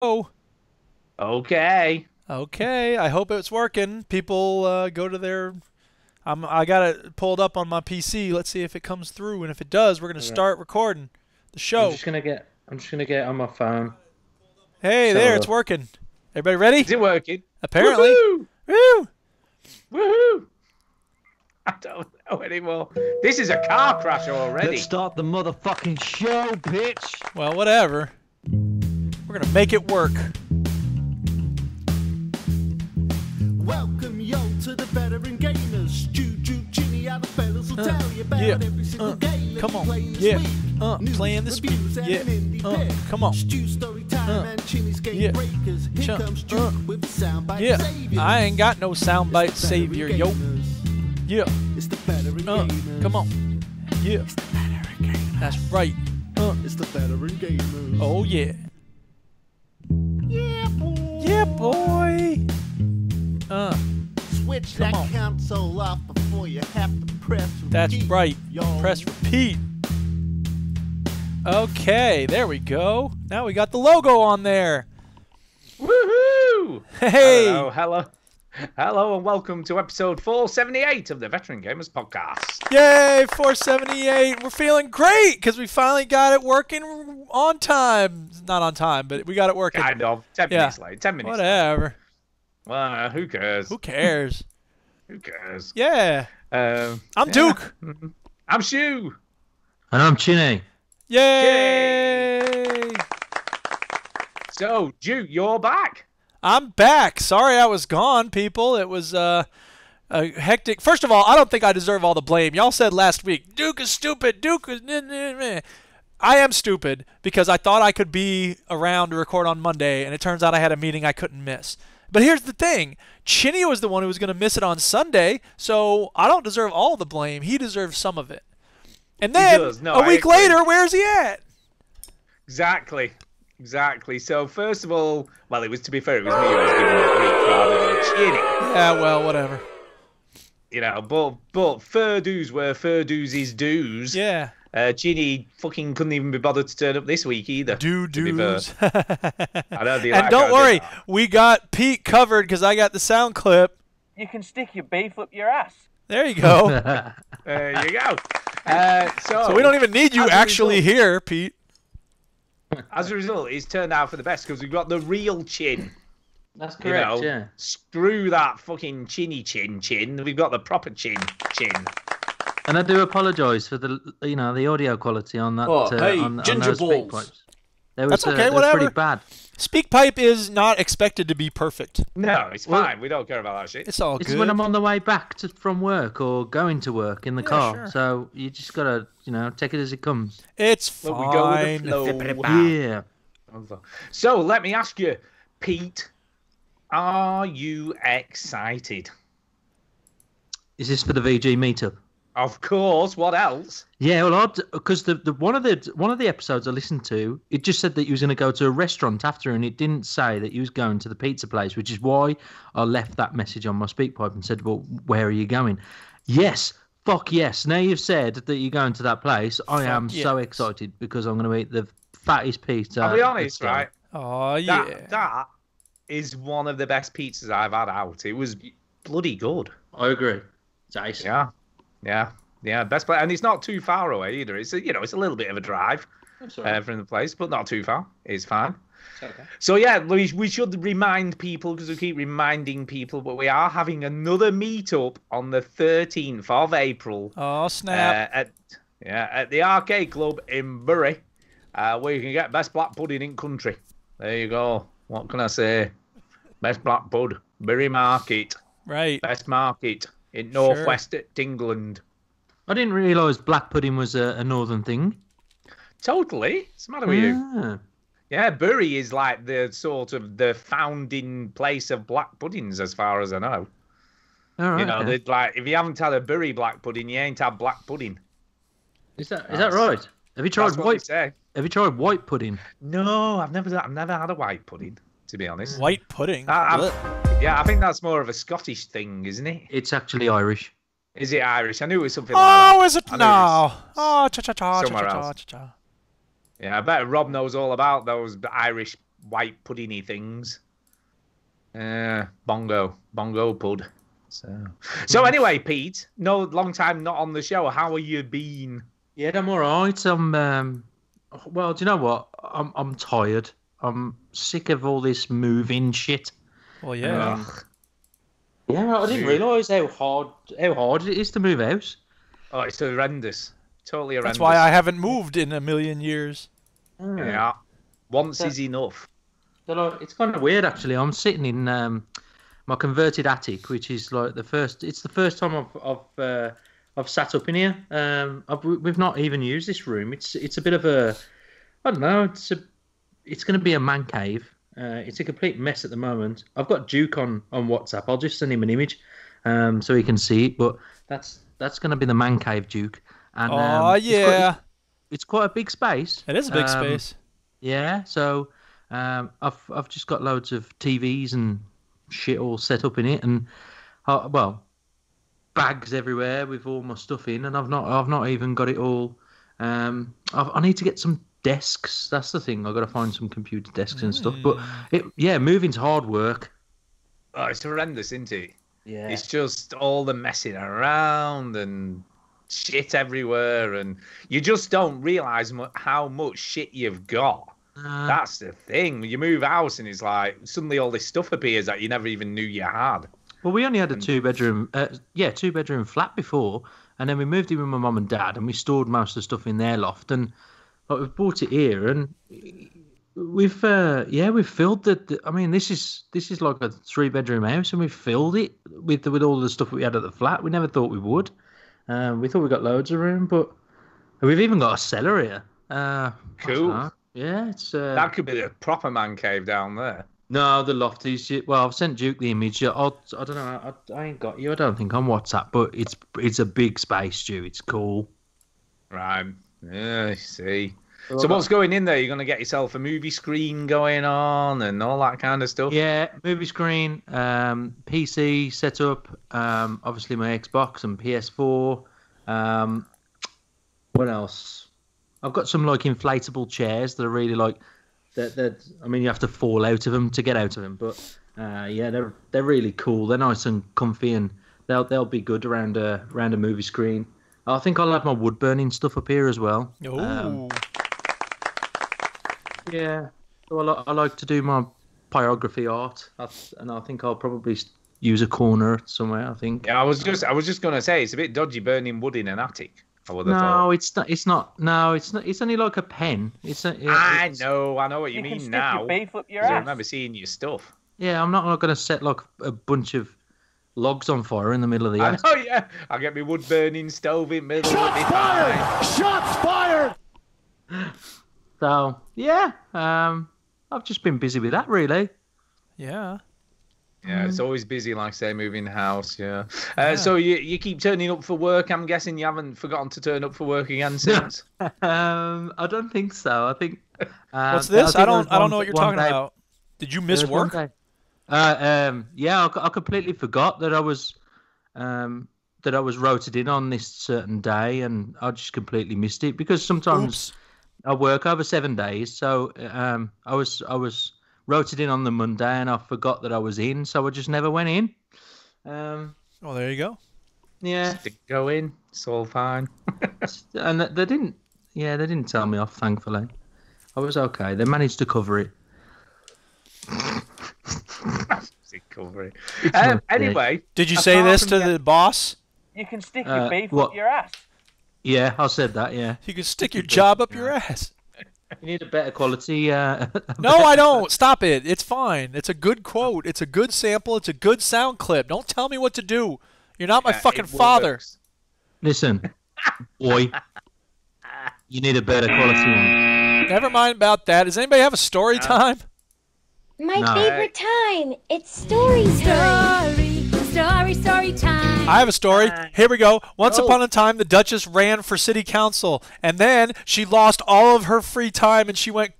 Oh, Okay. okay. I hope it's working. People go to their. I got it pulled up on my PC. Let's see if it comes through, and if it does, we're gonna Alright. start recording the I'm show. just gonna get it on my phone. Hey, Let's have a there, it's look. working. Everybody ready? Is it working? Apparently. Woohoo! Woo! Woohoo! I don't know anymore. This is a car crash Let's already. start the motherfucking show, bitch. Well, whatever. We're gonna make it work. Welcome yo to the veteran gamers. Juju, Ginny, other fellas will tell you about yeah, every single game that come we on, playing this yeah, week. playing this week, reviews, and yeah, an indie pick. come on, Stew story time and Chinny's game yeah, breakers. Here Chum, comes Duke with the soundbite yeah. savior. I ain't got no soundbite It's the savior, veteran yo. gamers. Yeah, It's the veteran gamers. come on, yeah. It's the veteran gamers. That's right. It's the veteran gamers. Oh yeah. Yeah, boy. Yeah, boy. Switch Come that on. console off before you have to press repeat. That's right. Yo. Press repeat. Okay, there we go. Now we got the logo on there. Woohoo! Hey. Hello, and welcome to episode 478 of the Veteran Gamers Podcast. Yay, 478. We're feeling great because we finally got it working on time. Not on time, but we got it working. Kind of. 10 Yeah. minutes late. 10 minutes late. Whatever. Well, who cares? Who cares? Who cares? Yeah. Um, I'm yeah. Duke. I'm Shu. And I'm Chinny. Yay. So, Duke, you're back. I'm back. Sorry I was gone, people. It was a hectic. First of all, I don't think I deserve all the blame. Y'all said last week, Duke is stupid. Duke is. I am stupid because I thought I could be around to record on Monday, and it turns out I had a meeting I couldn't miss. But here's the thing. Chinny was the one who was going to miss it on Sunday, so I don't deserve all the blame. He deserves some of it. And then, does. No, a I week agree. later, where's he at? Exactly. So, first of all, well, it was, to be fair, it was me who was giving him a Greek rather than Chinny. Yeah, well, whatever. You know, but fair dues were fair dues is dues. Yeah. Chinny fucking couldn't even be bothered to turn up this week either. to be fair. Dues. I know the And don't worry, we got Pete covered because I got the sound clip. You can stick your beef up your ass. There you go. There you go. So we don't even need you as a actually result- here, Pete. As a result, it's turned out for the best because we've got the real Chin. That's You know, screw that fucking chinny chin. We've got the proper chin. And I do apologise for the audio quality on that. Oh, hey, on ginger those speak balls. pipes. They was, That's okay, they was whatever. pretty bad. SpeakPipe is not expected to be perfect. No, it's Well- fine. We don't care about that shit. It's all It's good. when I'm on the way back from work or going to work in the car. sure. So you just gotta, take it as it comes. It's But we go fine. with the flow. Yeah. So let me ask you, Pete, are you excited? Is this for the VG meetup? Of course. What else? Yeah, well, because the one of the episodes I listened to, it just said that he was going to go to a restaurant after, and it didn't say that he was going to the pizza place, which is why I left that message on my speak pipe and said, "Well, where are you going?" Yes, fuck yes. Now you've said that you're going to that place, I am so yes. excited because I'm going to eat the fattest pizza. I'll be honest, that's right? Oh, yeah. That is one of the best pizzas I've had out. It was bloody good. I agree. It's ace. Yeah. Best place, and it's not too far away either. It's it's a little bit of a drive That's all right. from the place, but not too far. It's fine. It's okay. So yeah, we should remind people because we keep reminding people, but we are having another meetup on the 13th of April. Oh, snap. At the Arcade Club in Bury, where you can get best black pudding in country. There you go. What can I say? Best black pud, Bury Market, Right. best market in northwest England. I didn't realise black pudding was a northern thing. Totally. What's the matter with you? Ah. Yeah, Bury is like the sort of the founding place of black puddings, as far as I know. All right. You know, okay. like if you haven't had a Bury black pudding, you ain't had black pudding. Is that right? Have you tried That's what they white? say. Have you tried white pudding? No, I've never had a white pudding, to be honest. White pudding. Yeah, I think that's more of a Scottish thing, isn't it? It's actually Irish. Is it Irish? I knew it was something like that. Oh, is it I knew it was now? Oh, cha-cha-cha, somewhere cha-cha-cha, else. cha-cha. Yeah, I bet Rob knows all about those Irish white puddingy things. Bongo pud. So anyway, Pete, no, long time not on the show. How have you been? Yeah, I'm all right. Well, do you know what? I'm tired. I'm sick of all this moving shit. Well, yeah. Yeah, I didn't realise how hard it is to move house. Oh, it's horrendous. Totally horrendous. That's why I haven't moved in a million years. Yeah. Once is enough. So, it's kind of weird, actually. I'm sitting in my converted attic, which is like it's the first time I've sat up in here. We've not even used this room. It's a bit of a, I don't know. It's going to be a man cave. It's a complete mess at the moment. I've got Duke on WhatsApp. I'll just send him an image, so he can see it. But that's going to be the man cave, Duke. And yeah. It's quite a big space. It is a big space. Yeah. So I've just got loads of TVs and shit all set up in it, and bags everywhere with all my stuff in, and I've not even got it all. I need to get some desks. That's the thing. I've got to find some computer desks and stuff. But moving's hard work. Oh, it's horrendous, isn't it? Yeah. It's just all the messing around and shit everywhere, and you just don't realise how much shit you've got. That's the thing. You move house and it's like suddenly all this stuff appears that you never even knew you had. Well, we only had a two-bedroom flat before, and then we moved in with my mum and dad, and we stored most of the stuff in their loft, and we've bought it here, and we've filled the. I mean, this is like a 3-bedroom house, and we've filled it with all the stuff that we had at the flat. We never thought we would. We thought we got loads of room, but we've even got a cellar here. Cool. Yeah, it's that could be a proper man cave down there. No, the loft is. Well, I've sent Duke the image. I don't know. I ain't got you. I don't think on WhatsApp, but it's a big space, Stu. It's cool. Right. Yeah, I see. So what's going in there? You're going to get yourself a movie screen going on and all that kind of stuff? Yeah, movie screen, PC setup, obviously my Xbox and PS4. What else? I've got some like inflatable chairs that are really like that. I mean, you have to fall out of them to get out of them, but they're really cool. They're nice and comfy, and they'll be good around a movie screen. I think I'll have my wood burning stuff up here as well. Oh. Yeah, so I like to do my pyrography art, and I think I'll probably use a corner somewhere. I think. Yeah, I was just gonna say it's a bit dodgy burning wood in an attic. I would have thought. It's not. No, it's not. It's only like a pen. I know what you mean can stick now. your beef up your 'Cause I ass. remember seeing your stuff. Yeah, I'm not going to set like a bunch of logs on fire in the middle of the house. Oh yeah, I'll get my wood burning stove in the middle. Shots fired! Shots fired! So yeah, I've just been busy with that really. Yeah. Yeah, it's always busy, like say, moving house. Yeah. So you keep turning up for work. I'm guessing you haven't forgotten to turn up for work again since. I don't think so. I think. What's this? I don't know what you're talking day, about. Did you miss work? Yeah, I completely forgot that I was rotated in on this certain day, and I just completely missed it because sometimes I work over 7 days. So I was rotated in on the Monday, and I forgot that I was in, so I just never went in. Well, there you go. Yeah, Go in. It's all fine. and they didn't. Yeah, they didn't tell me off. Thankfully, I was okay. They managed to cover it. Recovery. Anyway, Did you say this to the boss? You can stick your beef what? up your ass. Yeah, I said that. Yeah, You can stick your job up your ass. you need a better quality. No, I don't. Stop it. It's fine. It's a good quote. It's a good sample. It's a good sound clip. Don't tell me what to do. You're not my fucking father. works. Listen, boy, you need a better quality one. Never mind about that. Does anybody have a story time? My No. favorite time. It's story time. I have a story. Here we go. Once upon a time, the Duchess ran for city council, and then she lost all of her free time, and she went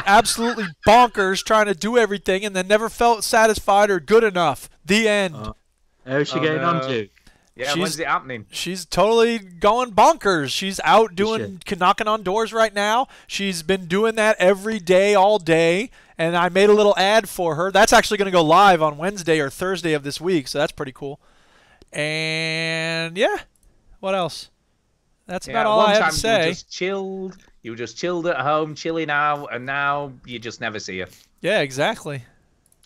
absolutely bonkers trying to do everything, and then never felt satisfied or good enough. The end. How's she getting on, Duke? Yeah, She's- when's it happening? She's totally going bonkers. She's out knocking on doors right now. She's been doing that every day, all day, And I made a little ad for her. That's actually going to go live on Wednesday or Thursday of this week, so that's pretty cool. And yeah, what else? That's about all I have to say. You were just chilled at home, chilling out, and now you just never see her. Yeah, exactly.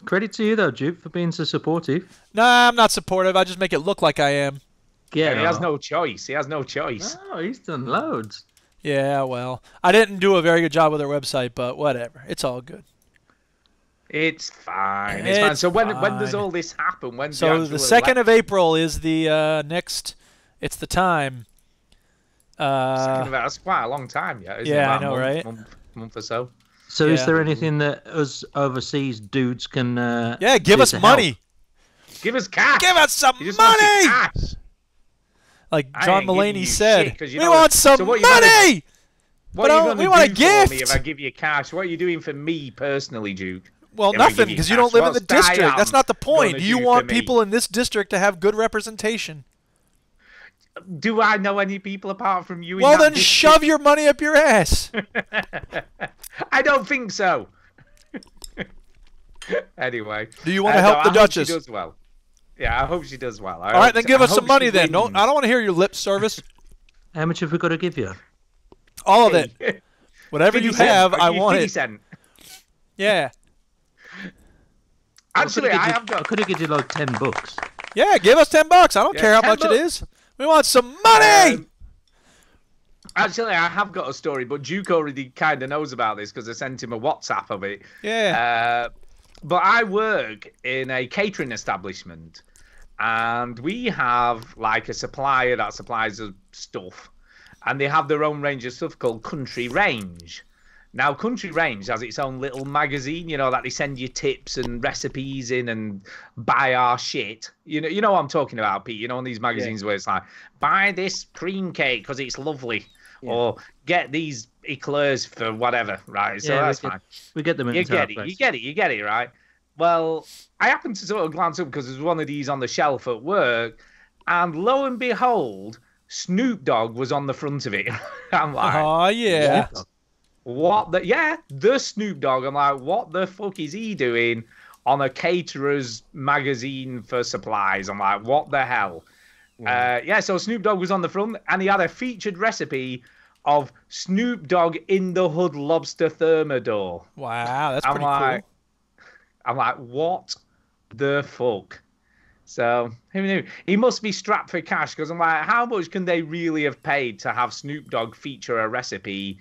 Credit to you though, Duke, for being so supportive. Nah, I'm not supportive. I just make it look like I am. Yeah, he has no choice. He has no choice. Oh, he's done loads. Yeah, well, I didn't do a very good job with their website, but whatever. It's all good. It's fine. It's fine. So when does all this happen? When's so the 2nd of April is the next. It's the time. 2nd of that's quite a long time, yeah. Isn't Yeah, it? I know, right? Month or so. So is there anything that us overseas dudes can? Give us money. Help? Give us cash. Give us some He just wants money. your cash. Like I John ain't giving Mulaney you said, shit, we want some money. What are you we going want to a do for gift. me if I give you cash? What are you doing for me personally, Duke? Well, if I give nothing, you because you cash? don't live in the What's district. Diane That's not the point. gonna You do want for me? people in this district to have good representation. Do I know any people apart from you? Well, in that then district? shove your money up your ass. I don't think so. Anyway. Do you want to help the I Duchess? Hope she does well. Yeah, I hope she does well. All right, then give us some money then. I don't want to hear your lip service. How much have we got to give you? All of it. Whatever you have, I want it. Cent. Yeah. Actually, I could have given you like $10. Yeah, give us $10. I don't care how much it is. We want some money. Actually, I have got a story, but Duke already kind of knows about this because I sent him a WhatsApp of it. Yeah. But I work in a catering establishment, and we have like a supplier that supplies us stuff, and they have their own range of stuff called Country Range. Now, Country Range has its own little magazine, you know, that they send you tips and recipes in and buy our shit. You know what I'm talking about, Pete? You know, on these magazines where it's like, buy this cream cake because it's lovely, or get these eclairs for whatever, right? So that's fine. We get them in You get it, right? Well, I happened to sort of glance up because there's one of these on the shelf at work, and lo and behold, Snoop Dogg was on the front of it. I'm like, oh yeah. What the Snoop Dogg. I'm like, what the fuck is he doing on a caterer's magazine for supplies? I'm like, what the hell? So Snoop Dogg was on the front, and he had a featured recipe of Snoop Dogg in the Hood lobster thermidor. Wow, that's pretty cool. I'm like, what the fuck? So, who knew? He must be strapped for cash, because I'm like, how much can they really have paid to have Snoop Dogg feature a recipe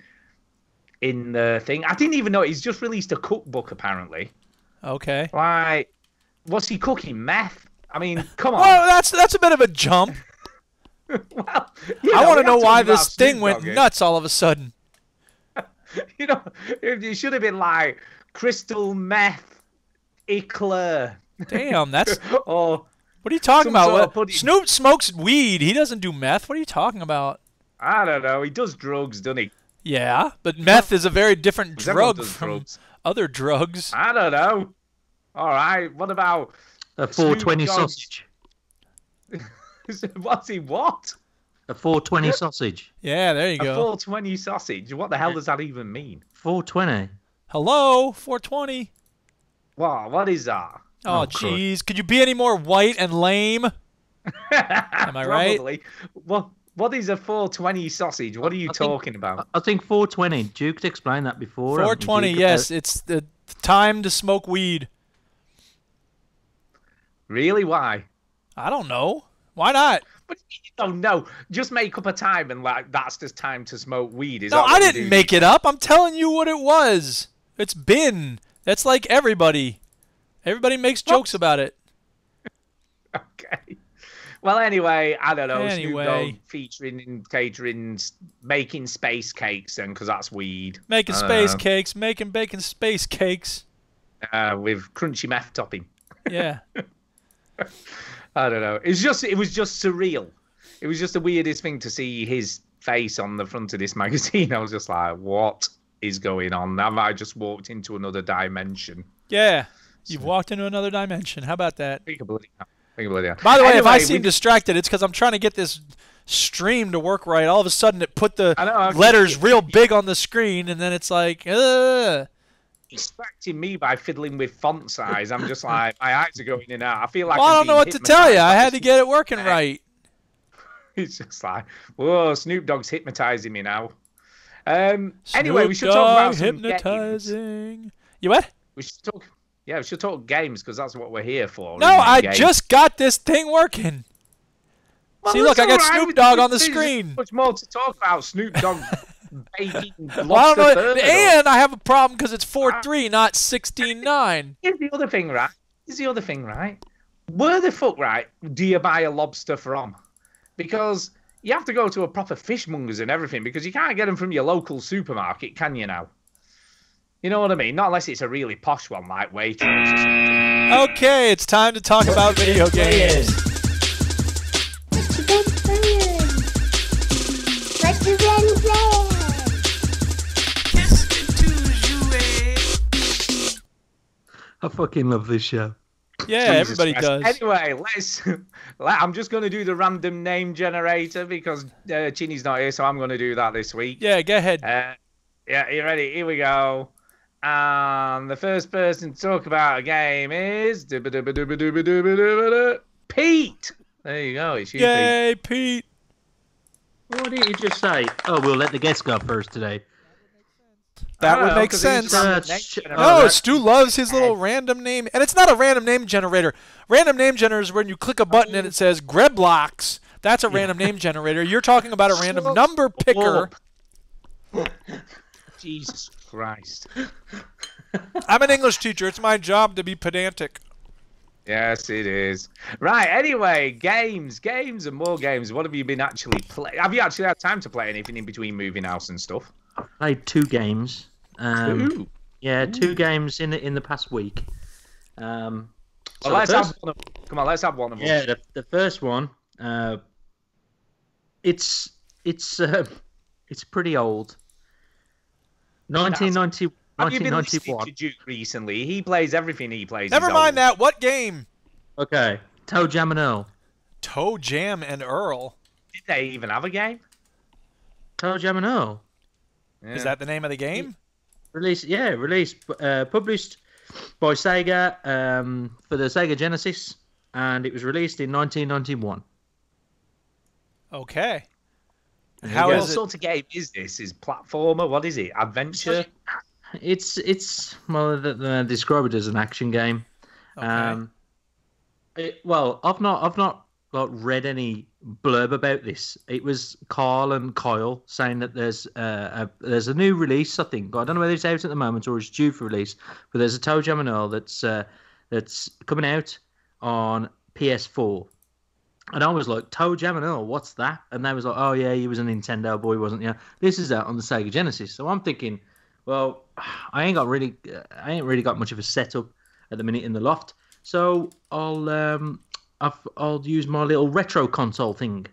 in the thing? I didn't even know he's just released a cookbook, apparently. Okay. Like, what's he cooking? Meth? I mean, come on. Well, that's a bit of a jump. Well, I want to know why this thing went nuts all of a sudden. You know, it should have been like crystal meth eclair. Damn, that's. Or what are you talking about? What, Snoop smokes weed. He doesn't do meth. What are you talking about? I don't know. He does drugs, doesn't he? Yeah, but meth is a very different drug from drugs. other drugs. I don't know. All right. What about a 420 sausage? What's he? What? A 420 sausage. Yeah, there you go. A 420 sausage. What the hell does that even mean? 420. Hello, 420. Wow, what is that? Oh, jeez. Could you be any more white and lame? Am I right? What is a 420 sausage? What are you talking about? I think 420. Duke could explain that before. 420, yes. It's the time to smoke weed. Really? Why? I don't know. Why not? But you don't know. Just make up a time and like that's the time to smoke weed. No, I didn't make it up. I'm telling you what it was. It's been. That's like everybody. Everybody makes jokes about it. Okay. Well, anyway, I don't know. Anyway. Snoop Dogg featuring in catering, making space cakes, then, because that's weed. Making space cakes, baking space cakes. With crunchy meth topping. Yeah. I don't know. It was just surreal. It was just the weirdest thing to see his face on the front of this magazine. I was just like, what is going on? Have I just walked into another dimension? Yeah. You've walked into another dimension. How about that? Think about it. By the way, if I seem distracted, it's because I'm trying to get this stream to work right. All of a sudden, it put the letters real big on the screen, and then it's like, distracting me by fiddling with font size. I'm just like, my eyes are going in and out. I feel like Well, I I'm don't know being what to tell you. hypnotised I by had to get it working right. It's just like, whoa, Snoop Dogg's hypnotizing me now. Anyway, we should Snoop talk about Dogg some games. hypnotizing. You what? We should talk. Yeah, we should talk games because that's what we're here for. No, isn't it, I games? just got this thing working. Well, See, look, that's I got all right. Snoop We- Dogg on the there's screen. Much more to talk about. Snoop Dogg baking Well, I don't know. lobster And I have a problem because it's 4-3, not 16-9. Here's the other thing, right? Where the fuck, right, do you buy a lobster from? Because you have to go to a proper fishmongers and everything because you can't get them from your local supermarket, can you now? You know what I mean? Not unless it's a really posh one like Waitrose or something. Okay, it's time to talk about video games. What you been playing? What you been playing? I fucking love this show. Yeah, Jesus everybody Christ. does. Anyway, I'm just going to do the random name generator because Chinny's not here, so I'm going to do that this week. Yeah, go ahead. Yeah, you ready? Here we go. The first person to talk about a game is Pete. There you go. It's you, Pete. Yay, Pete. What did you just say? Oh, we'll let the guests go first today. That I would don't know, make 'cause he's sense. random Uh, name sh- generator. No, that- Stu loves his little random name. And it's not a random name generator. Random name generator is when you click a button and it says Greblocks. That's a random name generator. You're talking about a random number picker. Jesus Christ. I'm an English teacher. It's my job to be pedantic. Yes, it is. Right, anyway, games and more games. What have you been actually playing? Have you actually had time to play anything in between moving house and stuff? Played 2 games. Ooh. Yeah, 2 games in the past week. Well, So let's the have first- one of them. Come on, let's have one of them. Yeah, the first one. It's pretty old. 1990, Have you been listening 1991. to Duke recently? He plays everything he plays. Never is mind old. that. What game? Okay, Toe Jam and Earl. Toe Jam and Earl. Did they even have a game? Toe Jam and Earl. Is that the name of the game? Published by Sega for the Sega Genesis, and it was released in 1991. Okay. There How you go. is What it? sort of game is this? Is platformer? What is it? Adventure? It's well, they describe it as an action game. Okay. Well, I've not like read any blurb about this. It was Carl and Kyle saying that there's a new release. I think I don't know whether it's out at the moment or it's due for release, but there's a Toe Jam and Earl that's coming out on PS4. And I was like, Toe Jam and Earl, what's that? And they was like, oh yeah, he was a Nintendo boy, wasn't you? This is out on the Sega Genesis. So I'm thinking, well, I ain't really got much of a setup at the minute in the loft. So I'll use my little retro console thing.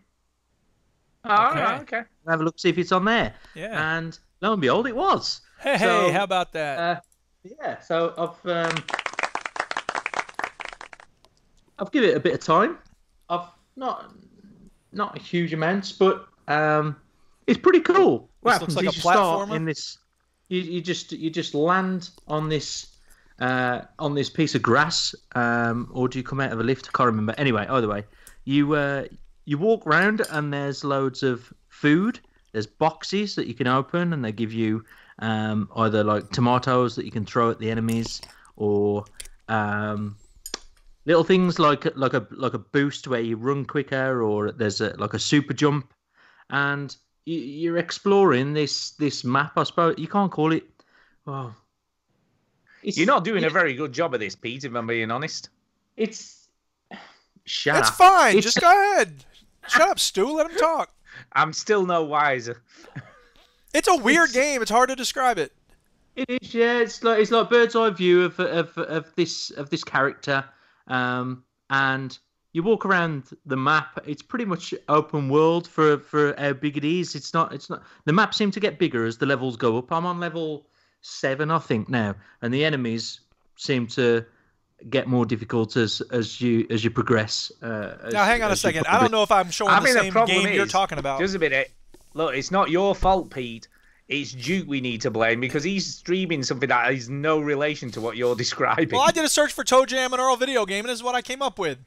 Oh, Okay. right, okay. Have a look, see if it's on there. Yeah. And lo and behold, it was. Hey, So, how about that? Yeah. So I've given it a bit of time. I've not huge amounts, but it's pretty cool. What This happens looks like is a you start platformer? in this. You just land on this piece of grass, or do you come out of a lift? I can't remember. Anyway, either way, you walk around and there's loads of food. There's boxes that you can open, and they give you either like tomatoes that you can throw at the enemies, or little things like a boost where you run quicker, or there's like a super jump, and you're exploring this map. I suppose you can't call it. Well, You're not doing a very good job of this, Pete, if I'm being honest. It's shut It's up. fine. It's- Just go ahead. Shut up, Stu. Let him talk. I'm still no wiser. It's a weird game. It's hard to describe it. It is, yeah. It's like bird's eye view of this character, and you walk around the map. It's pretty much open world for how big it is. It's not. The maps seem to get bigger as the levels go up. I'm on level 7, I think now, and the enemies seem to get more difficult as you progress. Now, hang on a second. I don't know if I'm showing the same game you're talking about. Just a minute. Look, it's not your fault, Pete. it's Duke we need to blame because he's streaming something that is no relation to what you're describing. Well, I did a search for Toe Jam and Earl video game, and this is what I came up with.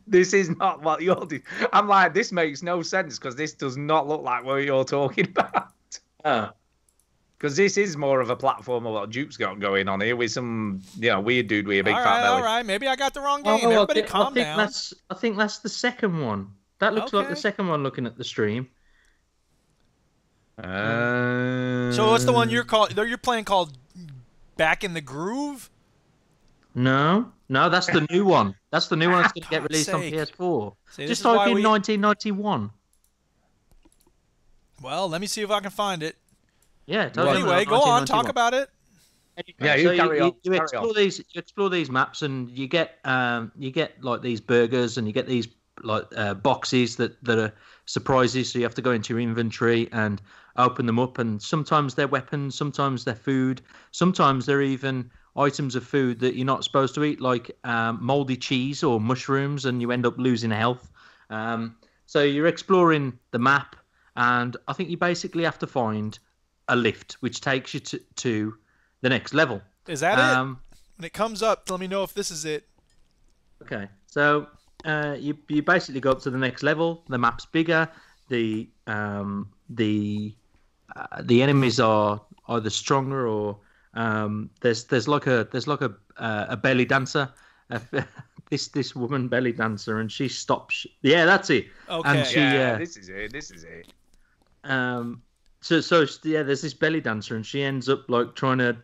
This is not what you're doing. I'm like, this makes no sense because this does not look like what you're talking about. Because this is more of a platform of what Duke's got going on here with some, weird dude with a big fat belly. All right. Maybe I got the wrong game. Everybody calm down. I think that's the second one. That looks like the second one looking at the stream. So what's the one you're playing called Back in the Groove? No, that's the new one. That's the new one that's going to get released on PS4. Just type in 1991. Well, let me see if I can find it. Yeah. Anyway, go on. Talk about it. Yeah, you explore these maps, and you get like these burgers, and you get these like boxes that are surprises. So you have to go into your inventory and open them up, and sometimes they're weapons, sometimes they're food, sometimes they're even items of food that you're not supposed to eat, like moldy cheese or mushrooms, and you end up losing health. So you're exploring the map, and I think you basically have to find a lift which takes you to the next level. Is that it? When it comes up, let me know if this is it. Okay, so you basically go up to the next level. The map's bigger. The enemies are either stronger or there's like a belly dancer. This woman belly dancer, and she stops. Yeah, that's it. Okay. And she, this is it. So there's this belly dancer, and she ends up like trying to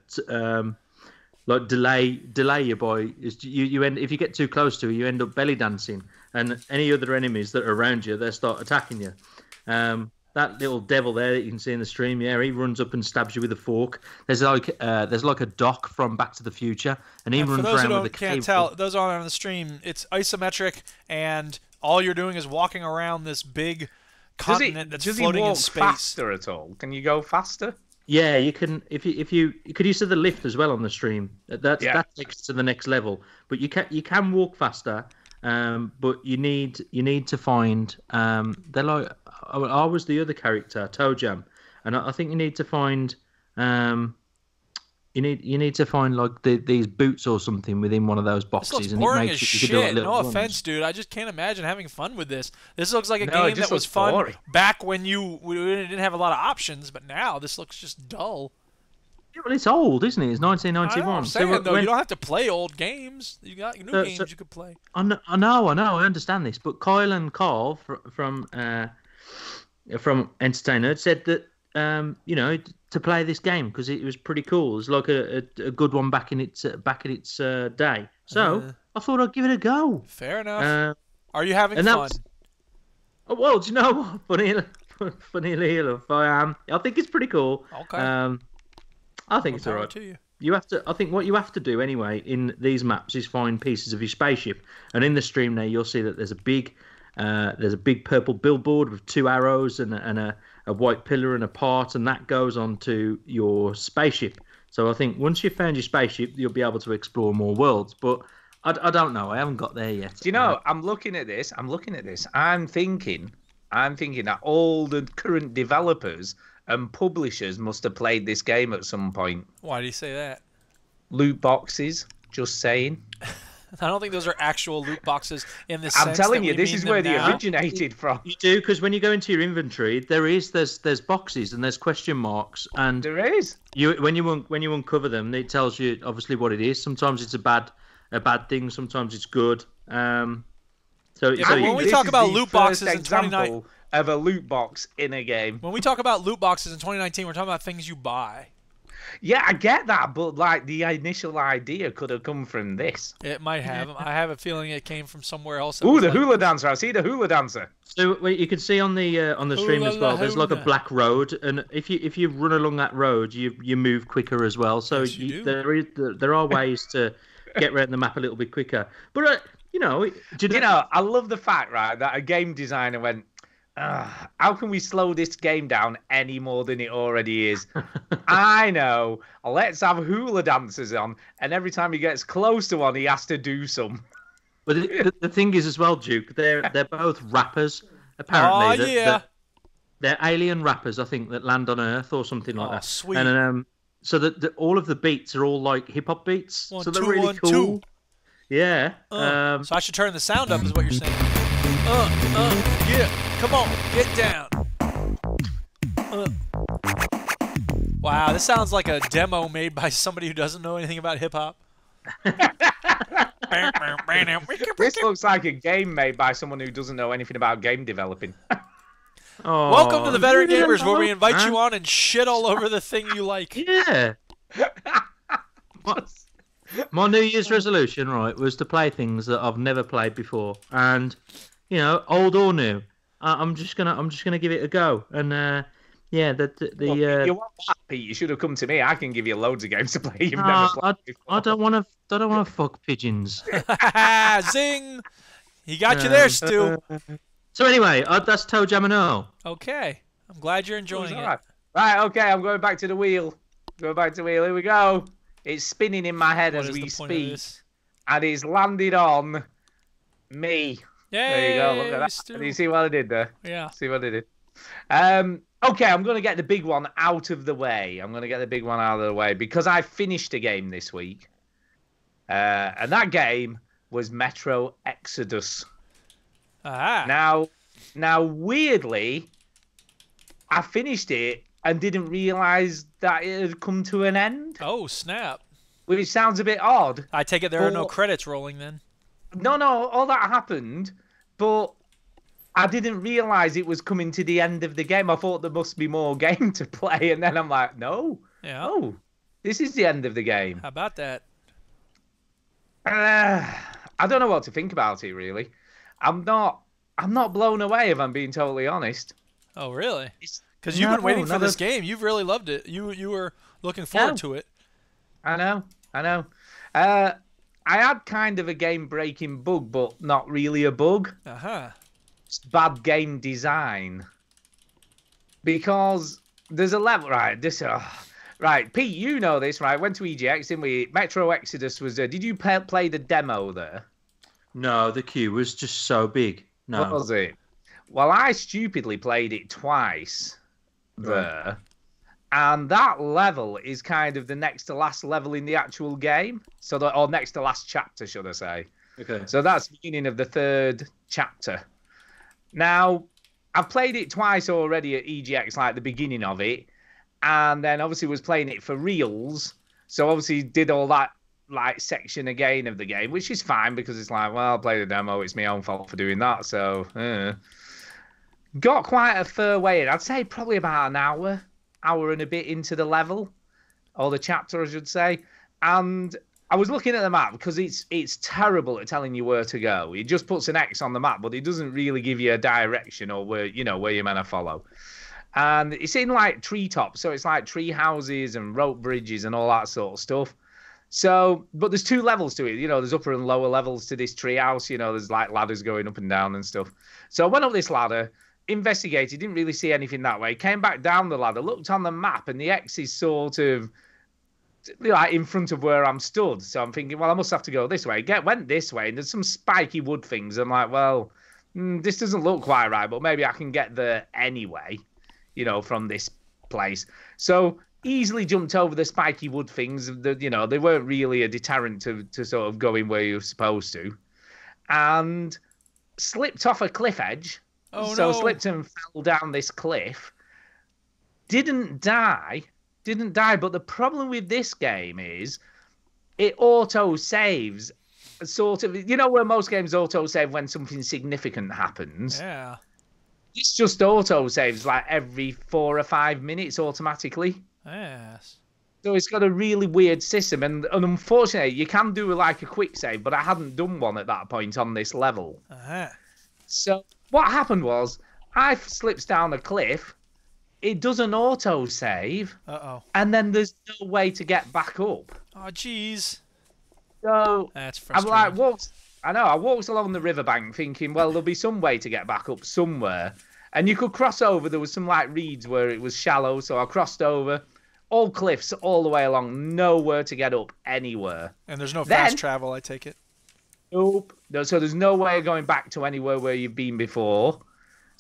like delay you by you end, if you get too close to her, you end up belly dancing, and any other enemies that are around you, they start attacking you. That little devil there that you can see in the stream, he runs up and stabs you with a fork. There's like a Doc from Back to the Future, and he runs around with a cable. Can't tell, those aren't on the stream. It's isometric, and all you're doing is walking around this big continent that's floating in space. Does he walk faster at all? Can you go faster? Yeah, you can. If you could use the lift as well on the stream. That takes to the next level. But you can walk faster. But you need to find. They're like I was the other character, Toe Jam, and I think you need to find. You need to find like these boots or something within one of those boxes. This looks and boring it as makes you do shit. No runs. offense, dude. I just can't imagine having fun with this. This looks like a game that was fun boring. back when we didn't have a lot of options, but now this looks just dull. Yeah, well, it's old, isn't it? It's 1991. I know, I'm saying, though, you don't have to play old games. You got new games you could play. I know. I understand this, but Kyle and Carl from Entertainer said that to play this game because it was pretty cool. It was like a good one back in its day. So I thought I'd give it a go. Fair enough. Are you having fun? Well, do you know what? Funnily enough, I am. I think it's pretty cool. Okay. I think it's alright. You have to. I think what you have to do anyway in these maps is find pieces of your spaceship. And in the stream now, you'll see that there's a big purple billboard with two arrows and a white pillar and a part, and that goes onto your spaceship. So I think once you've found your spaceship, you'll be able to explore more worlds. But I don't know. I haven't got there yet. Do you know? I'm looking at this. I'm thinking that all the current developers and publishers must have played this game at some point. Why do you say that? Loot boxes. Just saying. I don't think those are actual loot boxes in this. I'm telling you, this is where they originated from. You do, because when you go into your inventory, there's boxes and there's question marks, and there is. When you uncover them, it tells you obviously what it is. Sometimes it's a bad thing. Sometimes it's good. When we talk about loot boxes in 2019, of a loot box in a game. When we talk about loot boxes in 2019, we're talking about things you buy. Yeah, I get that, but like the initial idea could have come from this. It might have. I have a feeling it came from somewhere else. Ooh, the hula dancer! I see the hula dancer. So you can see on the stream as well. There's like a black road, and if you run along that road, you move quicker as well. So yes, there are ways to get around the map a little bit quicker. But I love the fact, right, that a game designer went, how can we slow this game down any more than it already is? I know. Let's have hula dancers on, and every time he gets close to one, he has to do some. But the thing is as well, Duke, they're both rappers, apparently. Oh, yeah. they're alien rappers, I think, that land on Earth or something like Oh, that. sweet. And so that all of the beats are all like hip hop beats. One, so they're two, really one, cool. two. Yeah. So I should turn the sound up, is what you're saying. Yeah. Come on, get down. Wow, this sounds like a demo made by somebody who doesn't know anything about hip hop. This looks like a game made by someone who doesn't know anything about game developing. Oh, Welcome to the Veteran yeah, Gamers, where we invite man. you on and shit all over the thing you like. Yeah. My New Year's resolution, right, was to play things that I've never played before, and old or new. I'm just gonna give it a go, and yeah, Look, if you want that, Pete, you should have come to me. I can give you loads of games to play you've never played before. I don't want to fuck pigeons. Zing! He got you there, Stu. So anyway, that's Toe Jam and Earl. Okay. I'm glad you're enjoying it. Right, okay, I'm going back to the wheel. Here we go. It's spinning in my head What as is we the point of speak. this? And it's landed on me. There you go, look at that. Stu. Do you see what I did there? Yeah. See what I did? Okay, I'm going to get the big one out of the way. Because I finished a game this week. And that game was Metro Exodus. Ah. Now, weirdly, I finished it and didn't realise that it had come to an end, Oh, snap. which sounds a bit odd. I take it there are no Well- credits rolling then. No, all that happened, but I didn't realise it was coming to the end of the game. I thought there must be more game to play, and then I'm like, no, Yeah. oh, this is the end of the game. How about that? I don't know what to think about it, really. I'm not blown away, if I'm being totally honest. Oh, really? It's- Because you've been No, waiting for not this a- game. You've really loved it. You were looking forward Yeah. to it. I know. I had kind of a game-breaking bug, but not really a bug. Uh-huh. It's bad game design. Because there's a level, right? Right, Pete, you know this, right? Went to EGX, didn't we? Metro Exodus was there. Did you play the demo there? No, the queue was just so big. No. What was it? Well, I stupidly played it twice there. And that level is kind of the next to last level in the actual game. Or next to last chapter, should I say. Okay. So that's the beginning of the third chapter. Now, I've played it twice already at EGX, like the beginning of it. And then obviously was playing it for reals. So obviously did all that like section again of the game, which is fine because it's like, well, I'll play the demo. It's my own fault for doing that. So, got quite a fair way in. I'd say probably about an hour and a bit into the level, or the chapter, I should say. And I was looking at the map because it's terrible at telling you where to go. It just puts an X on the map, but it doesn't really give you a direction or where you're meant to follow. And it's in like treetops, so it's like tree houses and rope bridges and all that sort of stuff. So, but there's two levels to it. There's upper and lower levels to this tree house. There's like ladders going up and down and stuff. So I went up this ladder, investigated, didn't really see anything that way. Came back down the ladder, looked on the map, and the X is sort of like in front of where I'm stood. So I'm thinking, well, I must have to go this way. Went this way, and there's some spiky wood things. I'm like, well, this doesn't look quite right, but maybe I can get there anyway, from this place. So easily jumped over the spiky wood things. They weren't really a deterrent to sort of going where you're supposed to. And slipped off a cliff edge. Oh, so no. slipped and fell down this cliff. Didn't die, but the problem with this game is it auto-saves sort of, where most games auto-save when something significant happens. Yeah. This just auto-saves like every 4 or 5 minutes automatically. Yes. So it's got a really weird system, and unfortunately, you can do like a quick save, but I hadn't done one at that point on this level. Uh-huh. So what happened was, I slips down a cliff, it does an auto-save, Uh-oh. and then there's no way to get back up. Oh, jeez. So That's I'm frustrating. like, I walked along the riverbank thinking, well, there'll be some way to get back up somewhere. And you could cross over. There was some like reeds where it was shallow, so I crossed over. All cliffs all the way along, nowhere to get up anywhere. And there's no Then- fast travel, I take it. Nope. No, so there's no way of going back to anywhere where you've been before.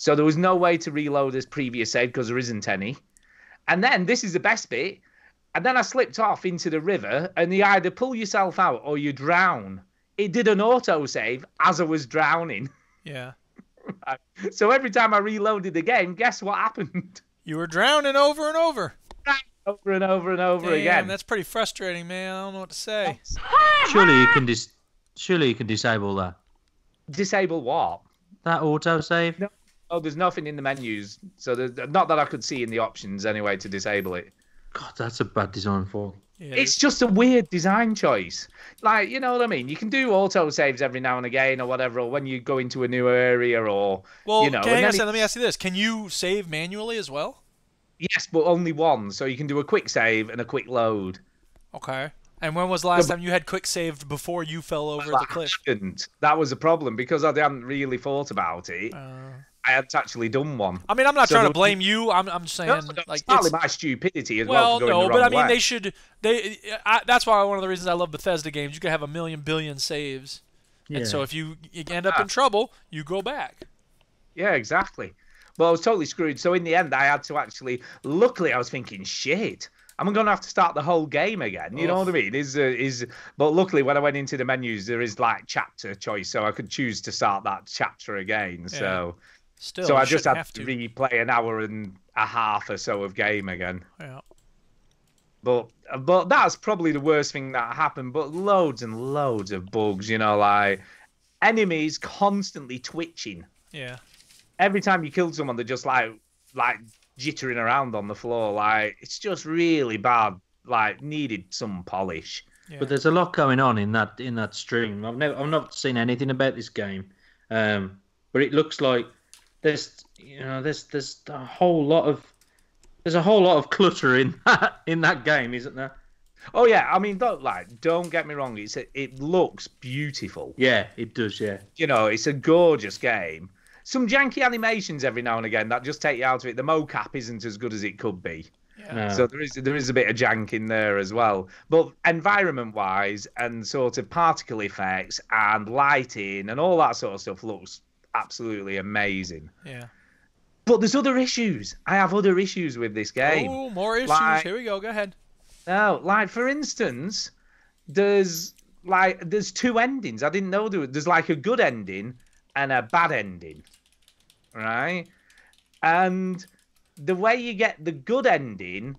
So there was no way to reload as previous save because there isn't any. And then this is the best bit. And then I slipped off into the river, and you either pull yourself out or you drown. It did an autosave as I was drowning. Yeah. So every time I reloaded the game, guess what happened? You were drowning over and over. Over and over and over Damn, again. that's pretty frustrating, man. I don't know what to say. Surely you can disable that. Disable what? That autosave? No. Oh, there's nothing in the menus. So not that I could see in the options anyway to disable it. God, that's a bad design for. Yeah, It's just a weird design choice. Like, you know what I mean? You can do auto saves every now and again or whatever, or when you go into a new area or, well, you know. hang on a second, let me ask you this. Can you save manually as well? Yes, but only one. So you can do a quick save and a quick load. Okay. And when was the last time you had quick saved before you fell over the cliff? That was a problem because I hadn't really thought about it. I hadn't actually done one. I mean, I'm not So trying to the- blame you. I'm saying No, like it's partly it's, my stupidity as well. well, for going no, the but wrong I mean way. they should. That's why one of the reasons I love Bethesda games. You can have a billion saves, and so if you end up in trouble, you go back. Yeah, exactly. Well, I was totally screwed. So in the end, I had to actually. Luckily, I was thinking, shit, I'm going to have to start the whole game again. You know what I mean? But luckily, when I went into the menus, there is like chapter choice, so I could choose to start that chapter again. Yeah. So, Still, so you I just shouldn't had have to replay an hour and a half or so of game again. Yeah. But that's probably the worst thing that happened. But loads and loads of bugs, you know, like enemies constantly twitching. Yeah. Every time you kill someone, they're just like jittering around on the floor. Like it's just really bad. Like needed some polish. Yeah. But there's a lot going on in that stream. I've not seen anything about this game, but it looks like there's a whole lot of clutter in that game, isn't there? Oh yeah, I mean don't get me wrong. It looks beautiful. Yeah, it does. Yeah, You know, it's a gorgeous game. Some janky animations every now and again that just take you out of it. The mocap isn't as good as it could be. No. So there is a bit of jank in there as well. But environment-wise and sort of particle effects and lighting and all that sort of stuff looks absolutely amazing. Yeah. But there's other issues. I have other issues with this game. Oh, more issues. Like- Here we go. Go ahead. No, like for instance, there's two endings. I didn't know there's like a good ending and a bad ending, right? And the way you get the good ending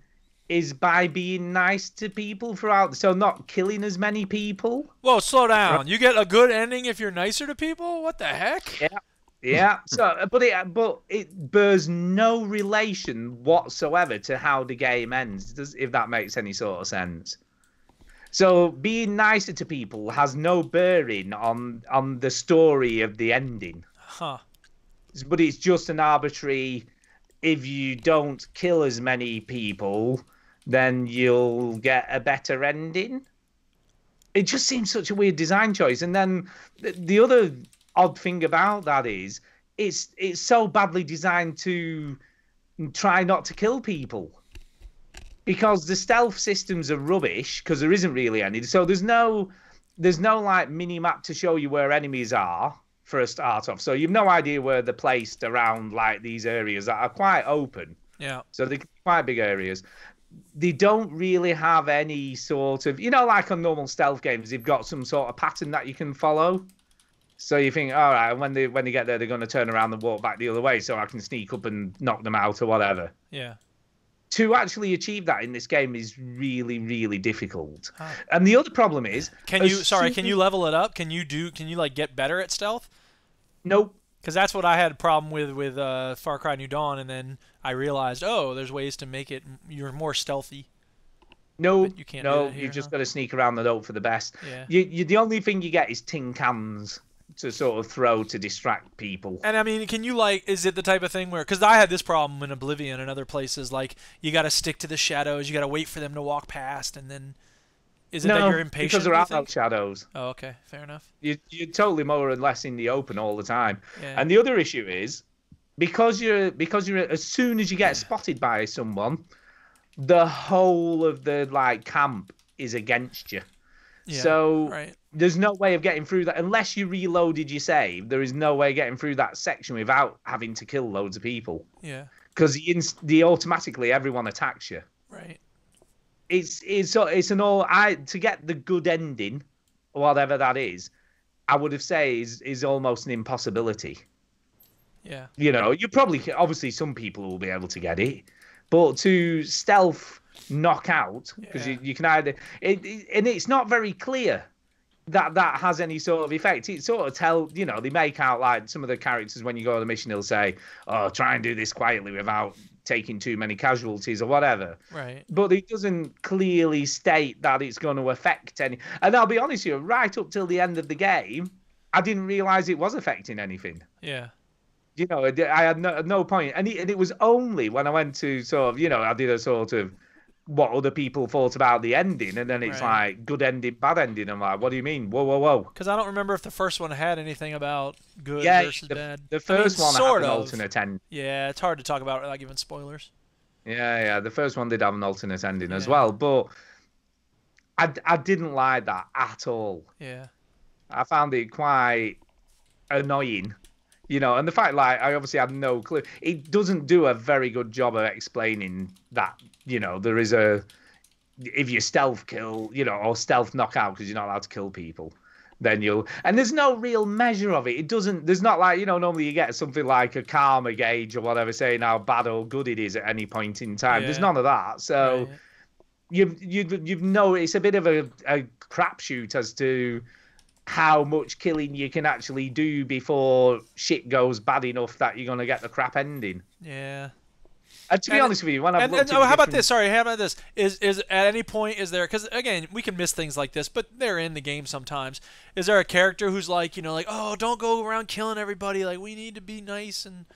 is by being nice to people throughout, so not killing as many people. Whoa, slow down. You get a good ending if you're nicer to people? What the heck? Yeah. Yeah. So, but it bears no relation whatsoever to how the game ends, if that makes any sort of sense. So being nicer to people has no bearing on the story of the ending. Huh. But it's just an arbitrary. If you don't kill as many people, then you'll get a better ending. It just seems such a weird design choice. And then the other odd thing about that is it's so badly designed to try not to kill people, because the stealth systems are rubbish because there isn't really any. So there's no like mini map to show you where enemies are for a start off. So you've no idea where they're placed around like these areas that are quite open. Yeah. So they're quite big areas. They don't really have any sort of, like on normal stealth games, they've got some sort of pattern that you can follow. So you think, all right, when they get there, they're going to turn around and walk back the other way, so I can sneak up and knock them out or whatever. Yeah. To actually achieve that in this game is really, really difficult. And the other problem is, Can you level it up? Can you like get better at stealth? Nope. Because that's what I had a problem with Far Cry New Dawn, and then I realized, there's ways to make it you're more stealthy. No, But you can't do that here, you've just huh? got to sneak around and hope for the best. Yeah. You the only thing you get is tin cans to sort of throw to distract people. And I mean, can you is it the type of thing where, because I had this problem in Oblivion and other places, like you got to stick to the shadows, you got to wait for them to walk past, and then is it that you're impatient? Because there you are no think? shadows. Oh, okay, fair enough. You're totally more or less in the open all the time. Yeah. And the other issue is because you're as soon as you get spotted by someone, the whole of the camp is against you. Yeah, So right. there's no way of getting through that unless you reloaded your save. There is no way of getting through that section without having to kill loads of people. Yeah. Because the automatically everyone attacks you. Right. It's to get the good ending, whatever that is, I would have said is almost an impossibility. Yeah. You know, you probably obviously some people will be able to get it, but to stealth knock out because you can either and it's not very clear that has any sort of effect. It sort of they make out like some of the characters when you go on the mission, they'll say, "Oh, try and do this quietly without taking too many casualties or whatever." Right. But it doesn't clearly state that it's going to affect any. And I'll be honest with you, right up till the end of the game, I didn't realize it was affecting anything. Yeah. You know, I had no point. And it was only when I went to sort of, I did a sort of what other people thought about the ending, and then it's like good ending, bad ending. I'm like, what do you mean? Whoa. Because I don't remember if the first one had anything about good versus bad. The first one sort had an of. alternate ending. Yeah, it's hard to talk about without giving spoilers. Yeah. The first one did have an alternate ending as well, but I didn't like that at all. Yeah. I found it quite annoying. And the fact, like, I obviously had no clue. It doesn't do a very good job of explaining that, there is if you stealth kill, or stealth knockout because you're not allowed to kill people, then and there's no real measure of it. There's not like, normally you get something like a karma gauge or whatever saying how bad or good it is at any point in time. Yeah. There's none of that. So you've know it's a bit of a crapshoot as to how much killing you can actually do before shit goes bad enough that you're going to get the crap ending. Yeah. And to be honest with you, when I've looked at how about this? Sorry, how about this? Is at any point is there? Because again, we can miss things like this, but they're in the game sometimes. Is there a character who's like, oh, don't go around killing everybody. Like, we need to be nice and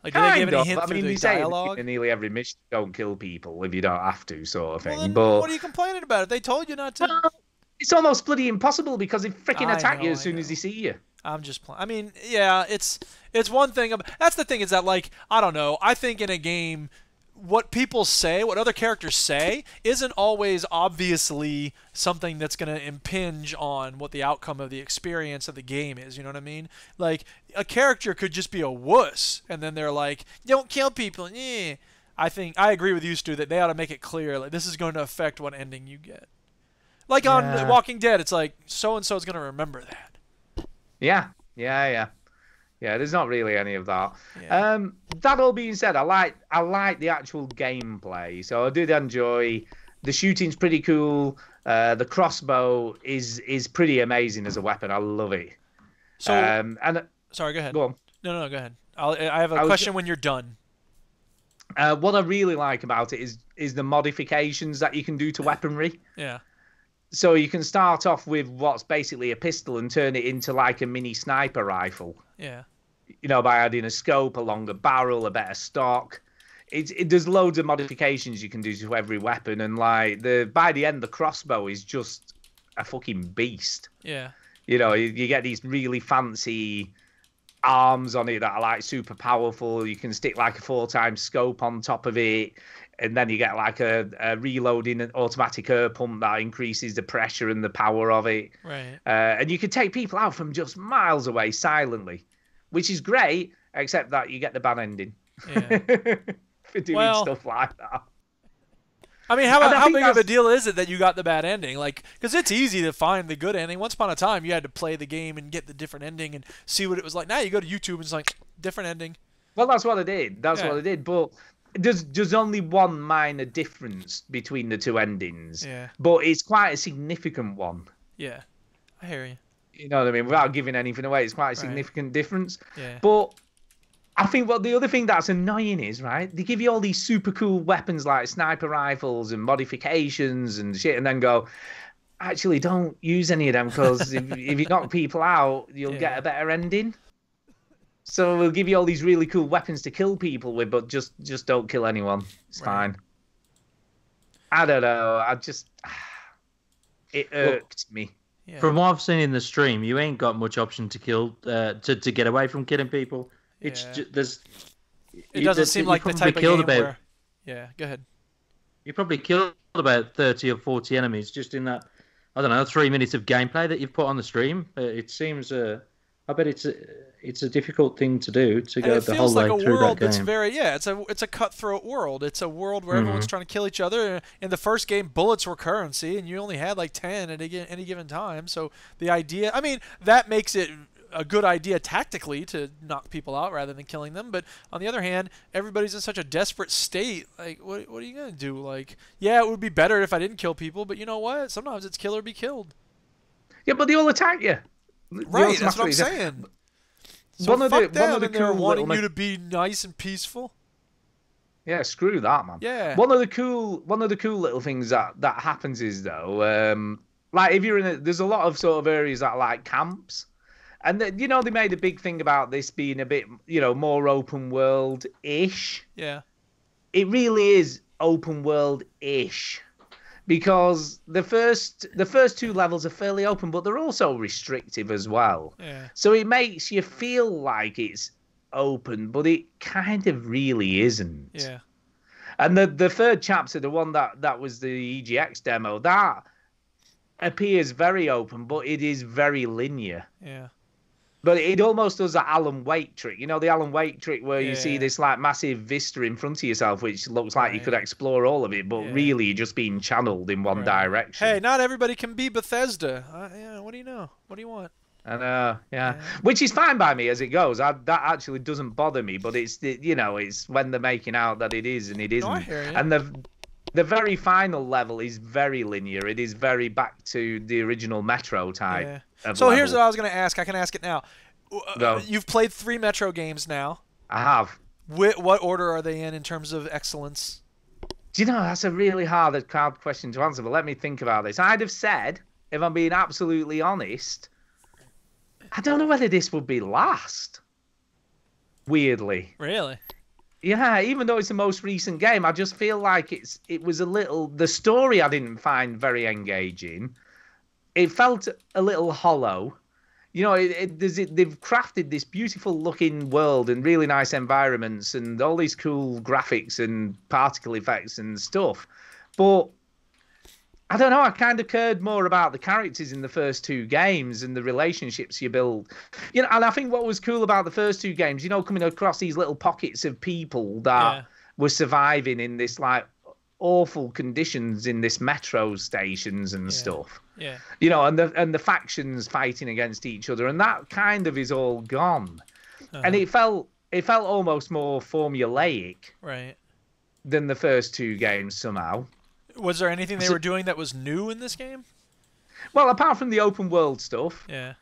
like. Do they give any hint through the dialogue? In nearly every mission, don't kill people if you don't have to, sort of thing. Well, then but what are you complaining about? If they told you not to. Well, it's almost bloody impossible because they freaking attack you as soon as they see you. I'm just playing. I mean, yeah, it's one thing. That's the thing is that, like, I don't know. I think in a game, what people say, what other characters say, isn't always obviously something that's going to impinge on what the outcome of the experience of the game is. You know what I mean? Like, a character could just be a wuss, and then they're like, don't kill people. Yeah. I agree with you, Stu, that they ought to make it clear, like, this is going to affect what ending you get. Like on Walking Dead, it's like, so-and-so is going to remember that. Yeah. There's not really any of that. Yeah. That all being said, I like the actual gameplay. So I did enjoy the shooting's pretty cool. The crossbow is pretty amazing as a weapon. I love it. So, sorry, go ahead. Go on. No, go ahead. I have a question when you're done. What I really like about it is the modifications that you can do to weaponry. Yeah. So you can start off with what's basically a pistol and turn it into like a mini sniper rifle. Yeah. By adding a scope, a longer barrel, a better stock. There's loads of modifications you can do to every weapon, and like by the end, the crossbow is just a fucking beast. Yeah. You get these really fancy arms on it that are like super powerful. You can stick like a 4x scope on top of it. And then you get like a reloading and automatic air pump that increases the pressure and the power of it. Right. And you can take people out from just miles away silently, which is great, except that you get the bad ending. Yeah. For doing stuff like that. I mean, how big of a deal is it that you got the bad ending? Like, because it's easy to find the good ending. Once upon a time, you had to play the game and get the different ending and see what it was like. Now you go to YouTube and it's like, different ending. Well, that's what I did. What I did. But there's only one minor difference between the two endings. Yeah. But it's quite a significant one. Yeah. I hear you. You know what I mean? Without giving anything away, it's quite a significant difference. Yeah. But I think the other thing that's annoying is, right, they give you all these super cool weapons like sniper rifles and modifications and shit, and then go, actually, don't use any of them because if you knock people out, you'll get a better ending. So we'll give you all these really cool weapons to kill people with, but just don't kill anyone. It's fine. I don't know. It irked me. Yeah. From what I've seen in the stream, you ain't got much option to kill to get away from killing people. It's just, it doesn't seem like the type of game where... Yeah, go ahead. You probably killed about 30 or 40 enemies just in that I don't know, 3 minutes of gameplay that you've put on the stream. It seems, I bet it's a difficult thing to do to go the whole way through that game. It feels like a world that's very, it's a cutthroat world. It's a world where everyone's trying to kill each other. In the first game, bullets were currency, and you only had like 10 at any given time. So the idea, I mean, that makes it a good idea tactically to knock people out rather than killing them. But on the other hand, everybody's in such a desperate state. Like, what are you going to do? Like, yeah, it would be better if I didn't kill people, but you know what? Sometimes it's kill or be killed. Yeah, but they all attack you. Right, that's what I'm saying. So one of the they're cool wanting you to be nice and peaceful. Yeah, screw that, man. Yeah. One of the cool little things that happens is though, like if you're there's a lot of sort of areas that are like camps, and they made a big thing about this being a bit more open world ish. Yeah. It really is open world ish. Because the first two levels are fairly open, but they're also restrictive as well. Yeah. So it makes you feel like it's open, but it kind of really isn't. Yeah. And the third chapter, the one that was the EGX demo, that appears very open, but it is very linear. Yeah. But it almost does that Alan Wake trick. You know, the Alan Wake trick where you see this like massive vista in front of yourself, which looks like you could explore all of it, but really you're just being channeled in one direction. Hey, not everybody can be Bethesda. What do you know? What do you want? I know, yeah. Which is fine by me as it goes. That actually doesn't bother me, but it's when they're making out that it is and it isn't. No, I hear you. And the very final level is very linear. It is very back to the original Metro type. Yeah. Of so level. here's what I was going to ask. I can ask it now. Go. You've played 3 Metro games now. I have. What order are they in terms of excellence? Do you know, that's a really hard question to answer, but let me think about this. I'd have said, if I'm being absolutely honest, I don't know whether this would be last. Weirdly. Really? Yeah, even though it's the most recent game, I just feel like it was a little... The story I didn't find very engaging. It felt a little hollow. You know, they've crafted this beautiful looking world and really nice environments and all these cool graphics and particle effects and stuff. But I don't know, I kind of cared more about the characters in the first 2 games and the relationships you build. You know, and I think what was cool about the first 2 games, coming across these little pockets of people that were surviving in this like awful conditions in this metro stations and stuff. Yeah. And the factions fighting against each other, and that kind of is all gone. And it felt almost more formulaic than the first 2 games somehow. Was there anything they were doing that was new in this game? Well, apart from the open world stuff. Yeah.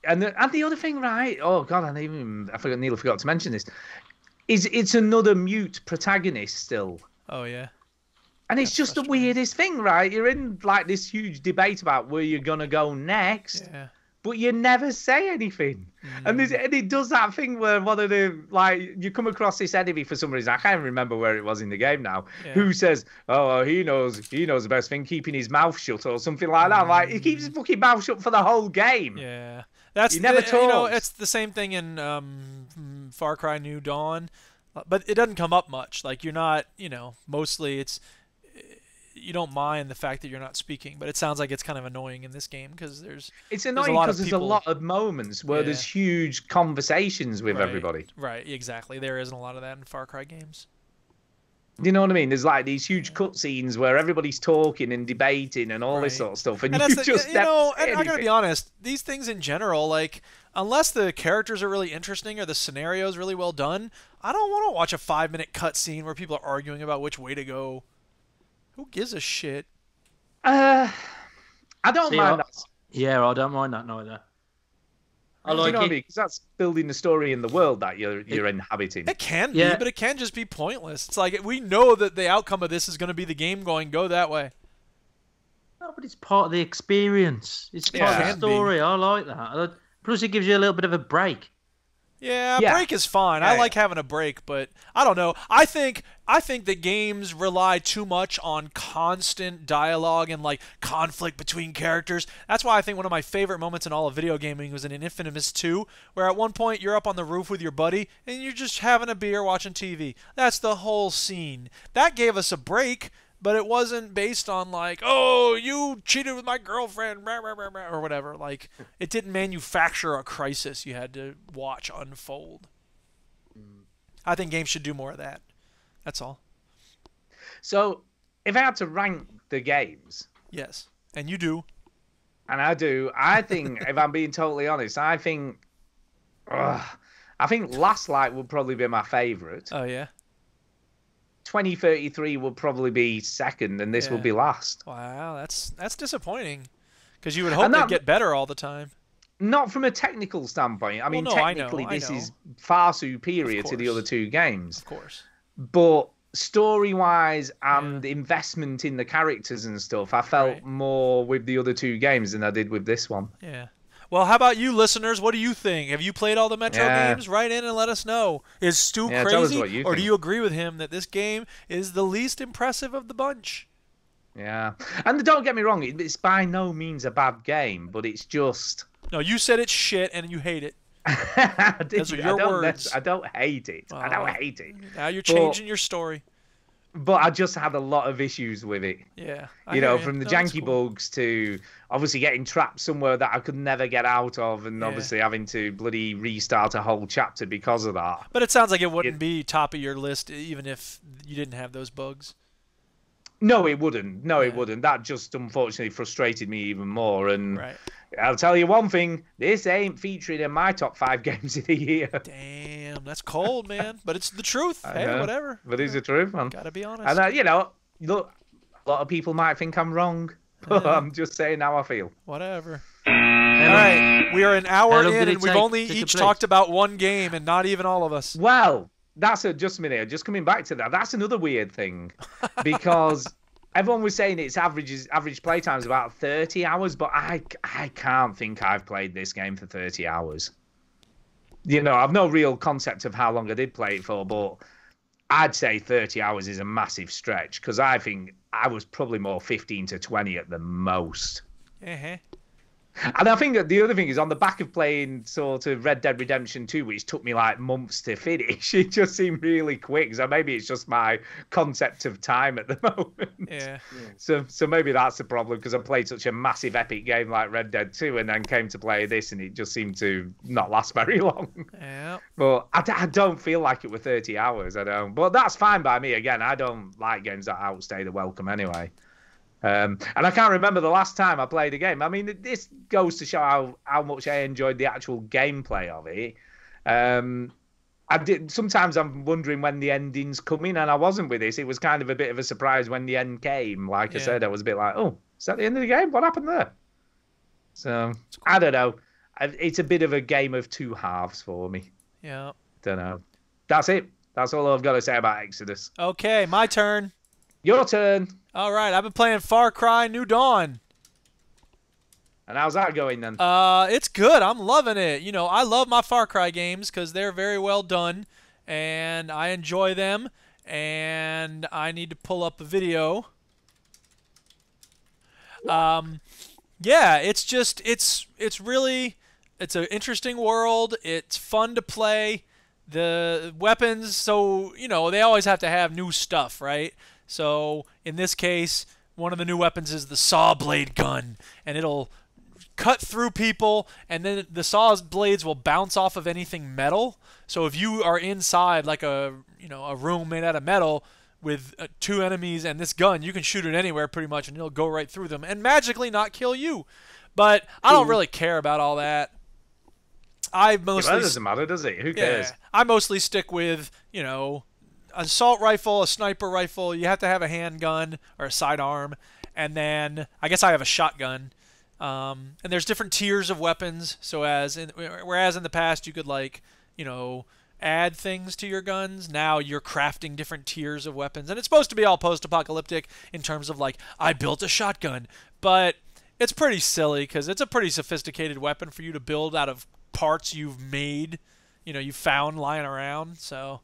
And the other thing, right? Oh God, I nearly forgot to mention this. It's another mute protagonist still. Oh yeah. And it's just the weirdest thing, right? You're in like this huge debate about where you're gonna go next, but you never say anything. And it does that thing where one of the you come across this enemy for some reason. I can't remember where it was in the game now. Who says, "Oh, he knows the best thing, keeping his mouth shut" or something like that. Like he keeps his fucking mouth shut for the whole game. Yeah, that's he never talks. It's the same thing in Far Cry New Dawn, but it doesn't come up much. Like you're not, mostly it's. You don't mind the fact that you're not speaking, but it sounds like it's kind of annoying in this game because it's annoying because there's a lot of moments where there's huge conversations with everybody. Right, exactly. There isn't a lot of that in Far Cry games. You know what I mean? There's like these huge cutscenes where everybody's talking and debating and all this sort of stuff, and you just and I gotta be honest, these things in general, like unless the characters are really interesting or the scenario is really well done, I don't want to watch a 5-minute cutscene where people are arguing about which way to go. Who gives a shit? I don't mind that. Yeah, I don't mind that neither. I like it because that's building the story in the world that you're inhabiting. It can be, but it can just be pointless. It's like we know that the outcome of this is going to be the game go that way. No, but it's part of the experience. It's part of the story. I like that. Plus, it gives you a little bit of a break. Yeah, a break is fine. I like having a break, but I don't know. I think that games rely too much on constant dialogue and like conflict between characters. That's why I think one of my favorite moments in all of video gaming was in Infamous 2, where at one point you're up on the roof with your buddy and you're just having a beer watching TV. That's the whole scene. That gave us a break. but it wasn't based on like, oh, you cheated with my girlfriend, rah, rah, rah, rah, or whatever. Like, it didn't manufacture a crisis you had to watch unfold. I think games should do more of that. That's all. So, if I had to rank the games, Yes, and you do. and I do, I think, if I'm being totally honest, I think Last Light would probably be my favourite. Oh yeah. 2033 will probably be second, and this will Yeah. be last. Wow, that's disappointing. Because you would hope And they'd that- get better all the time. Not from a technical standpoint. I mean, no, I know, technically, I this know. is far superior to the course. other two games. Of course. But story-wise and investment in the characters and stuff, I felt Right. more with the other two games than I did with this one. Yeah. Well, how about you, listeners? What do you think? Have you played all the Metro Yeah. games? Write in and let us know. Is Stu Yeah, tell us crazy, what you or do think. you agree with him that this game is the least impressive of the bunch? Yeah. And don't get me wrong, it's by no means a bad game, but it's just... No, you said it's shit and you hate it. Those are your words. I don't hate it. I don't Well, hate it. Now you're changing your story. But I just had a lot of issues with it. Yeah. I You hear know, ya. from the No, that's janky cool. bugs to obviously getting trapped somewhere that I could never get out of, and Yeah. obviously having to bloody restart a whole chapter because of that. But it sounds like it wouldn't be top of your list even if you didn't have those bugs. No, it wouldn't. No, it Yeah. wouldn't. That just unfortunately frustrated me even more. And Right. I'll tell you one thing: this ain't featured in my top 5 games of the year. Damn, that's cold, man. But it's the truth. I Hey, know. whatever. But it's the truth, man. Gotta be honest. And you know, look, a lot of people might think I'm wrong, but Yeah. I'm just saying how I feel. Whatever. All right, we are an hour long in, did it and we've take only to each complete? talked about one game, and not even all of us. Well, just a minute. Just coming back to that. That's another weird thing, because everyone was saying its average playtime is about 30 hours, but I can't think I've played this game for 30 hours. You know, I've no real concept of how long I did play it for, but I'd say 30 hours is a massive stretch, because I think I was probably more 15 to 20 at the most. Uh-huh. And I think that the other thing is, on the back of playing sort of Red Dead Redemption 2, which took me like months to finish, it just seemed really quick. So maybe it's just my concept of time at the moment. Yeah. So maybe that's the problem, because I played such a massive epic game like Red Dead 2 and then came to play this and it just seemed to not last very long. Yeah. But I don't feel like it were 30 hours. I don't. But that's fine by me. Again, I don't like games that outstay the welcome anyway. And I can't remember the last time I played a game. I mean, this goes to show how much I enjoyed the actual gameplay of it. Sometimes I'm wondering when the ending's coming, and I wasn't with this. It was kind of a bit of a surprise when the end came. Like I Yeah. said, I was a bit like, oh, is that the end of the game? What happened there? So, I don't know. It's a bit of a game of two halves for me. Yeah. Don't know. That's it. That's all I've got to say about Exodus. Okay, my turn. Your turn. All right, I've been playing Far Cry New Dawn. And how's that going then? It's good. I'm loving it. You know, I love my Far Cry games because they're very well done, and I enjoy them. And I need to pull up a video. Yeah, it's just it's an interesting world. It's fun to play. The weapons, so you know, they always have to have new stuff, right? So in this case, one of the new weapons is the saw blade gun, and it'll cut through people, and then the saw blades will bounce off of anything metal. So if you are inside like a room made out of metal with two enemies and this gun, you can shoot it anywhere pretty much, and it'll go right through them and magically not kill you. But I don't really care about all that. I mostly That doesn't matter, does it? Who cares? yeah, I mostly stick with, you know, assault rifle, a sniper rifle. You have to have a handgun or a sidearm, and then I guess I have a shotgun. And there's different tiers of weapons. So whereas in the past you could add things to your guns, now you're crafting different tiers of weapons, and it's supposed to be all post-apocalyptic in terms of like I built a shotgun, but it's pretty silly because it's a pretty sophisticated weapon for you to build out of parts you've made, you found lying around. So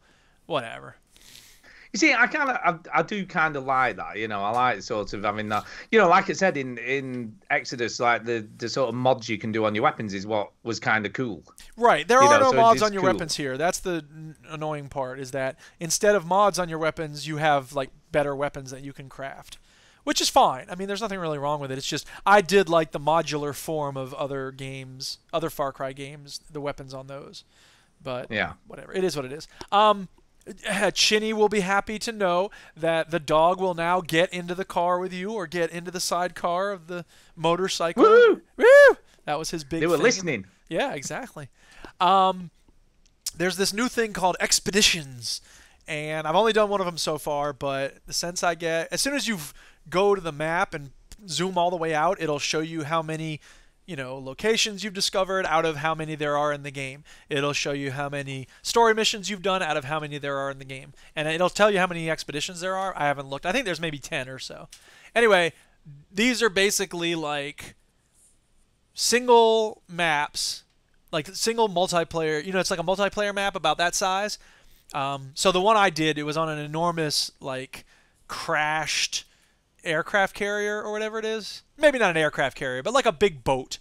whatever. You see, I do kind of like that. You know, I like sort of having that. You know, like I said in Exodus, like the sort of mods you can do on your weapons is what was kind of cool. Right. There You are know, no so it mods is on your cool. weapons here. That's the annoying part, is that instead of mods on your weapons, you have like better weapons that you can craft, which is fine. I mean, there's nothing really wrong with it. It's just I did like the modular form of other games, other Far Cry games, the weapons on those. But Yeah. whatever. It is what it is. Chinny will be happy to know that the dog will now get into the car with you or get into the sidecar of the motorcycle. Woo! Woo! That was his big They were thing. listening. Yeah, exactly. There's this new thing called Expeditions, and I've only done one of them so far, but the sense I get, as soon as you go to the map and zoom all the way out, it'll show you how many, locations you've discovered out of how many there are in the game. It'll show you how many story missions you've done out of how many there are in the game. And it'll tell you how many expeditions there are. I haven't looked. I think there's maybe 10 or so. Anyway, these are basically like single maps, like single multiplayer. It's like a multiplayer map about that size. So the one I did, it was on an enormous, like, crashed aircraft carrier or whatever it is. Maybe not an aircraft carrier, but like a big boat.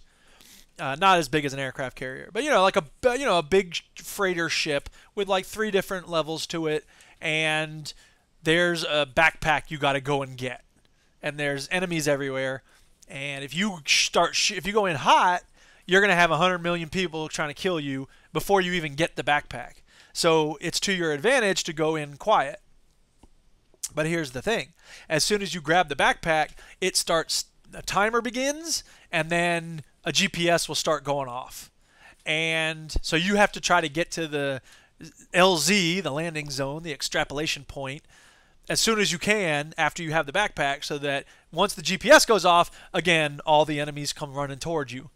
Not as big as an aircraft carrier, but like a big freighter ship with like 3 different levels to it, and there's a backpack you got to go and get, and there's enemies everywhere, and if you go in hot, you're gonna have 100 million people trying to kill you before you even get the backpack. So it's to your advantage to go in quiet. But here's the thing: as soon as you grab the backpack, a timer begins, and then a GPS will start going off. And so you have to try to get to the LZ, the landing zone, the extrapolation point, as soon as you can after you have the backpack, so that once the GPS goes off, again, all the enemies come running towards you.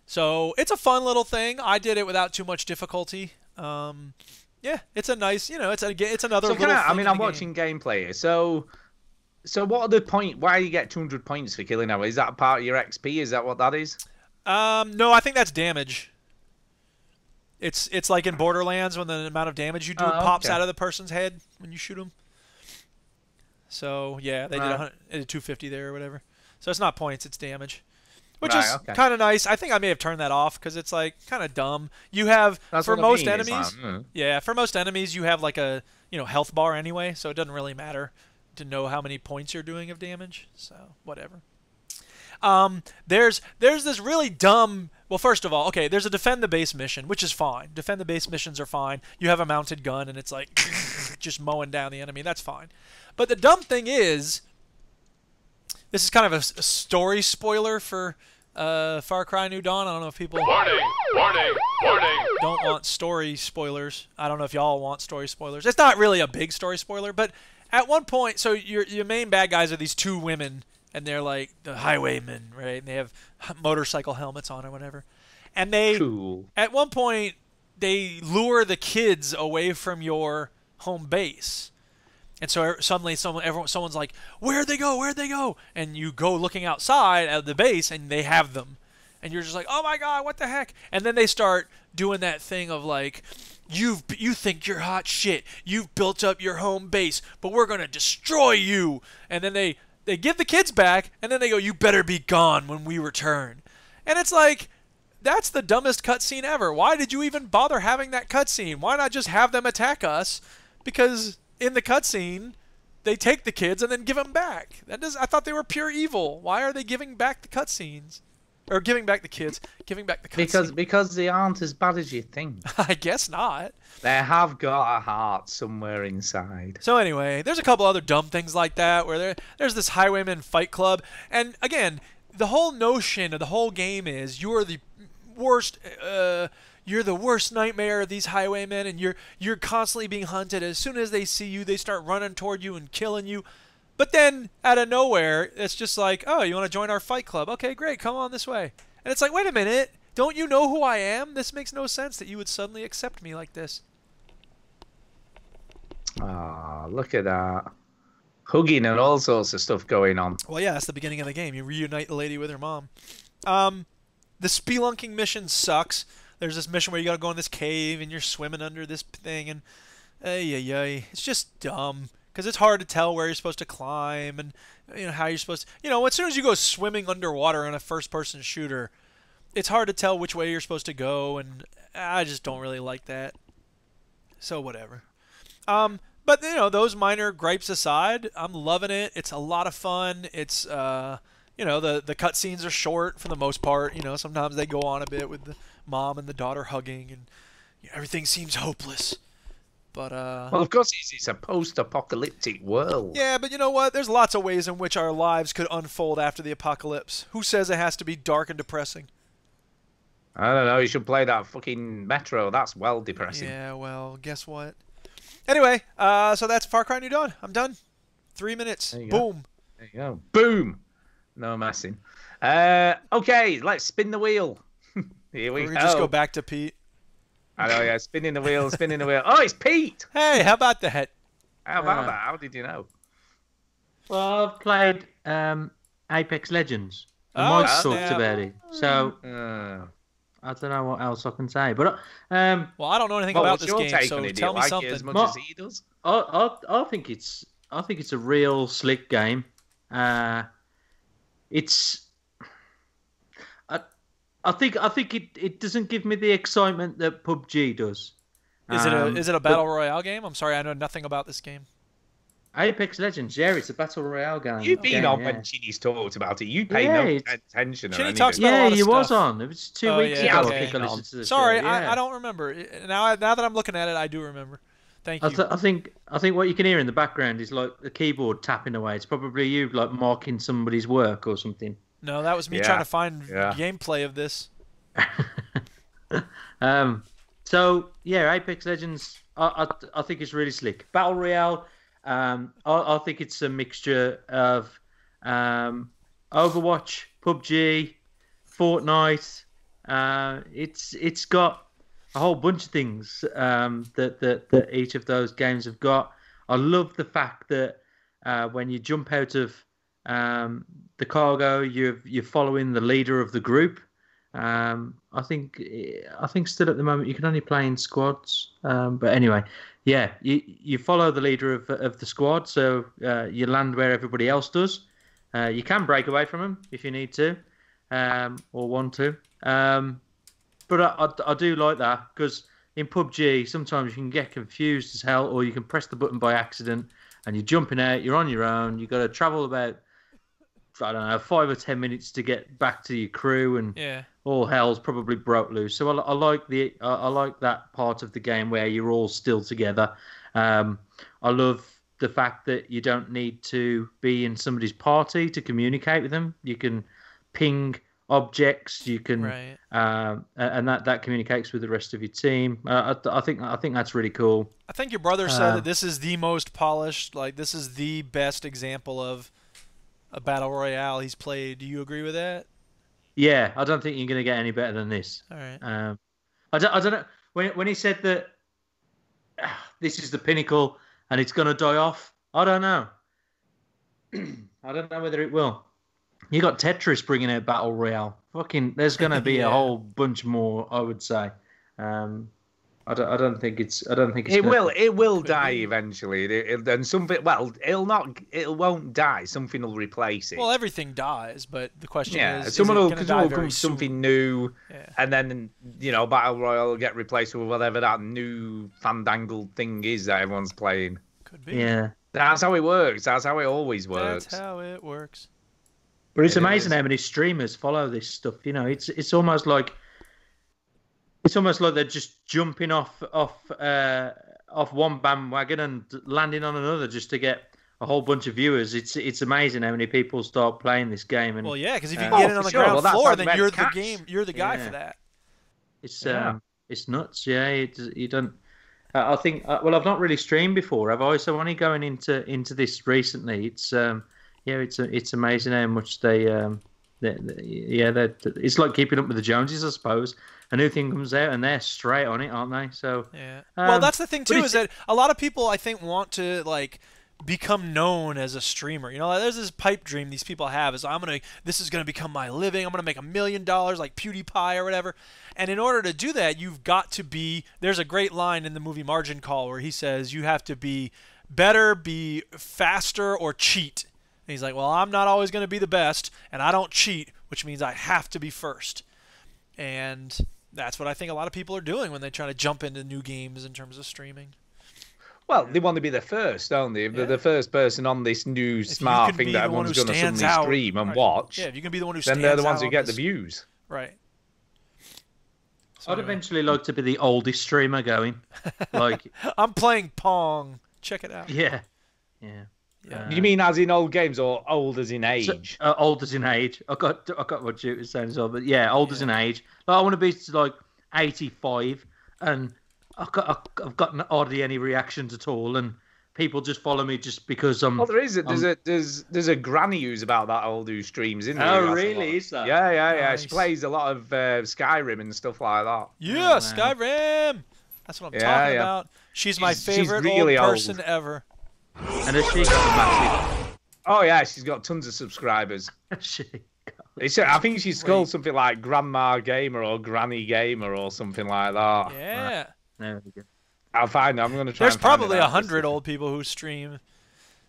So it's a fun little thing. I did it without too much difficulty. Yeah, it's a nice, it's another So little thing in the I'm game. watching gameplay here. So what are the point? Why do you get 200 points for killing her? Is that part of your XP? Is that what that is? No, I think that's damage. It's like in Borderlands when the amount of damage you do pops okay. out of the person's head when you shoot them. So yeah, they did 250 there or whatever. So it's not points, it's damage, which Right, is okay. kind of nice. I think I may have turned that off because it's like kind of dumb. You have That's for what I most mean, it's enemies, like, yeah, for most enemies you have like a health bar anyway, so it doesn't really matter to know how many points you're doing of damage. So whatever. There's this really dumb. Well, first of all, okay, there's a defend the base mission, which is fine. Defend the base missions are fine. You have a mounted gun, and it's like just mowing down the enemy. That's fine. But the dumb thing is, this is kind of a story spoiler for Far Cry New Dawn. I don't know if people don't want story spoilers. I don't know if y'all want story spoilers. It's not really a big story spoiler, but at one point, so your main bad guys are these 2 women, and they're like the highwaymen, right? And they have motorcycle helmets on or whatever. And they, Cool. at one point, they lure the kids away from your home base. And so suddenly someone's like, where'd they go? Where'd they go? And you go looking outside at the base, and they have them. And you're just like, oh my God, what the heck? And then they start doing that thing of like, you think you're hot shit. You've built up your home base, but we're going to destroy you. And then they give the kids back, and then they go, you better be gone when we return. And it's like, that's the dumbest cutscene ever. Why did you even bother having that cutscene? Why not just have them attack us? Because in the cutscene, they take the kids and then give them back. I thought they were pure evil. Why are they giving back the cutscenes? Or giving back the kids, giving back the cutscenes. Because they aren't as bad as you think. I guess not. They have got a heart somewhere inside. So anyway, there's a couple other dumb things like that where there's this Highwayman Fight Club, and again, the whole notion of the whole game is you're the worst nightmare of these highwaymen, and you're constantly being hunted. As soon as they see you, they start running toward you and killing you. But then out of nowhere, it's just like, oh, you want to join our fight club? Okay, great, come on this way. And it's like, wait a minute, don't you know who I am? This makes no sense that you would suddenly accept me like this. Ah, look at that. Hugging and all sorts of stuff going on. Well, yeah, that's the beginning of the game. You reunite the lady with her mom. The spelunking mission sucks. There's this mission where you gotta go in this cave and you're swimming under this thing, and it's just dumb. because it's hard to tell where you're supposed to climb and how you're supposed to. As soon as you go swimming underwater in a first-person shooter, it's hard to tell which way you're supposed to go, and I just don't really like that. So whatever. But those minor gripes aside, I'm loving it. It's a lot of fun. It's the cutscenes are short for the most part. Sometimes they go on a bit with the mom and the daughter hugging, and everything seems hopeless. But well, of course, it's a post-apocalyptic world. Yeah, but you know what? There's lots of ways in which our lives could unfold after the apocalypse. Who says it has to be dark and depressing? I don't know. You should play that fucking Metro. That's well depressing. Yeah, well, guess what? Anyway, so that's Far Cry New Dawn. I'm done. 3 minutes. Boom. Go. There you go. Boom. No messing. Okay, let's spin the wheel. Here we go. Just go back to Pete. I know, yeah. Spinning the wheel, spinning the wheel. Oh, it's Pete. Hey, how about that? How about that? How did you know? Well, I've played Apex Legends. And Mike talked about it. So I don't know what else I can say. But well, I don't know anything about this game, so tell me something. As much as he does? I think it's a real slick game. I think it doesn't give me the excitement that PUBG does. Is it a battle royale game? I'm sorry, I know nothing about this game. Apex Legends, yeah, it's a battle royale game. You've been on when Chinny's talked about it. You pay no attention. Chinny talks about a lot of stuff. Was on. It was 2 weeks ago. Okay. I think I listened to the Sorry, show. Yeah. I don't remember. Now that I'm looking at it, I do remember. Thank you. I think what you can hear in the background is like the keyboard tapping away. It's probably you like marking somebody's work or something. No, that was me trying to find gameplay of this. So yeah, Apex Legends. I think it's really slick. Battle Royale. I think it's a mixture of Overwatch, PUBG, Fortnite. It's got a whole bunch of things that each of those games have got. I love the fact that when you jump out of the cargo, you're following the leader of the group. I think still at the moment you can only play in squads. But anyway, yeah, you follow the leader of the squad, so you land where everybody else does. You can break away from them if you need to, or want to. But I do like that because in PUBG sometimes you can get confused as hell, or you can press the button by accident and you're jumping out. You're on your own. You've got to travel about 5 or 10 minutes to get back to your crew, and all hell's probably broke loose. So I like that part of the game where you're all still together. I love the fact that you don't need to be in somebody's party to communicate with them. You can ping objects. You can, and that communicates with the rest of your team. I think that's really cool. I think your brother said that this is the most polished. Like this is the best example of a battle royale he's played. Do you agree with that? Yeah, I don't think you're going to get any better than this. All right. I don't know when he said that this is the pinnacle and it's going to die off. I don't know. I don't know whether it will. You got Tetris bringing out battle royale. Fucking, there's going to be a whole bunch more. I would say. I don't think it's. It will die eventually, and something. Well, it won't die. Something will replace it. Well, everything dies, but the question is, someone will come with something new, and then Battle Royale will get replaced with whatever that new fandangled thing is that everyone's playing. Could be. Yeah, that's how it works. That's how it always works. That's how it works. But it's amazing how many streamers follow this stuff. It's almost like. It's almost like they're just jumping off one bandwagon and landing on another just to get a whole bunch of viewers. It's amazing how many people start playing this game. And well, yeah, because if you can get it on the ground floor, then you're the guy for that. It's nuts. Yeah, you don't. I think. Well, I've not really streamed before, have I? So only going into this recently. It's it's amazing how much they. It's like keeping up with the Joneses, I suppose. A new thing comes out and they're straight on it, aren't they? So yeah. Well, that's the thing too, is that a lot of people I think want to become known as a streamer. There's this pipe dream these people have is this is gonna become my living. I'm gonna make $1 million like PewDiePie or whatever. And in order to do that, you've got to be. There's a great line in the movie Margin Call where he says you have to be better be faster or cheat. And he's like, well, I'm not always going to be the best, and I don't cheat, which means I have to be first. And that's what I think a lot of people are doing when they try to jump into new games in terms of streaming. Well, they want to be the first, don't they? If they're the first person on this new smart thing that everyone's going to suddenly stream and watch, yeah, if you can be the one who then stands they're the ones out who on get the this- views. Right. So I'd anyway, eventually like to be the oldest streamer going. Like, I'm playing Pong. Check it out. yeah. Yeah. You mean as in old games or old as in age? Old as in age. I got what you were saying as well, but yeah, old as in age. Like, I want to be like 85, and I've got hardly any reactions at all, and people just follow me just because I'm. Well, there's a granny who's about that old who streams, isn't there? Oh, That's a really? lot. Is that? Yeah. Nice. She plays a lot of Skyrim and stuff like that. Yeah, wow. Skyrim. That's what I'm Yeah, talking yeah. about. She's my She's favorite really old old. person ever. And has she got a massive? Oh yeah, she's got tons of subscribers. She I think she's called something like Grandma Gamer or Granny Gamer or something like that. Yeah. There we go. I'll find it. I'm going to try. There's and find probably it out. 100 old people who stream.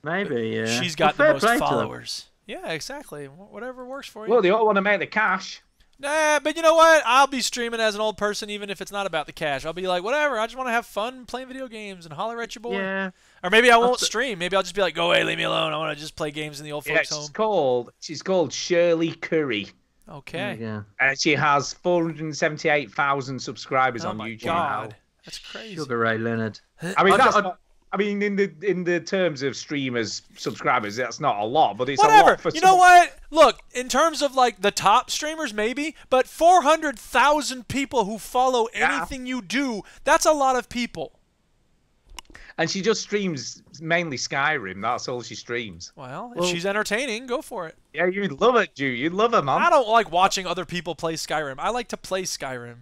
Maybe, yeah. She's got Well, the fair most play to them. followers. Yeah, exactly. Whatever works for you. Well, they all want to make the cash. Nah, but you know what? I'll be streaming as an old person even if it's not about the cash. I'll be like, whatever. I just want to have fun playing video games and holler at your boy. Yeah. Or maybe I won't stream. Maybe I'll just be like, go away, leave me alone. I want to just play games in the old Yeah, folks' home. she's called Shirley Curry, Okay. Yeah. and she has 478,000 subscribers Oh on my YouTube God. now. That's crazy. Sugar Ray Leonard. I mean, I- that's I mean, in the terms of streamers subscribers, that's not a lot, but it's a Whatever. lot for You know what? Look, in terms of like the top streamers, maybe, but 400,000 people who follow anything you do, that's a lot of people. And she just streams mainly Skyrim. That's all she streams. Well, if she's entertaining, go for it. Yeah, you'd love it, Jew. You'd love her, man. I don't like watching other people play Skyrim. I like to play Skyrim.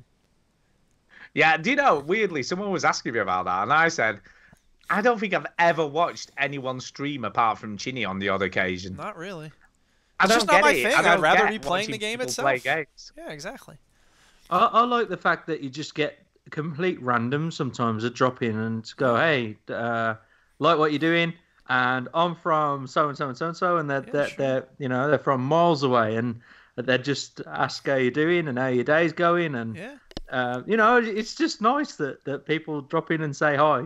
Yeah, do you know, weirdly, someone was asking me about that, and I said, I don't think I've ever watched anyone stream apart from Chinny on the odd occasion. Not really. I It's don't just not get my it. thing. I don't I'd rather get be playing watching the game people itself. Play games. Yeah, exactly. I like the fact that you just get complete random sometimes that drop in and go, hey, like what you're doing, and I'm from so and so and so and so, and they're from miles away, and they just ask how you're doing and how your day's going, and Yeah. it's just nice that people drop in and say hi,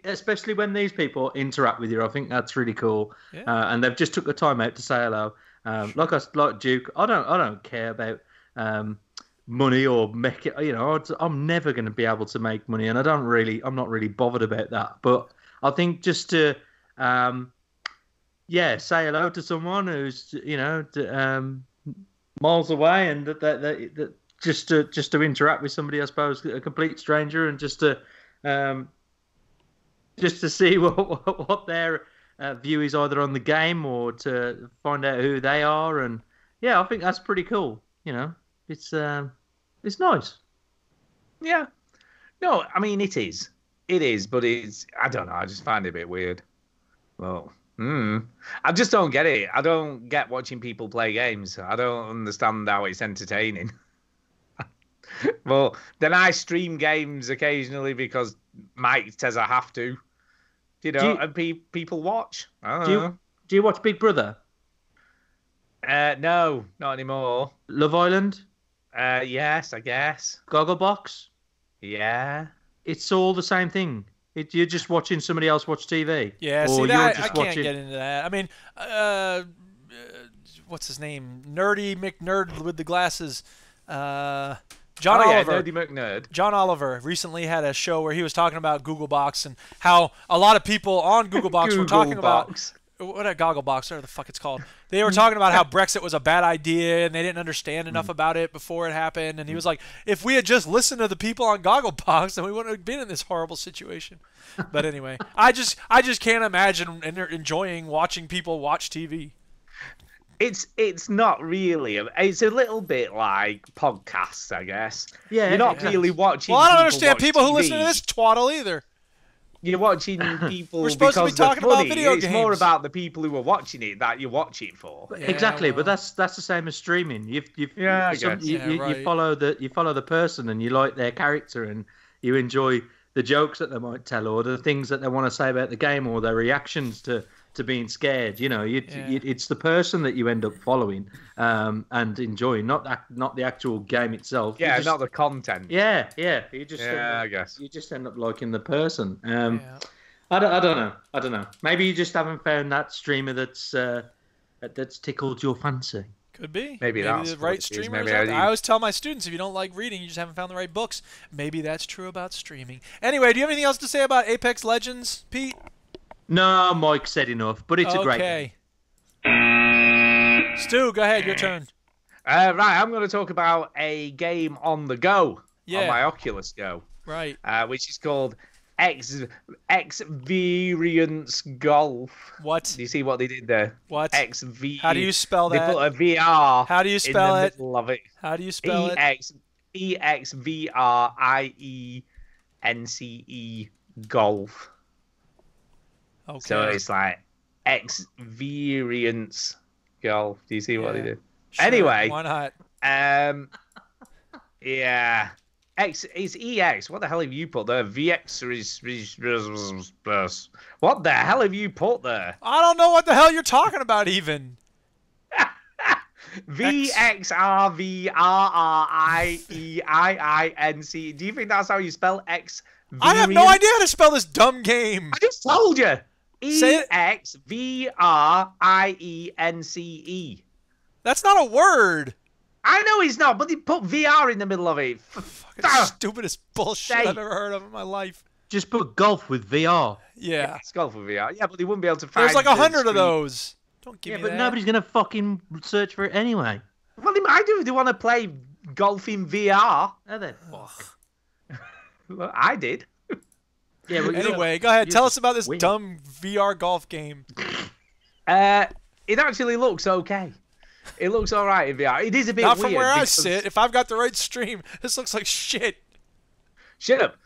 especially when these people interact with you. I think that's really cool, Yeah. and they've just took the time out to say hello. Like Duke, I don't care about money or make it. I'm never going to be able to make money, and I'm not really bothered about that. But I think just to say hello to someone who's miles away, and that just to interact with somebody, I suppose, a complete stranger, and just to see what their view is either on the game or to find out who they are, and I think that's pretty cool. It's nice. Yeah. No, I mean, it is, but I don't know. I just find it a bit weird. Well, I just don't get it. I don't get watching people play games. I don't understand how it's entertaining. Well, then I stream games occasionally because Mike says I have to. And people watch. I don't know. Do you watch Big Brother? No, not anymore. Love Island? Yes, I guess. Gogglebox? Yeah. It's all the same thing. You're just watching somebody else watch TV. Yeah, Or see, you're that, just I can't watching- get into that. I mean, what's his name? Nerdy McNerd with the glasses. John Oliver. Nerdy McNerd. John Oliver recently had a show where he was talking about Googlebox and how a lot of people on Googlebox were talking about what a Gogglebox, whatever the fuck it's called. They were talking about how Brexit was a bad idea and they didn't understand enough about it before it happened. And he was like, if we had just listened to the people on Gogglebox, then we wouldn't have been in this horrible situation. But anyway, I just can't imagine enjoying watching people watch TV. It's not really. It's a little bit like podcasts, I guess. Yeah, You're not yeah. really watching. Well, I don't people understand watch people who TV. listen to this twaddle either. You're watching people We're supposed to be because they're talking about funny. video It's more games. about the people who are watching it that you watch it for. Exactly, well. but that's the same as streaming. You Yeah, I guess. you Yeah, right. follow the person and you like their character and you enjoy the jokes that they might tell, or the things that they want to say about the game, or their reactions to being scared. You know, it's the person that you end up following and enjoying, not the actual game itself. Yeah, not the content. Yeah. You just I guess you just end up liking the person. I don't know. Maybe you just haven't found that streamer that's tickled your fancy. Could be. Maybe that's the right what it is. streamers. Maybe I always tell my students, if you don't like reading, you just haven't found the right books. Maybe that's true about streaming. Anyway, do you have anything else to say about Apex Legends, Pete? No, Mike said enough, but it's a great game. Stu, go ahead, your turn. Right, I'm going to talk about a game on the go, on my Oculus Go. Right. Which is called X-Variance Golf. What? Do you see what they did there? What? XV. How do you spell that? They put a VR. How do you spell in the it? middle of it. How do you spell it? EXVRIENCE golf. Okay. So it's like X-Variance Golf. Do you see what they did? Sure, Anyway. why not? Yeah. It's EX. What the hell have you put there? VX. What the hell have you put there? I don't know what the hell you're talking about even. VXRVRRIEIINC. Do you think that's how you spell X? I have no idea how to spell this dumb game. I just told you. Say it. EXVRIENCE. That's not a word. I know he's not, but he put VR in the middle of it. Stupidest bullshit I've ever heard of in my life. Just put golf with VR. Yeah. It's golf with VR. Yeah, but they wouldn't be able to find. There's like 100 of those. Don't give me but that. nobody's gonna fucking search for it anyway. Well, they might do if they want to play golf in VR. Oh, then. Well, I did. Yeah. Well, Anyway, go ahead. Tell us about this dumb VR golf game. It actually looks okay. It looks all right in VR. It is a bit Not weird. from where I sit. If I've got the right stream, this looks like shit. Shut up.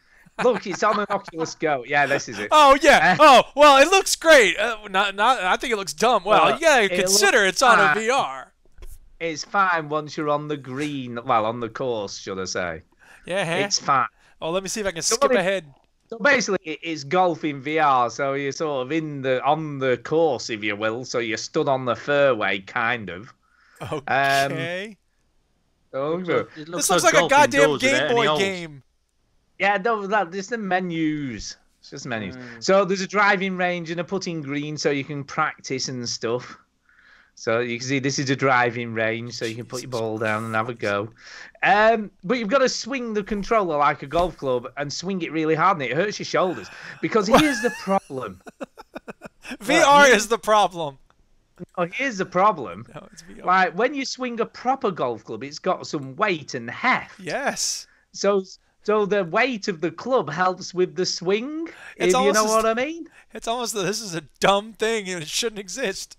Look, it's on an Oculus Go. Yeah, this is it. Oh yeah. Well, it looks great. I think it looks dumb. Well, you gotta consider it's on a VR. It's fine once you're on the green. Well, on the course, should I say? Yeah. It's fine. Oh, let me see if I can skip ahead. So basically, it's golf in VR. So you're sort of on the course, if you will. So you're stood on the fairway, kind of. Okay. This looks like a goddamn Game Boy game. Yeah, no, it's the menus. It's just menus. So there's a driving range and a putting green, so you can practice and stuff. So you can see this is a driving range, so you can put your ball down and have a go. But you've got to swing the controller like a golf club and swing it really hard, and it hurts your shoulders. Because here's the problem. VR is the problem. Oh, here's the problem. No, it's VR. Like when you swing a proper golf club, it's got some weight and heft. Yes. So the weight of the club helps with the swing. If you know what I mean. It's almost this is a dumb thing and it shouldn't exist.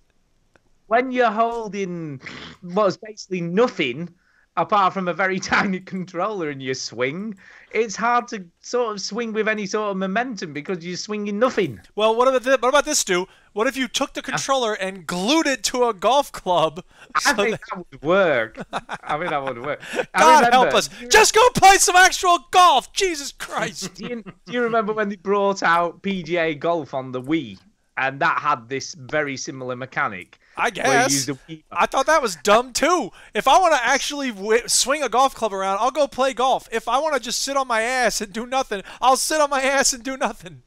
When you're holding what's basically nothing apart from a very tiny controller in your swing, it's hard to sort of swing with any sort of momentum because you're swinging nothing. Well, what about this, Stu? What if you took the controller and glued it to a golf club? I think that would work. That would work. God help us. Just go play some actual golf. Jesus Christ. Do you remember when they brought out PGA Golf on the Wii? And that had this very similar mechanic. I guess. I thought that was dumb too. If I want to actually swing a golf club around, I'll go play golf. If I want to just sit on my ass and do nothing, I'll sit on my ass and do nothing.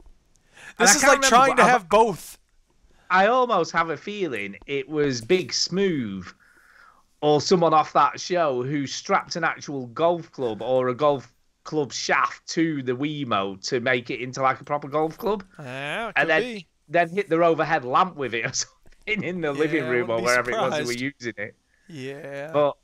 This is like trying to have both. I almost have a feeling it was Big Smooth or someone off that show who strapped an actual golf club or a golf club shaft to the Wiimote to make it into like a proper golf club. Yeah, and then hit their overhead lamp with it or something in the living room or wherever it was they were using it. Yeah. But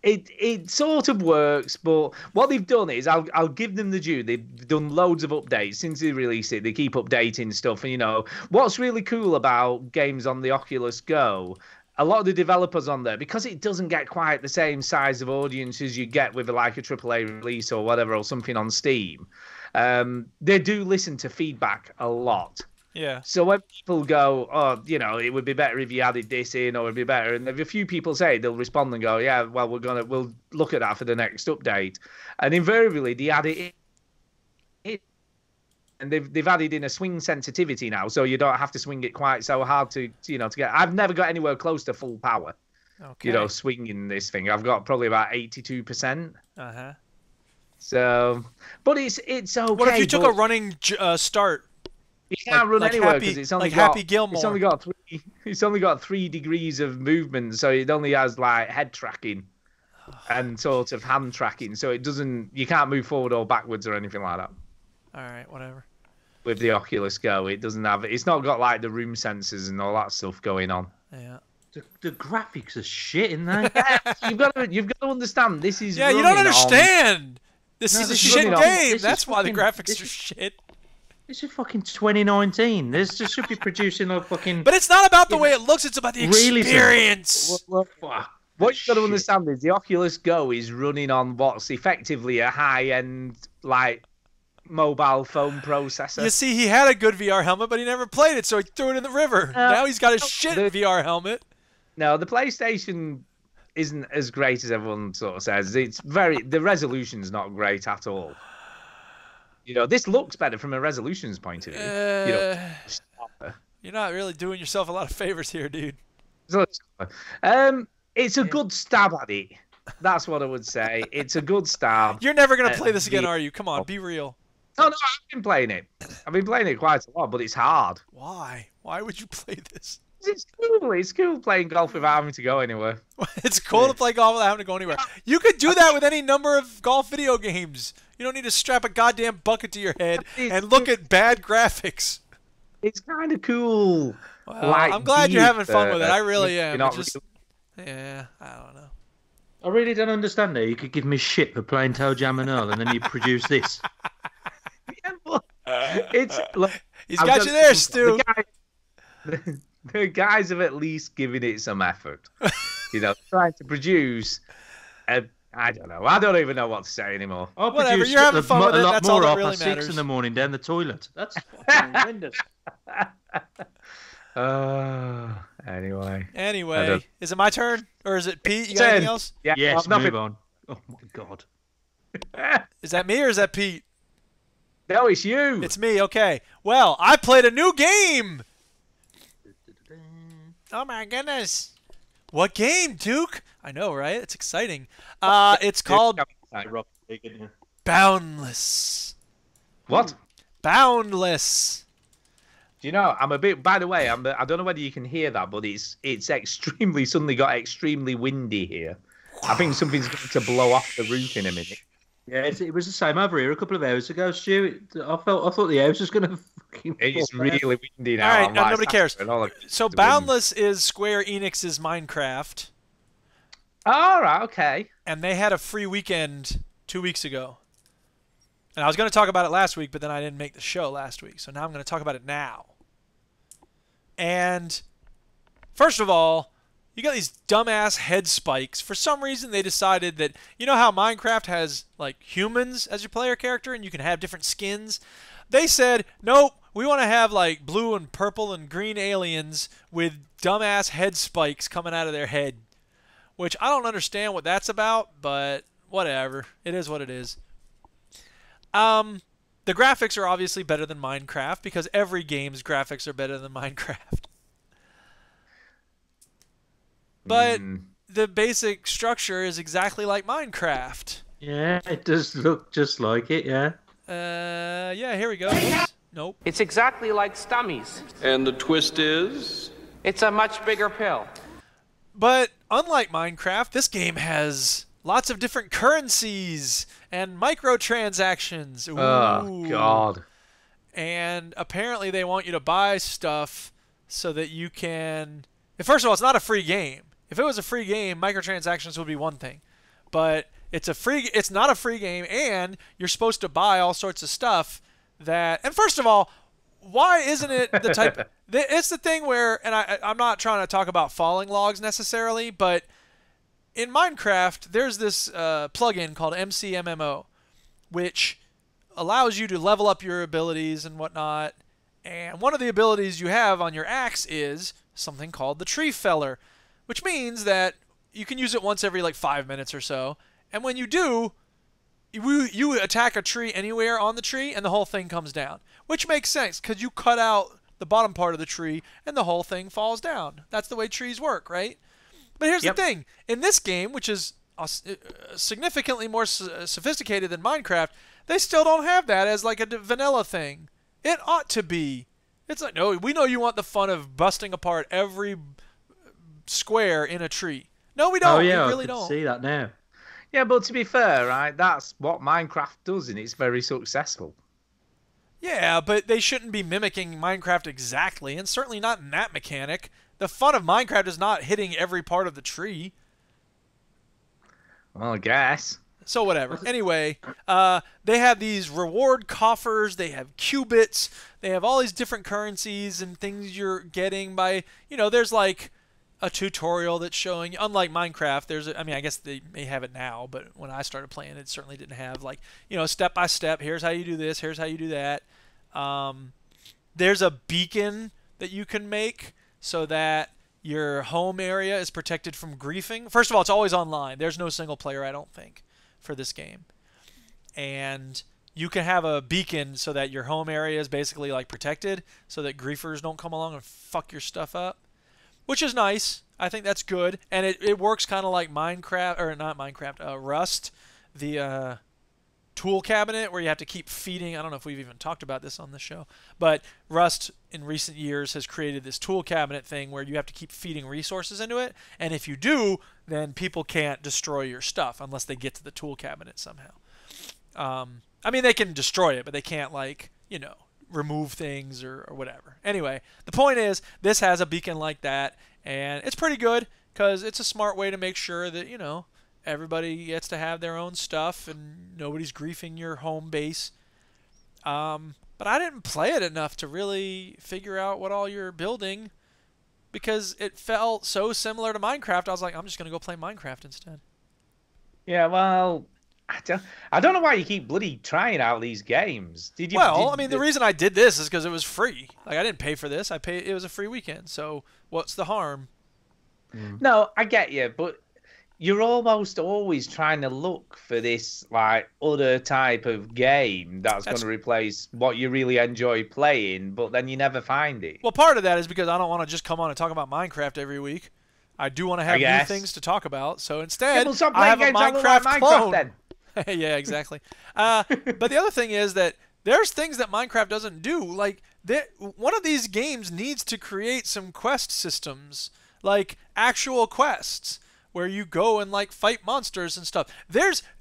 it sort of works, but what they've done is I'll give them the due. They've done loads of updates since they released it. They keep updating stuff. And, you know, what's really cool about games on the Oculus Go, a lot of the developers on there, because it doesn't get quite the same size of audience as you get with like a AAA release or whatever or something on Steam, they do listen to feedback a lot. Yeah. So when people go, oh, you know, it would be better if you added this in, or it'd be better, and if a few people say it, they'll respond and go, yeah, well, we'll look at that for the next update, and invariably they add it and they've added in a swing sensitivity now, so you don't have to swing it quite so hard to to get. I've never got anywhere close to full power. Okay. Swinging this thing. I've got probably about 82%. Uh-huh. So, but it's okay. What if you took a running start? You can't run like anywhere Happy- because it's only like got Happy Gilmore. It's only got 3 degrees of movement, so it only has like head tracking and sort of hand tracking. So it doesn't. You can't move forward or backwards or anything like that. All right, whatever. With the Oculus Go, it doesn't have. It's not got like the room sensors and all that stuff going on. Yeah. The graphics are shit, isn't they? You've got to understand. This is Yeah, you don't understand. This is a this is shit running on- game. this That's is why the fucking- graphics this are is- shit. This is fucking 2019. This just should be producing a fucking. But it's not about the way it looks. It's about the Realism. experience. What you've got to understand is the Oculus Go is running on what's effectively a high-end like mobile phone processor. You see, he had a good VR helmet, but he never played it, so he threw it in the river. Now he's got a shit the- VR helmet. No, the PlayStation isn't as great as everyone sort of says. The resolution's not great at all. This looks better from a resolution's point of view. You're not really doing yourself a lot of favors here, dude. It's a good stab at it. That's what I would say. It's a good stab. You're never gonna play this again, are you? Come on, be real. No, I've been playing it. I've been playing it quite a lot, but it's hard. Why? Why would you play this? It's cool. It's cool playing golf without having to go anywhere. It's cool to play golf without having to go anywhere. You could do that with any number of golf video games. You don't need to strap a goddamn bucket to your head and look at bad graphics. It's kind of cool. Well, I'm glad you're having fun with it. I really am. You're not Yeah, I don't know. I really don't understand it. You could give me shit for playing Toe Jam and Earl, and then you produce this. It's look, He's got you there, Stu. The guys have at least given it some effort. Trying to produce. I don't know. I don't even know what to say anymore. I'll Whatever, produce you're having fun with a it, lot that's all more that off really at 6 matters. in the morning down the toilet. That's fucking horrendous. Anyway. Anyway, is it my turn or is it Pete? You got anything else? Yeah. Yes, nothing. move on. Oh my god. Is that me or is that Pete? No, it's you. It's me. Okay. Well, I played a new game. Oh my goodness. What game, Duke? I know, right? It's exciting. It's called Boundless. What? Boundless. Do you know? I'm a bit. By the way, I don't know whether you can hear that, but it's suddenly got extremely windy here. I think something's going to blow off the roof in a minute. Yeah, it was the same over here a couple of hours ago, Stu. I thought the house was going to fucking. It's fall down. really windy now. All right, I'm no, like, nobody cares. all So the Boundless is Square Enix's Minecraft, All right. Okay. and they had a free weekend 2 weeks ago. And I was going to talk about it last week, but then I didn't make the show last week, so now I'm going to talk about it now. And first of all, you got these dumbass head spikes. For some reason, they decided that, you know how Minecraft has, like, humans as your player character and you can have different skins? They said, nope, we want to have, like, blue and purple and green aliens with dumbass head spikes coming out of their head. Which I don't understand what that's about, but whatever. It is what it is. The graphics are obviously better than Minecraft because every game's graphics are better than Minecraft. But the basic structure is exactly like Minecraft. Yeah, it does look just like it. Yeah. Yeah, here we go. Oops. Nope. It's exactly like Stummies. And the twist is? It's a much bigger pill. But unlike Minecraft, this game has lots of different currencies and microtransactions. Ooh. Oh God. And apparently they want you to buy stuff so that you can... First of all, it's not a free game. If it was a free game, microtransactions would be one thing. But it's not a free game, and you're supposed to buy all sorts of stuff that... And first of all, why isn't it the type... It's the thing where... And I'm not trying to talk about falling logs necessarily, but in Minecraft, there's this plugin called MCMMO, which allows you to level up your abilities and whatnot. And one of the abilities you have on your axe is something called the Tree Feller, which means that you can use it once every like 5 minutes or so. And when you do, you attack a tree anywhere on the tree, and the whole thing comes down, which makes sense because you cut out the bottom part of the tree, and the whole thing falls down. That's the way trees work, right? But here's the thing: in this game, which is significantly more sophisticated than Minecraft, they still don't have that as like a vanilla thing. It ought to be. It's like, no, we know you want the fun of busting apart every square in a tree. No, we don't. Oh yeah, we really I can don't. see that now. Yeah, but to be fair, right, that's what Minecraft does, and it's very successful. Yeah, but they shouldn't be mimicking Minecraft exactly, and certainly not in that mechanic. The fun of Minecraft is not hitting every part of the tree. Well, I guess. So whatever. Anyway, they have these reward coffers. They have qubits. They have all these different currencies and things you're getting by, there's like a tutorial that's showing, unlike Minecraft, I guess they may have it now, but when I started playing, it certainly didn't have like, step by step, here's how you do this, here's how you do that. There's a beacon that you can make so that your home area is protected from griefing. First of all, it's always online. There's no single player, I don't think, for this game. And you can have a beacon so that your home area is basically like protected so that griefers don't come along and fuck your stuff up, which is nice. I think that's good. And it works kind of like Minecraft, or not Minecraft, Rust, the tool cabinet where you have to keep feeding. I don't know if we've even talked about this on the show, but Rust in recent years has created this tool cabinet thing where you have to keep feeding resources into it, and if you do, then people can't destroy your stuff unless they get to the tool cabinet somehow. They can destroy it, but they can't, like, remove things or whatever. Anyway, the point is, this has a beacon like that, and it's pretty good because it's a smart way to make sure that, everybody gets to have their own stuff and nobody's griefing your home base. But I didn't play it enough to really figure out what all you're building because it felt so similar to Minecraft. I was like, I'm just going to go play Minecraft instead. Yeah, well, I don't know why you keep bloody trying out these games. The reason I did this is because it was free. Like, I didn't pay for this. It was a free weekend. So what's the harm? No, I get you, but you're almost always trying to look for this like other type of game that's going to replace what you really enjoy playing, but then you never find it. Well, part of that is because I don't want to just come on and talk about Minecraft every week. I do want to have new things to talk about. So instead, I have a Minecraft clone. Then. Yeah, exactly. But the other thing is that there's things that Minecraft doesn't do. Like, one of these games needs to create some quest systems, like actual quests, where you go and like fight monsters and stuff.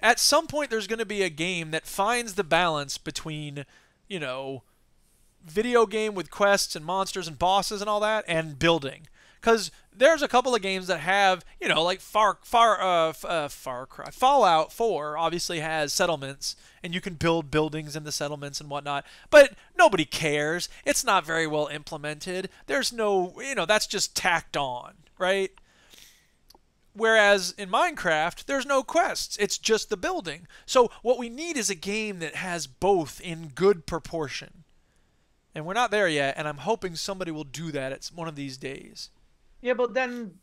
At some point there's going to be a game that finds the balance between, video game with quests and monsters and bosses and all that, and building. Because there's a couple of games that have, like Fallout 4 obviously has settlements, and you can build buildings in the settlements and whatnot. But nobody cares. It's not very well implemented. There's no, that's just tacked on, right? Whereas in Minecraft, there's no quests. It's just the building. So what we need is a game that has both in good proportion. And we're not there yet, and I'm hoping somebody will do that at one of these days. Yeah, but then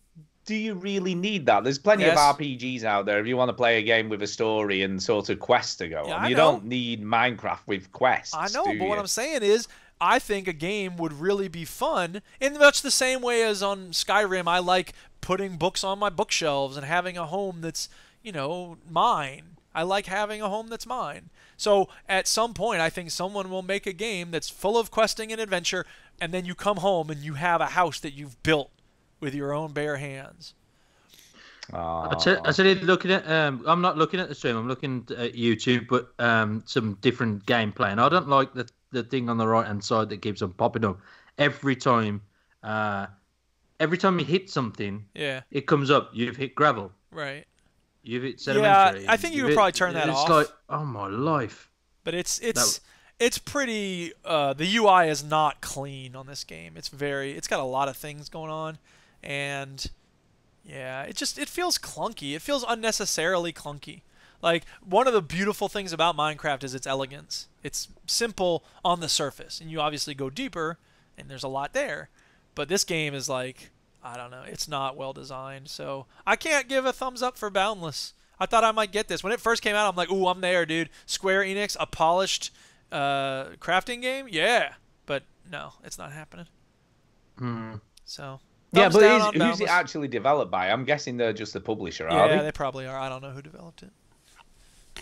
do you really need that? There's plenty of RPGs out there if you want to play a game with a story and sort of quests to go on. You don't need Minecraft with quests. I know, but what I'm saying is, I think a game would really be fun in much the same way as on Skyrim. I like putting books on my bookshelves and having a home that's, mine. I like having a home that's mine. So at some point, I think someone will make a game that's full of questing and adventure, and then you come home and you have a house that you've built with your own bare hands. I said, looking at. I'm not looking at the stream. I'm looking at YouTube, but some different gameplay, and I don't like the thing on the right hand side that keeps on popping up every time. Every time you hit something, it comes up. You've hit gravel. Right. You've hit sedimentary. Yeah, I think you would probably turn that off. It's like, oh my life. But it's pretty. The UI is not clean on this game. It's got a lot of things going on, and yeah, it feels clunky. It feels unnecessarily clunky. Like, one of the beautiful things about Minecraft is its elegance. It's simple on the surface, and you obviously go deeper, and there's a lot there. But this game is like, I don't know, it's not well designed. So I can't give a thumbs up for Boundless. I thought I might get this. When it first came out, I'm like, ooh, I'm there, dude. Square Enix, a polished crafting game? Yeah. But no, it's not happening. So, Yeah, thumbs but down on who's it Boundless. actually developed by? I'm guessing they're just the publisher, are Yeah, they? they probably are. I don't know who developed it.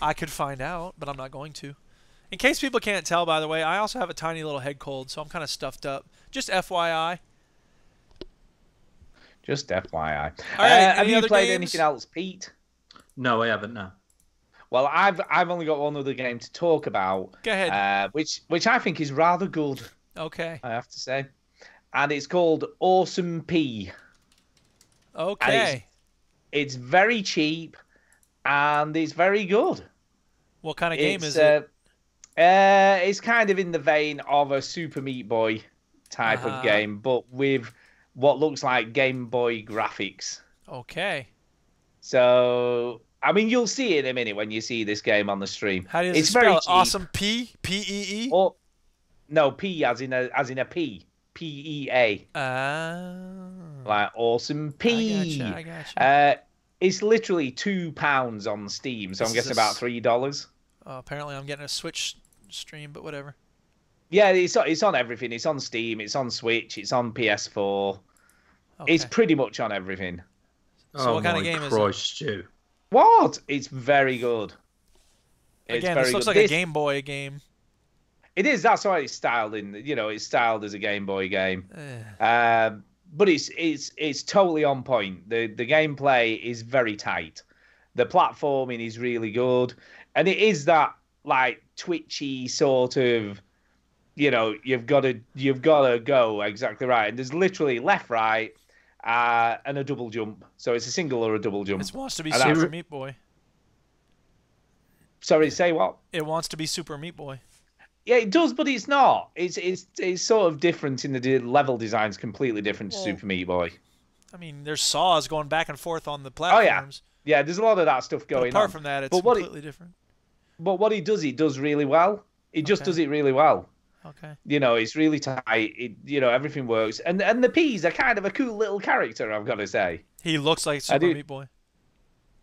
I could find out, but I'm not going to. In case people can't tell, by the way, I also have a tiny little head cold, so I'm kind of stuffed up. Just FYI. Just FYI. All right, Have any you other played games? anything else, Pete? No, I haven't. No. Well, I've only got one other game to talk about. Go ahead. Which I think is rather good, Okay. I have to say, and it's called Awesome P. Okay. It's very cheap, and it's very good. What kind of game It's, is it? It's kind of in the vein of a Super Meat Boy type of game, but with what looks like Game Boy graphics. Okay. So, I mean, you'll see it in a minute when you see this game on the stream. How does it's it spell very it? cheap. Awesome P? P-E-E? Or, no, P as in a P. P-E-A. Like Awesome P. I gotcha. It's literally £2 on Steam, so I'm guessing about $3. Apparently I'm getting a Switch stream, but whatever. Yeah, it's on everything. It's on Steam, it's on Switch, it's on PS4. Okay. It's pretty much on everything. So what kind of game is it? Stu. What? It's very good. It's Again, very this looks good. like a Game Boy game. It is. That's why it's styled in. It's styled as a Game Boy game. But it's totally on point. The gameplay is very tight. The platforming is really good, and it is that like twitchy sort of. You've got to go exactly right. And there's literally left, right, and a double jump. So it's a single or a double jump. It wants to be And Super Meat Boy. Sorry, say what? It wants to be Super Meat Boy. Yeah, it does, but it's not. It's sort of different in the level design's completely different to Super Meat Boy. I mean, there's saws going back and forth on the platforms. Yeah, there's a lot of that stuff going on. But apart from that, it's completely different. But what he does really well. He just does it really well. Okay. It's really tight. Everything works. And the P's are kind of a cool little character, I've got to say. He looks like Super Meat Boy.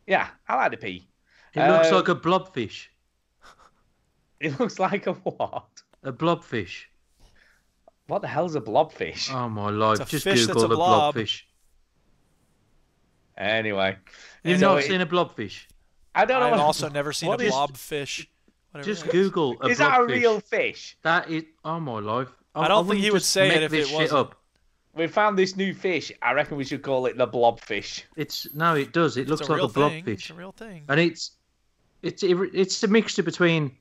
Yeah, I like the P. He looks like a blobfish. It looks like a what? A blobfish. What the hell's a blobfish? Oh my life! It's a Just fish Google that's a a blob. blobfish. Anyway. You've not seen a blobfish? I don't know. I've also never seen a what is- blobfish. Whatever Just it is. Google a blobfish. Is that a real fish? That is. Oh my life! I don't think wouldn't he would just say it make if this it shit wasn't. up. We found this new fish. I reckon we should call it the blobfish. It does. It looks It's a like a real thing. blobfish. It's a real thing. And it's a mixture between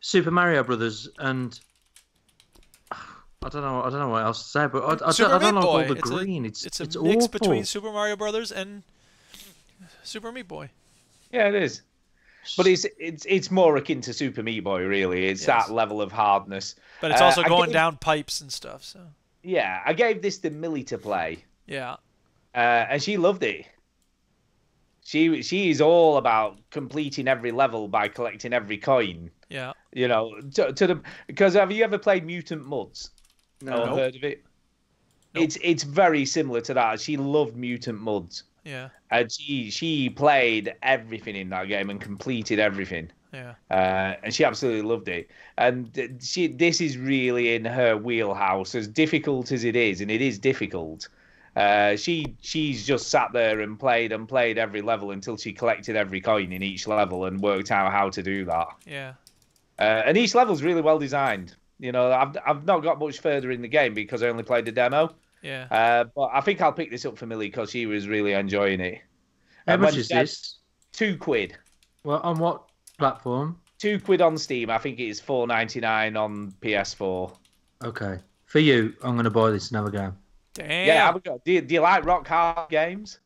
Super Mario Brothers and I don't know what else to say, but I Super don't Meat like Boy. all the green. It's a mix awful. between Super Mario Brothers and Super Meat Boy. Yeah, it is. But it's more akin to Super Meat Boy, really. It's Yes. that level of hardness. But it's also I going gave- down pipes and stuff. So Yeah, I gave this to Millie to play, yeah. and she loved it. She is all about completing every level by collecting every coin. Yeah. Because have you ever played Mutant Mudds? No. Or heard of it? Nope. It's very similar to that. She loved Mutant Mudds. Yeah. And she played everything in that game and completed everything. Yeah. And she absolutely loved it. And this is really in her wheelhouse, as difficult as it is, and it is difficult. She's just sat there and played every level until she collected every coin in each level and worked out how to do that. Yeah. And each level's really well designed. I've not got much further in the game because I only played the demo. Yeah. But I think I'll pick this up for Millie because she was really enjoying it. How And much when is she had this? £2. Well, on what platform? £2 on Steam. I think it is $4.99 on PS4. Okay. For you, I'm going to buy this and have a go. Damn. Yeah, have a go. Do you like rock hard games?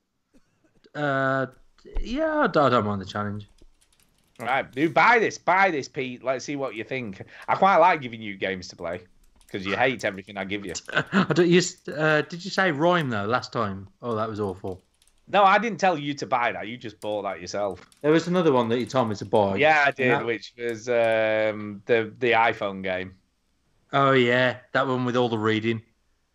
Yeah, I don't mind the challenge. Right, do buy this, Pete. Let's see what you think. I quite like giving you games to play because you hate everything I give you. Did you say rhyme though last time? Oh, that was awful. No, I didn't tell you to buy that. You just bought that yourself. There was another one that you told me to buy. Yeah, I did, That- which was the iPhone game. Oh yeah, that one with all the reading.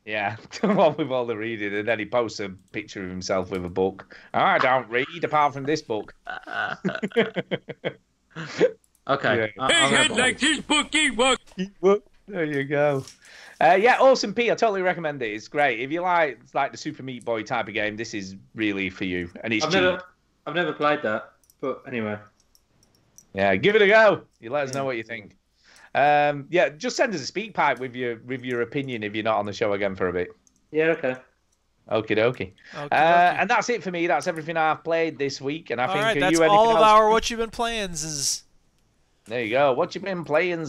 Yeah, the one with all the reading, and then he posts a picture of himself with a book. I don't read apart from this book. Okay. Yeah. this bookie work. There you go. Yeah, Awesome P. I totally recommend it. It's great. If you like the Super Meat Boy type of game, this is really for you. And it's cheap. I've never played that, but anyway. Yeah, give it a go. You let us know what you think. Yeah, just send us a speak pipe with your opinion if you're not on the show again for a bit. Yeah, okay. Okie dokie. And that's it for me. That's everything I've played this week. And I think right, are that's you anything all of else? our what you've been playing. There you go. What you been playing?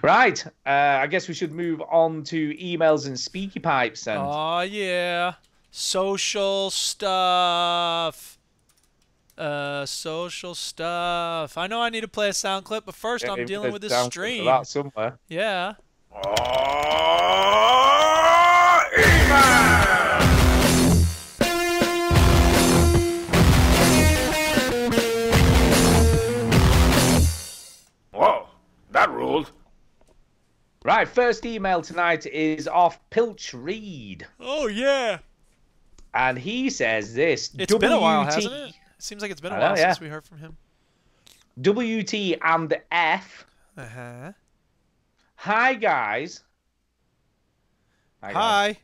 Right. I guess we should move on to emails and speaky pipes then. Oh yeah, social stuff. Social stuff. I know I need to play a sound clip, but first I'm dealing with this stream. That somewhere. Yeah. Whoa, that ruled. Right, first email tonight is off Pilch Reed. Oh yeah. And he says this. It's been a while, hasn't it? It seems like it's been a while since we heard from him. WT and F. Uh-huh. Hi, guys. Hi.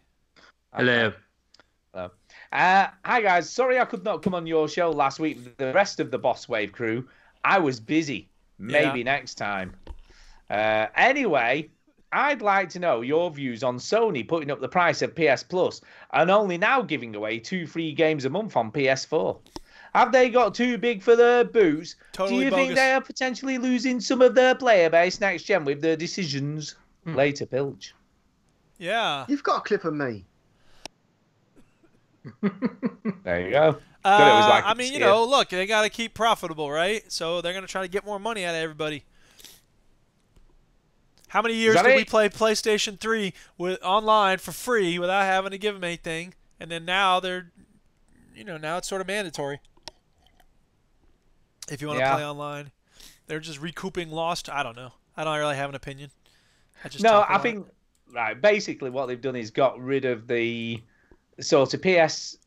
Hello. Hello. Hi, guys. Sorry I could not come on your show last week with the rest of the Boss Wave crew. I was busy. Maybe next time. Anyway, I'd like to know your views on Sony putting up the price of PS Plus and only now giving away 2 free games a month on PS4. Have they got too big for their boots? Totally Do you bogus. think they are potentially losing some of their player base next gen with their decisions? Later, Pilch. Yeah. You've got a clip of me. There you go. Thought it was like I mean, it's look, they got to keep profitable, right? So they're going to try to get more money out of everybody. How many years did we play PlayStation 3 online for free without having to give them anything? And then now they're, now it's sort of mandatory. If you want to play online, they're just recouping lost. I don't know. I don't really have an opinion. I think basically what they've done is got rid of the sort of PS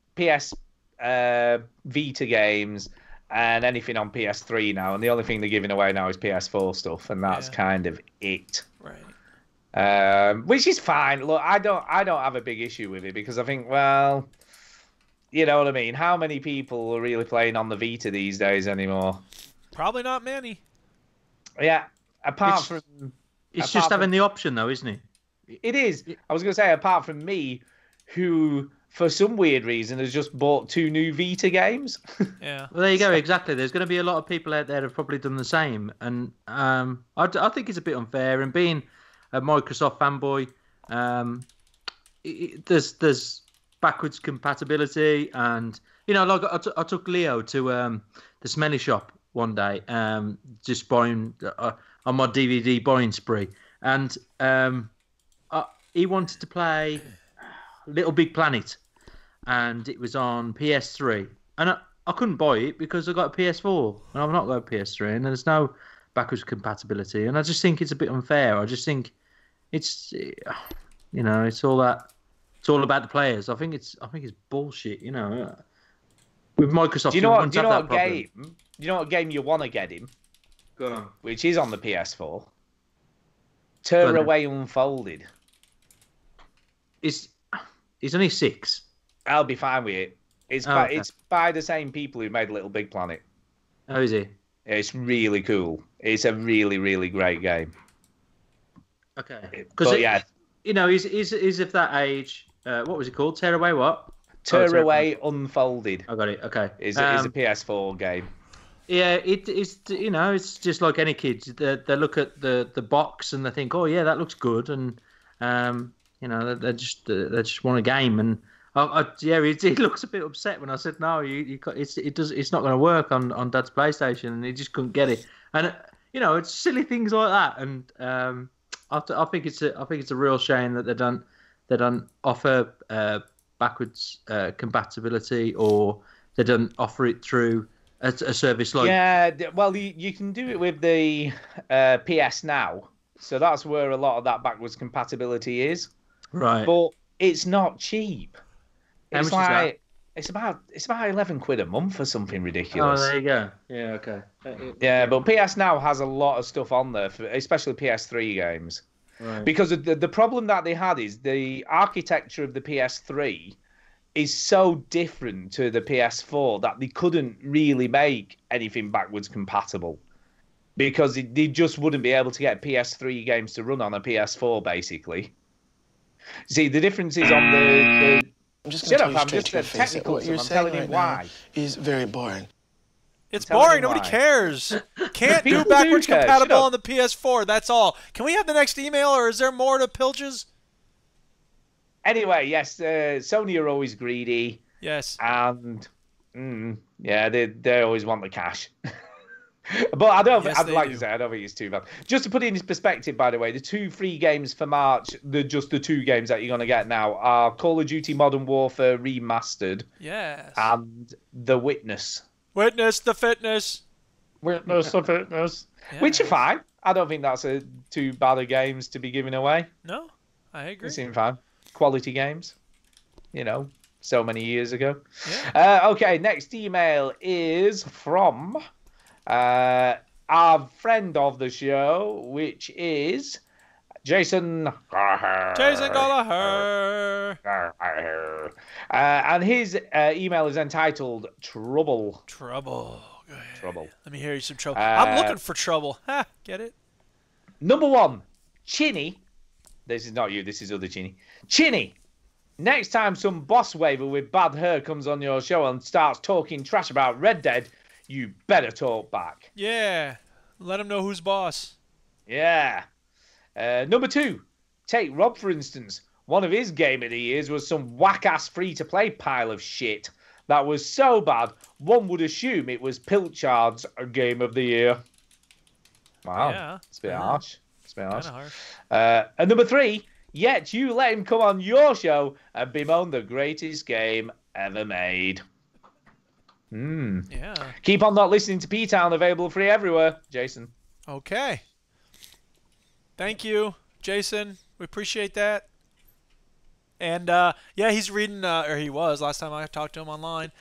Vita games and anything on PS3 now, and the only thing they're giving away now is PS4 stuff, and that's kind of it. Right. Which is fine. Look, I don't have a big issue with it because I think, well, you know what I mean. How many people are really playing on the Vita these days anymore? Probably not many. Yeah, apart from having the option though, isn't it? It is. I was going to say, apart from me, who for some weird reason has just bought 2 new Vita games. Yeah. Well, there you go. Exactly. There's going to be a lot of people out there that have probably done the same, and I think it's a bit unfair. And being a Microsoft fanboy, there's backwards compatibility, and like I took Leo to the Smelly Shop one day, just buying on my DVD buying spree, and he wanted to play Little Big Planet, and it was on PS3, and I couldn't buy it because I got a PS4 and I've not got a PS3, and there's no backwards compatibility, and I just think it's a bit unfair. I just think it's it's all about the players. I think it's bullshit. With Microsoft, do you know what game you want to get him? Go on. Which is on the PS4. Tearaway Unfolded. It's only 6. I'll be fine with it. It's by the same people who made Little Big Planet. Oh, is it? It's really cool. It's a really, really great game. Okay. Because he's of that age. What was it called? Tearaway what? Tearaway Unfolded. I got it. Okay. Is a PS4 game. Yeah, it's it's just like any kid. They look at the box and they think, oh yeah, that looks good, and they just want a game. And he looks a bit upset when I said no, it's not going to work on Dad's PlayStation, and he just couldn't get it. And it's silly things like that. And I think it's a real shame that they don't offer backwards compatibility, or they don't offer it through a service like... Yeah, well, you can do it with the PS Now, so that's where a lot of that backwards compatibility is. Right. but it's not cheap. How It's much is that? like it's about £11 a month or something Oh, ridiculous. there you go. Yeah, okay. Yeah, but PS Now has a lot of stuff on there, especially PS3 games. Right. Because the problem that they had is the architecture of the PS3 is so different to the PS4 that they couldn't really make anything backwards compatible. Because they just wouldn't be able to get PS3 games to run on a PS4, basically. See, the difference is on the I'm just Shut going up, to I'm tell you just straight to your face that technical what you're stuff. I'm saying telling you right why. now is very boring. It's Tell me boring. Nobody why. cares. Can't do People do backwards care. compatible Shut up. on the PS4. That's all. Can we have the next email, or is there more to Pilges? Anyway, yes, Sony are always greedy. Yes. And yeah, they always want the cash. But I don't. Yes, I'd they like do. to say I don't think it's too bad. Just to put it in perspective, by the way, the 2 free games for March, the 2 games that you're going to get now are Call of Duty Modern Warfare Remastered Yes. and The Witness, Witness the fitness. Witness of Fitness, Yeah. which are fine. I don't think that's too bad of games to be giving away. No, I agree. They seem fine. Quality games, so many years ago. Yeah. Okay, next email is from our friend of the show, which is Jason Gallagher. Jason Gallagher. And his email is entitled Trouble. Trouble. Go ahead. Trouble. Let me hear you some trouble. I'm looking for trouble. Ha, get it? Number 1, Chinny. This is not you, this is other Chinny. Chinny, next time some boss waver with bad hair comes on your show and starts talking trash about Red Dead, you better talk back. Yeah. Let him know who's boss. Yeah. Number 2, take Rob, for instance. One of his game of the years was some whack-ass free-to-play pile of shit that was so bad, one would assume it was Pilchard's game of the year. Wow. Yeah. It's a bit harsh. It's a bit harsh. Kind of harsh. And number 3, yet you let him come on your show and bemoan the greatest game ever made. Yeah. Keep on not listening to P-Town, available free everywhere, Jason. Okay. Thank you, Jason. We appreciate that. And yeah, he's reading, or he was last time I talked to him online,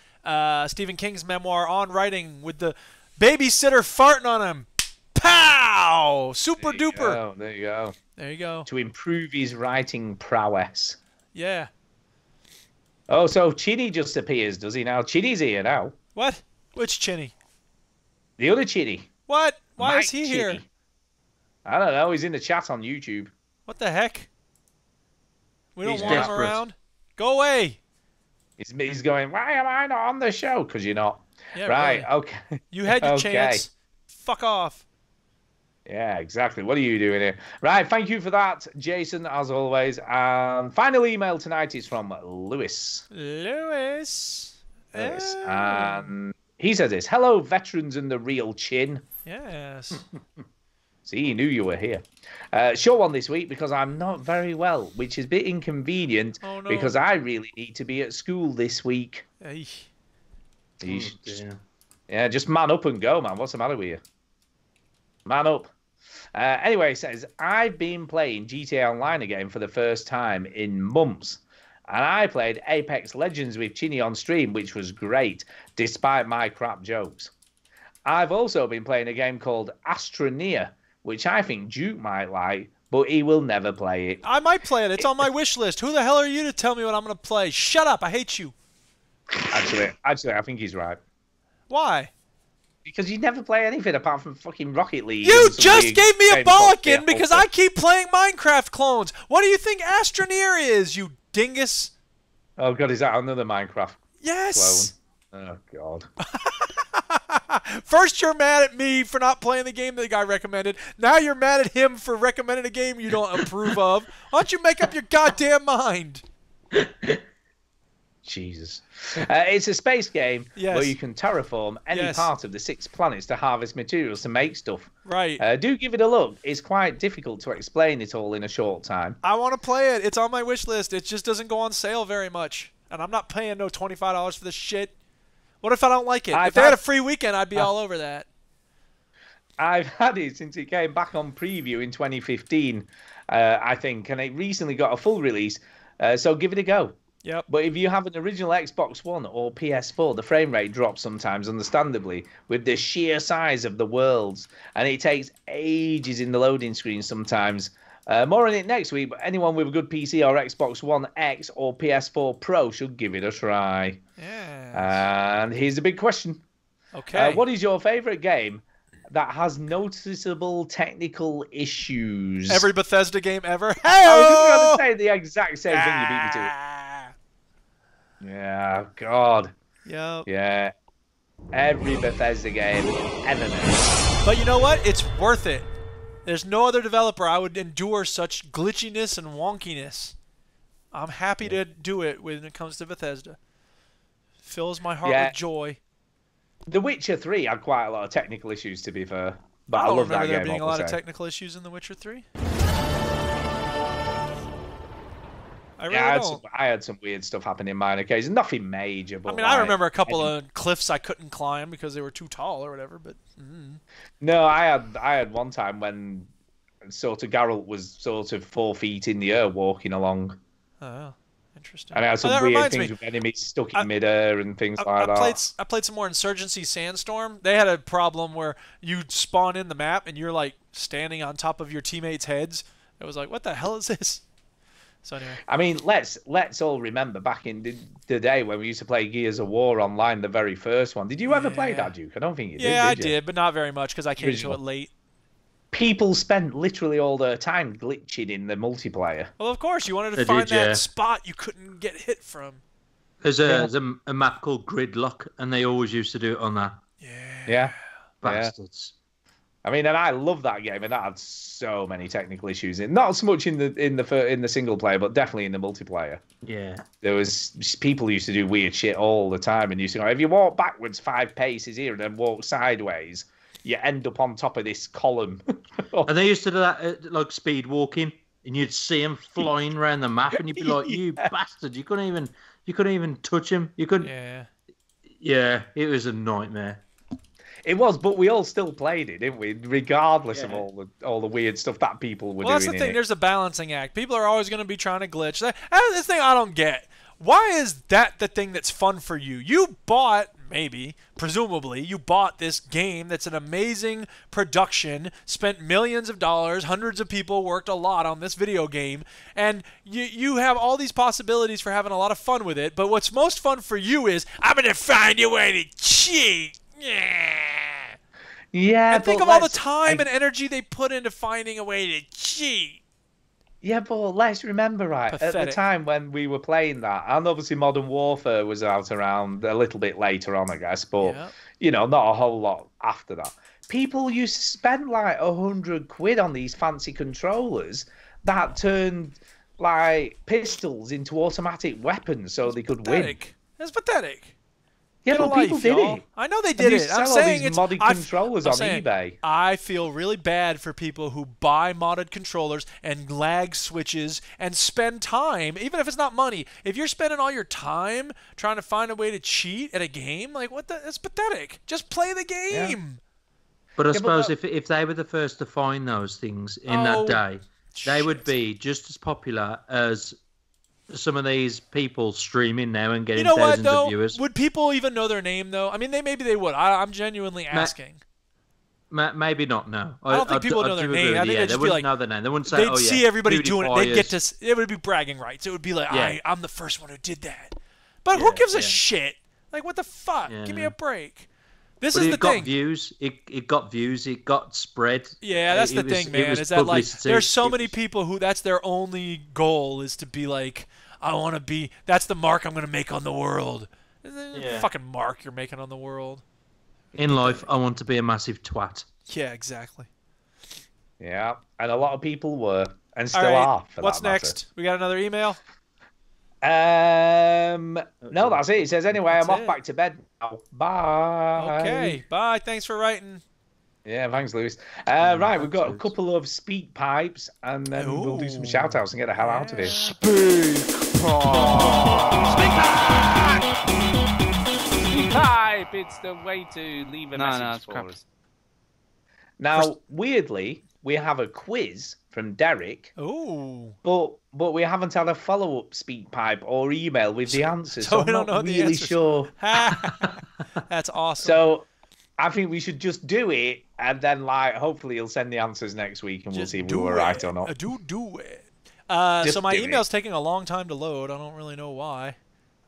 Stephen King's memoir On Writing with the babysitter farting on him. Pow! Super duper. Oh, there you go. There you go. To improve his writing prowess. Yeah. Oh, so Chinny just appears, does he now? Chinny's here now. What? Which Chinny? The other Chinny. What? Why Mike is he Chinny. here? I don't know. He's in the chat on YouTube. What the heck? We don't He's want him desperate. around. Go away. He's going, why am I not on the show? Because you're not. Yeah, Right, really. okay. You had your Okay. chance. Fuck off. Yeah, exactly. What are you doing here? Right, thank you for that, Jason, as always. And final email tonight is from Lewis. Lewis. Lewis. Oh. He says this. Hello, veterans and the real chin. Yes. See, he knew you were here. Short one this week because I'm not very well, which is a bit inconvenient Oh, no. because I really need to be at school this week. Hey. Yeesh. dear. Yeah, just man up and go, man. What's the matter with you? Man up. Anyway, he says, I've been playing GTA Online again for the first time in months. And I played Apex Legends with Chinny on stream, which was great, despite my crap jokes. I've also been playing a game called Astroneer, which I think Duke might like, but he will never play it. I might play it. It's on my wish list. Who the hell are you to tell me what I'm going to play? Shut up. I hate you. Actually, I think he's right. Why? Because you never play anything apart from fucking Rocket League. You and some just weird gave me a game called bollocking because I keep playing Minecraft clones. What do you think Astroneer is, you dingus? Oh, God, is that another Minecraft Yes. clone? Oh, God. First you're mad at me for not playing the game that the guy recommended. Now you're mad at him for recommending a game you don't approve of. Why don't you make up your goddamn mind? Jesus. It's a space game Yes. where you can terraform any Yes. part of the 6 planets to harvest materials to make stuff. Right. Do give it a look. It's quite difficult to explain it all in a short time. I want to play it. It's on my wish list. It just doesn't go on sale very much. And I'm not paying no $25 for this shit. What if I don't like it? If they had a free weekend, I'd be all over that. I've had it since it came back on preview in 2015, I think, and it recently got a full release. So give it a go. Yep. But if you have an original Xbox One or PS4, the frame rate drops sometimes, understandably, with the sheer size of the worlds, and it takes ages in the loading screen sometimes. More on it next week, but anyone with a good PC or Xbox One X or PS4 Pro should give it a try. Yeah. And here's a big question. Okay. What is your favourite game that has noticeable technical issues? Every Bethesda game ever. I was just going to say the exact same thing. You beat me to it. Yeah, God. Yep. Yeah. Every Bethesda game ever made. But you know what? It's worth it. There's no other developer I would endure such glitchiness and wonkiness. I'm happy to do it when it comes to Bethesda. Fills my heart with joy. The Witcher 3 had quite a lot of technical issues, to be fair. But I don't love that remember game. there being a lot of also. technical issues in The Witcher 3. I really don't. I had some weird stuff happen in mine occasions. Nothing major, but I mean, I remember a couple of cliffs I couldn't climb because they were too tall or whatever. But no, I had one time when sort of Geralt was sort of 4 feet in the air walking along. Oh, interesting. And I had some weird things with enemies stuck in midair and things like that. I played some more Insurgency Sandstorm. They had a problem where you spawn in the map and you're like standing on top of your teammates' heads. It was like, what the hell is this? So anyway. I mean, let's all remember back in the day when we used to play Gears of War online, the very first one. Did you ever play that, Duke? I don't think you did. Yeah, I you? did, but not very much because I came to it late. People spent literally all their time glitching in the multiplayer. Well, of course, you wanted to find that spot you couldn't get hit from. There's a map called Gridlock, and they always used to do it on that. Yeah. Bastards. I mean, and I love that game, and that had so many technical issues in. Not so much in the single player, but definitely in the multiplayer. Yeah. There was people used to do weird shit all the time, and used to go, if you walk backwards 5 paces here and then walk sideways, you end up on top of this column. And they used to do that like speed walking, and you'd see them flying around the map, and you'd be like, "You bastard! You couldn't even touch him. You couldn't." Yeah. Yeah, it was a nightmare. It was, but we all still played it, didn't we? Regardless of all the weird stuff that people were doing. Well, that's the thing. There's a balancing act. People are always going to be trying to glitch. This thing I don't get. Why is that the thing that's fun for you? You bought, presumably, you bought this game that's an amazing production, spent millions of dollars, hundreds of people worked a lot on this video game, and you have all these possibilities for having a lot of fun with it, but what's most fun for you is, I'm going to find a way to cheat. Yeah, and think of all the time and energy they put into finding a way to cheat. Yeah, but let's remember, right, at the time when we were playing that, and obviously Modern Warfare was out around a little bit later on, I guess, but, not a whole lot after that. People used to spend like £100 on these fancy controllers that turned, like, pistols into automatic weapons so they could win. That's pathetic. Yeah, but people did it. I know they did it. I'm saying it's modded controllers on eBay. I feel really bad for people who buy modded controllers and lag switches and spend time, even if it's not money. If you're spending all your time trying to find a way to cheat at a game, like it's pathetic. Just play the game. Yeah. But I suppose if they were the first to find those things in that day, they would be just as popular as some of these people streaming now and getting thousands of viewers. Would people even know their name, though? I mean, maybe they would. I'm genuinely asking. Maybe not, no. I don't think people would know their name. I think they'd just be like, know their name. They wouldn't say, they'd see everybody doing it. They'd get to. It would be bragging rights. It would be like, I'm the first one who did that. But who gives a shit? Like, what the fuck? Give me a break. This is the thing. It got views. It got spread. Yeah, that's the thing, man. Is that like there's so many people who that's their only goal is to be like, I want to be. That's the mark I'm going to make on the world. Fucking mark you're making on the world. In life, I want to be a massive twat. Yeah, exactly. Yeah, and a lot of people were, and still are. What's next? We got another email. No, that's it. It says anyway. I'm off back to bed now. Bye. Okay, bye. Thanks for writing. Yeah, thanks, Lewis. Right, we've got a couple of speak pipes, and then we'll do some shout outs and get the hell out of here. Speak pipe! It's the way to leave a message for us. Now, weirdly, we have a quiz from Derek, Ooh. but we haven't had a follow-up speak pipe or email with the answers. so So, we I'm don't know not the really answers. sure. That's awesome. So I think we should just do it, and then like hopefully he'll send the answers next week, and we'll Just see if we do were it. right or not. Do it. Just So my do it. email's taking a long time to load. I don't really know why.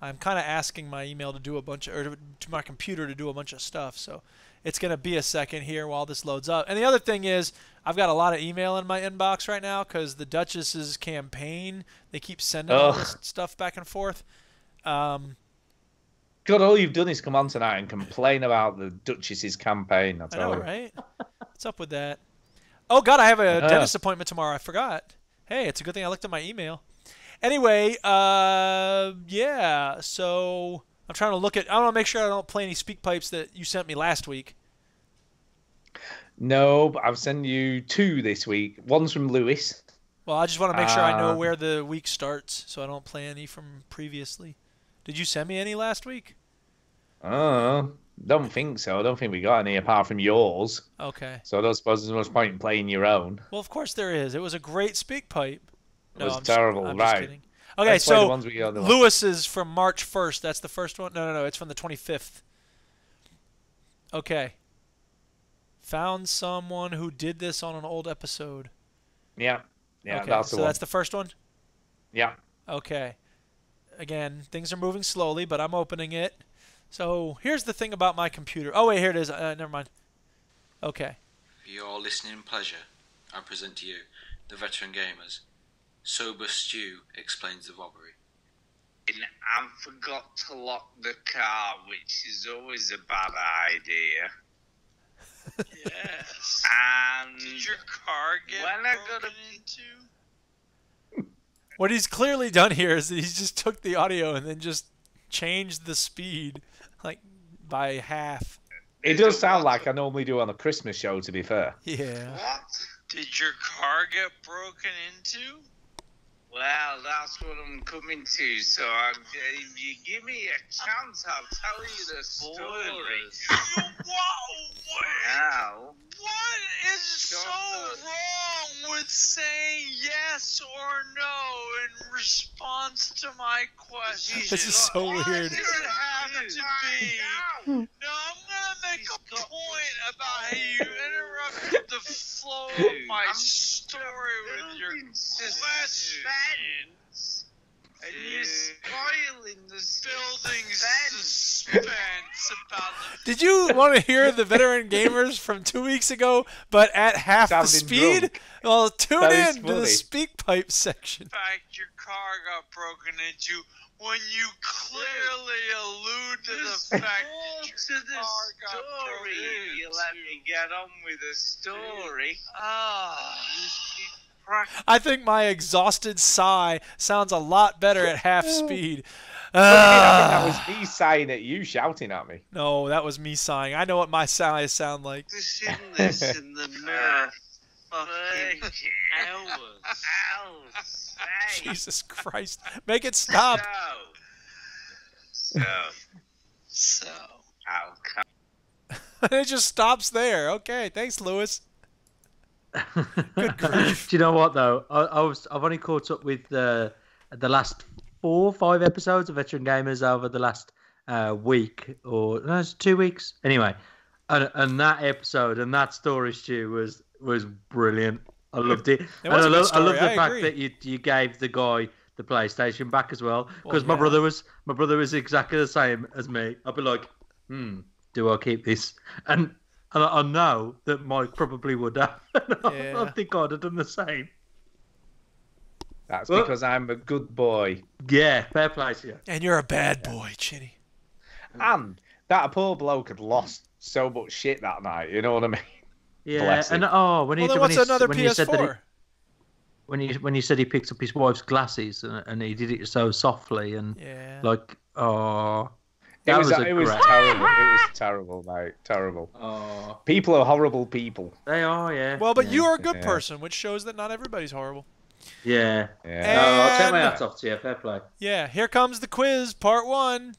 I'm kind of asking my email to do a bunch of, or to my computer to do a bunch of stuff. So it's going to be a second here while this loads up. And the other thing is, I've got a lot of email in my inbox right now because the Duchess's campaign, they keep sending all this stuff back and forth. God, all you've done is come on tonight and complain about the Duchess's campaign. I know, right? What's up with that? Oh, God, I have a dentist appointment tomorrow. I forgot. Hey, it's a good thing I looked at my email. Anyway, yeah, so I'm trying to look at... I want to make sure I don't play any speak pipes that you sent me last week. No, but I've sent you 2 this week. One's from Lewis. Well, I just want to make sure I know where the week starts so I don't play any from previously. Did you send me any last week? Don't think so. I don't think we got any apart from yours. Okay. So I don't suppose there's much point in playing your own. Well, of course there is. It was a great speak pipe. It was terrible, I'm right? just kidding. Okay, Let's play the so ones we got. Lewis is from March 1st. That's the first one? No. It's from the 25th. Okay. Found someone who did this on an old episode. Yeah. Yeah, okay, that's the so one. that's the first one? Yeah. Okay. Again, things are moving slowly, but I'm opening it. So here's the thing about my computer. Oh, wait, here it is. Never mind. Okay. For your listening pleasure, I present to you the Veteran Gamers. Sober Stew explains the robbery. I forgot to lock the car, which is always a bad idea. Yes. And did your car get broken into? What he's clearly done here is that he's just took the audio and then just changed the speed, like, by half. It does sound like I normally do on a Christmas show, to be fair. Yeah. What? Did your car get broken into? Well, that's what I'm coming to. So if you give me a chance, I'll tell you the story. Now, What is so wrong with saying yes or no in response to my question? This is so Why weird. does it have to be? No, I'm gonna make a point about how you interrupted the flow of my story with your question. And you're spoiling the building suspense about the. Did you want to hear the Veteran Gamers from 2 weeks ago, but at half the Sounding speed? drunk. Well, tune That is in to the funny. speak pipe section. In fact, your car got broken into when you clearly allude to the fact that your car got broken into. You let me get on with the story. I think my exhausted sigh sounds a lot better at half speed. I think that was me sighing at you, shouting at me. No, that was me sighing. I know what my sighs sound like. This in the mirror. Fucking hours. Jesus Christ. Make it stop. So. I'll come. It just stops there. Okay, thanks, Lewis. Good grief. Do you know what though? I've only caught up with the last 4 or 5 episodes of Veteran Gamers over the last week, or no, it's 2 weeks. Anyway, and that episode and that story, Stu, was brilliant. I loved it. And was a good I love story, the I fact agree. that you gave the guy the PlayStation back as well, because Well, yeah. my brother was exactly the same as me. I'd be like, do I keep this? And I know that Mike probably would have. Yeah. I think I'd have done the same. That's Well- because I'm a good boy. Yeah, fair play to you. And you're a bad boy, Chinny. And that poor bloke had lost so much shit that night, you know what I mean? Yeah, Bless him. and when he Well, then when what's he, another when you said that PS4? when you said he picked up his wife's glasses and he did it so softly and Yeah. like, oh, It that was a terrible. It was terrible, mate. Terrible. Oh, People are horrible people. they are, yeah. Well, but yeah. you are a good Yeah. person, which shows that not everybody's horrible. Yeah. Yeah. No, I'll take my And- hats off to you. Fair play. Yeah, here comes the quiz, part 1.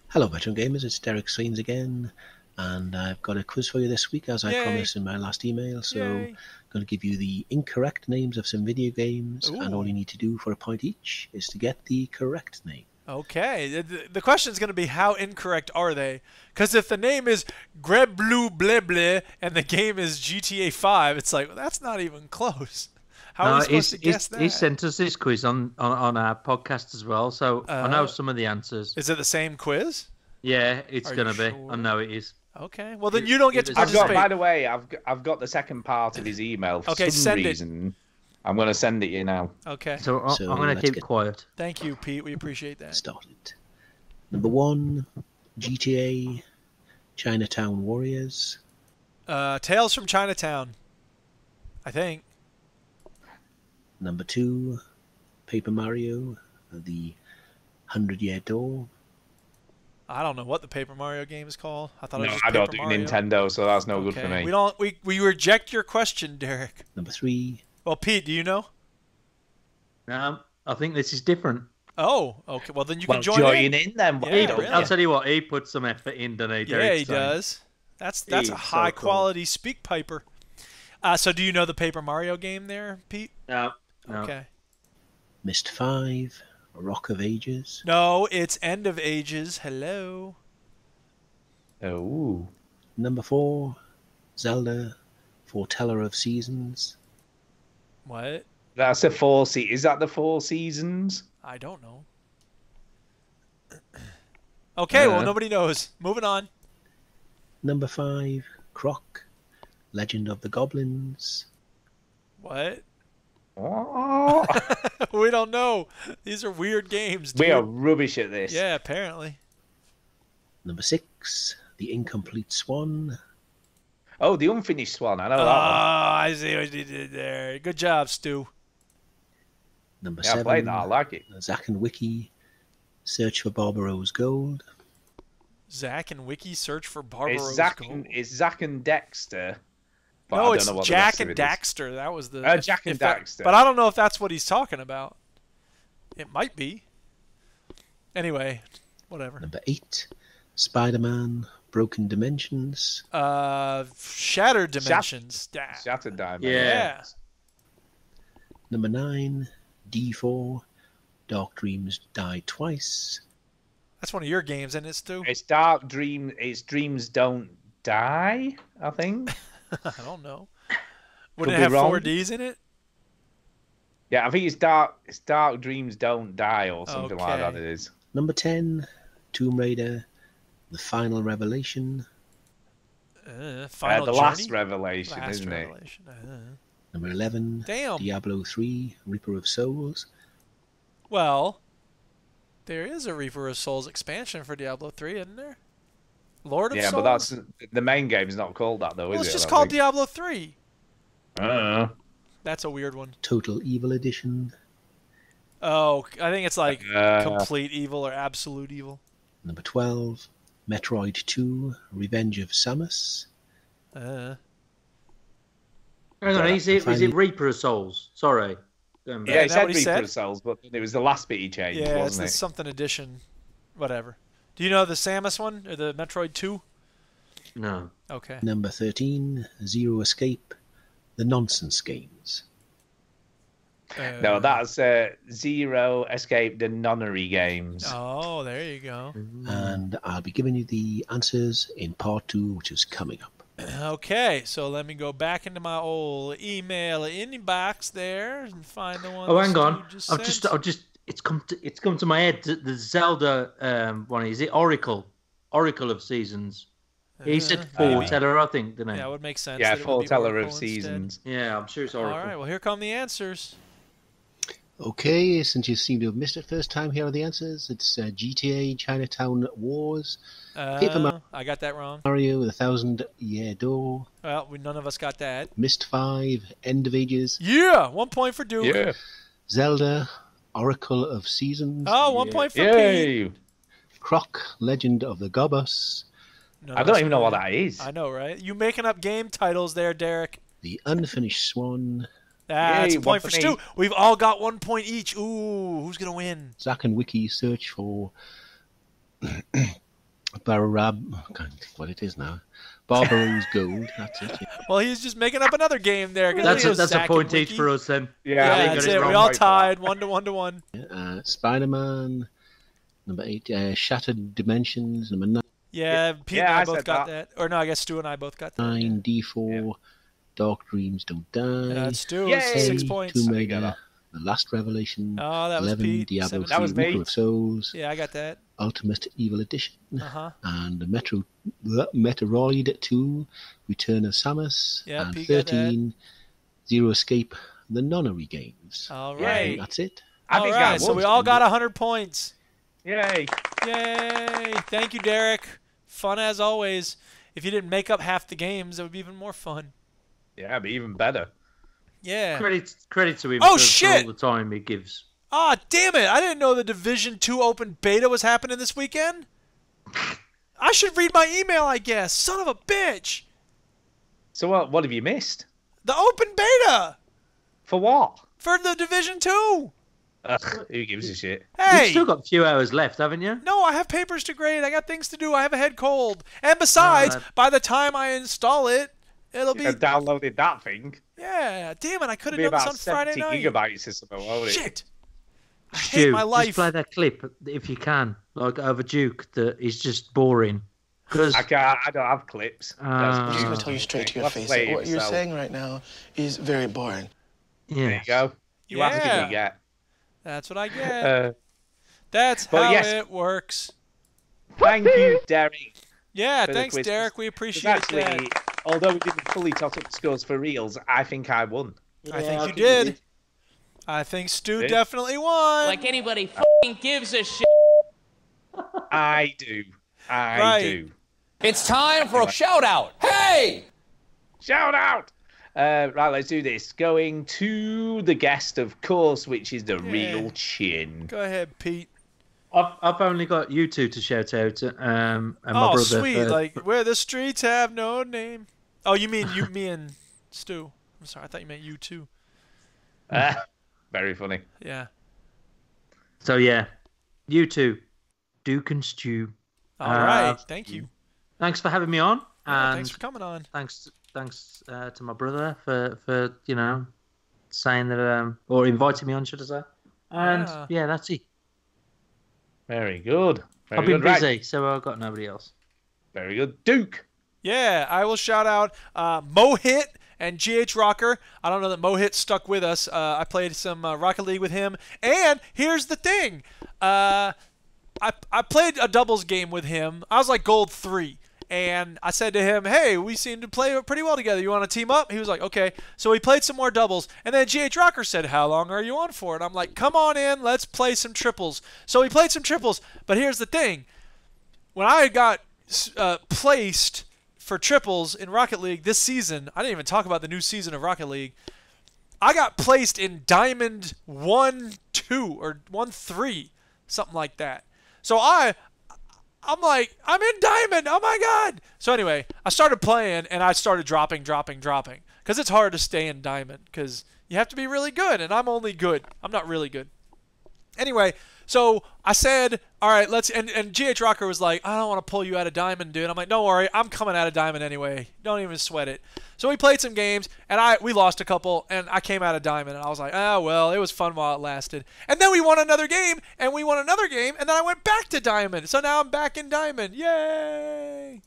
Hello, Veteran Gamers. It's Derek Scenes again. And I've got a quiz for you this week, as I Yay. promised in my last email. So Yay. I'm going to give you the incorrect names of some video games, Ooh. and all you need to do for a point each is to get the correct name. Okay. The question is going to be how incorrect are they? Because if the name is Greblu Bleble and the game is GTA 5, it's like, well, that's not even close. How are we supposed to guess that? He sent us this quiz on our podcast as well, so I know some of the answers. Is it the same quiz? Yeah, it's Are going to you be. sure? I know it is. Okay. Well, then you don't get to I've participate. got, by the way, I've got the second part of his email. For Okay, some send it. reason, I'm going to send it you now. Okay. So I'm going to let's keep get quiet. Thank you, Pete. We appreciate that. started. Number 1, GTA Chinatown Warriors. Tales from Chinatown. I think. Number 2, Paper Mario, the 100-Year Door. I don't know what the Paper Mario game is called. I thought it No, was just I don't Paper do Mario. Nintendo, so that's no good for Okay. me. We don't. We reject your question, Derek. Number 3, Well, Pete, do you know? No, I think this is different. Oh, okay. Well, then you Well, can join in then. Why Yeah, don't really. you? I'll tell you what, he put some effort in, doesn't he? Yeah, Derek? he So- does. That's He's a so high cool. quality speak piper. So do you know the Paper Mario game there, Pete? No. Okay. Missed 5, Rock of Ages. No, it's End of Ages. Hello. Oh. Number 4, Zelda, Foreteller of Seasons. What? That's the Is that the Four Seasons? I don't know. Okay, well, Uh. nobody knows. Moving on. Number 5, Croc, Legend of the Goblins. What? Oh. We don't know. These are weird games, dude. We are rubbish at this. Yeah, apparently. Number 6, The Incomplete Swan. Oh, the Unfinished Swan. I know Oh, that one. I see what you did there. Good job, Stu. Number Yeah, I 7, played that. I like it. Zack and Wiki, Search for Barbaro's Gold. Zach and Wiki search for It's Barbaro's Zack, Gold. it's Zack and Dexter. But I No, don't it's know what the Jack rest of and it is. Daxter. That was the. Jack and if that- Daxter. But I don't know if that's what he's talking about. It might be. Anyway, whatever. Number 8, Spider-Man, Broken Dimensions. Shattered Dimensions. Shattered Dimensions. Yeah. Number 9, D4, Dark Dreams Die Twice. That's one of your games, isn't it, Stu? It's Dark Dream. It's Dreams Don't Die, I think. I don't know. Could Would it be have wrong. 4 Ds in it? Yeah, I think it's Dark Dreams Don't Die or something like that. Okay. It is. Number 10, Tomb Raider, The Final Revelation. Final the Journey? last revelation, Last isn't Revelation. Number 11, Damn. Diablo 3, Reaper of Souls. Well, there is a Reaper of Souls expansion for Diablo 3, isn't there? Lord it? of Yeah, Souls? but that's the main game is not called that though, Well, is it's it? just I don't called think? Diablo 3. I don't know. That's a weird one. Total Evil Edition. Oh, I think it's like Uh, complete evil or absolute evil. Number 12, Metroid 2, Revenge of Samus. Uh, Hang on, is it Finally- Reaper of Souls? Sorry. Going back. Yeah, he Is that said what he Reaper said? of Souls, but it was the last bit he changed, yeah, it's wasn't the it? something edition, whatever. Do you know the Samus one or the Metroid 2? No. Okay. Number 13, Zero Escape, The Nonsense Games. No, that's Zero Escape the Nonnery Games. Oh, there you go. And I'll be giving you the answers in part 2, which is coming up. Okay, so let me go back into my old email inbox there and find the one. Oh, that hang on. Stu I've sent. just it's come to my head. The Zelda one, is it Oracle of Seasons? He said maybe. Foreteller, I think, didn't he? Yeah, it would make sense. Yeah, that it would be Foreteller Oracle of instead. Seasons. Yeah, I'm sure it's Oracle. All right, well, here come the answers. Okay, since you seem to have missed it first time, here are the answers. It's GTA Chinatown Wars, Paper I got that wrong. Mario, The 1,000-Year Door, Well, none of us got that. Missed 5, End of Ages, Yeah, 1 point for Duke. Yeah. Zelda, Oracle of Seasons, Oh, 1 point for Pete. Yay! Croc, Legend of the Gobbus, None I of don't us even know got what it. that is. I know, right? You making up game titles there, Derek. The Unfinished Swan, That's Yay, a point one for for Stu. me. We've all got 1 point each. Ooh, who's going to win? Zack and Wiki Search for Barab, I can't think what it is now. Barbaro's Gold. That's it. Yeah. Well, he's just making up another game there. That's a point each for us then. Yeah, that's it. We all tied 1-1. Yeah, Spider-Man. Number 8. Shattered Dimensions. Number 9. Yeah, Pete and I both got that. Or no, I guess Stu and I both got that. 9 D4. Yeah. Dark Dreams Don't Die. Stu, 6 points. Tomb Raider. The Last Revelation. Oh, that was 11, Pete. Diablo 3, Reaper of Souls. Yeah, I got that. Ultimate Evil Edition. Uh-huh. And Metroid 2, Return of Samus. Yeah, and Pete 13, Zero Escape, the Nonary games. All right. That's it. All right, so we all got 100 points. Yay. Yay. Thank you, Derek. Fun as always. If you didn't make up half the games, it would be even more fun. Yeah, it'd be even better. Yeah. Credit to him for all the time he gives. Ah, damn it. I didn't know the Division 2 open beta was happening this weekend. I should read my email, I guess. Son of a bitch. So what have you missed? The open beta. For what? For the Division 2. Ugh, who gives a shit? Hey. You've still got a few hours left, haven't you? No, I have papers to grade. I got things to do. I have a head cold. And besides, by the time I install it, it'll be... You downloaded that thing. Yeah, damn it. I could have It'll done be this on Friday night. 70 gigabytes or something, won't it? Shit. I hate Stu, my life. just play that clip if you can, like over Duke, that is just boring. I can't. I don't have clips. I'm just going to tell you straight to your face that what you're saying right now is very boring. Yeah. There you go. You ask what you get. That's what I get. That's how it works. Thank you, Derek. Yeah, thanks, Derek. We appreciate that. Although we didn't fully toss up the scores for reals, I think I won. I think you did. I think Stu definitely won. Like anybody f***ing gives a shit. I do. I do. It's time for a shout out. Hey! Shout out! Right, let's do this. Going to the guest, of course, which is the real Chin. Go ahead, Pete. I've only got you two to shout out, and my brother. Oh, sweet! Like where the streets have no name. Oh, you mean me and Stu? I'm sorry, I thought you meant you too. Very funny. Yeah. So yeah, you two, Duke and Stu. All right, thank you. Thanks for having me on. And thanks for coming on. Thanks to my brother for saying that or inviting me on, should I say? And yeah, that's it. Very good. I've been busy, so I've got nobody else. Very good, Duke. Yeah, I will shout out Mohit and GH Rocker. I don't know that Mohit stuck with us. I played some Rocket League with him. And here's the thing. I played a doubles game with him. I was like gold 3. And I said to him, hey, we seem to play pretty well together. You want to team up? He was like, okay. So we played some more doubles. And then GH Rocker said, how long are you on for? And I'm like, come on in. Let's play some triples. So we played some triples. But here's the thing. When I got placed for triples in Rocket League this season, I didn't even talk about the new season of Rocket League. I got placed in Diamond 1-2 or 1-3, something like that. So I'm like, I'm in Diamond. Oh, my God. So anyway, I started playing, and I started dropping. Because it's hard to stay in Diamond because you have to be really good, and I'm only good. I'm not really good. Anyway, so I said, all right, let's – and GH Rocker was like, I don't want to pull you out of Diamond, dude. I'm like, don't worry. I'm coming out of Diamond anyway. Don't even sweat it. So we played some games, and we lost a couple, and I came out of Diamond, and I was like, oh, well, it was fun while it lasted. And then we won another game, and then I went back to Diamond. So now I'm back in Diamond. Yay!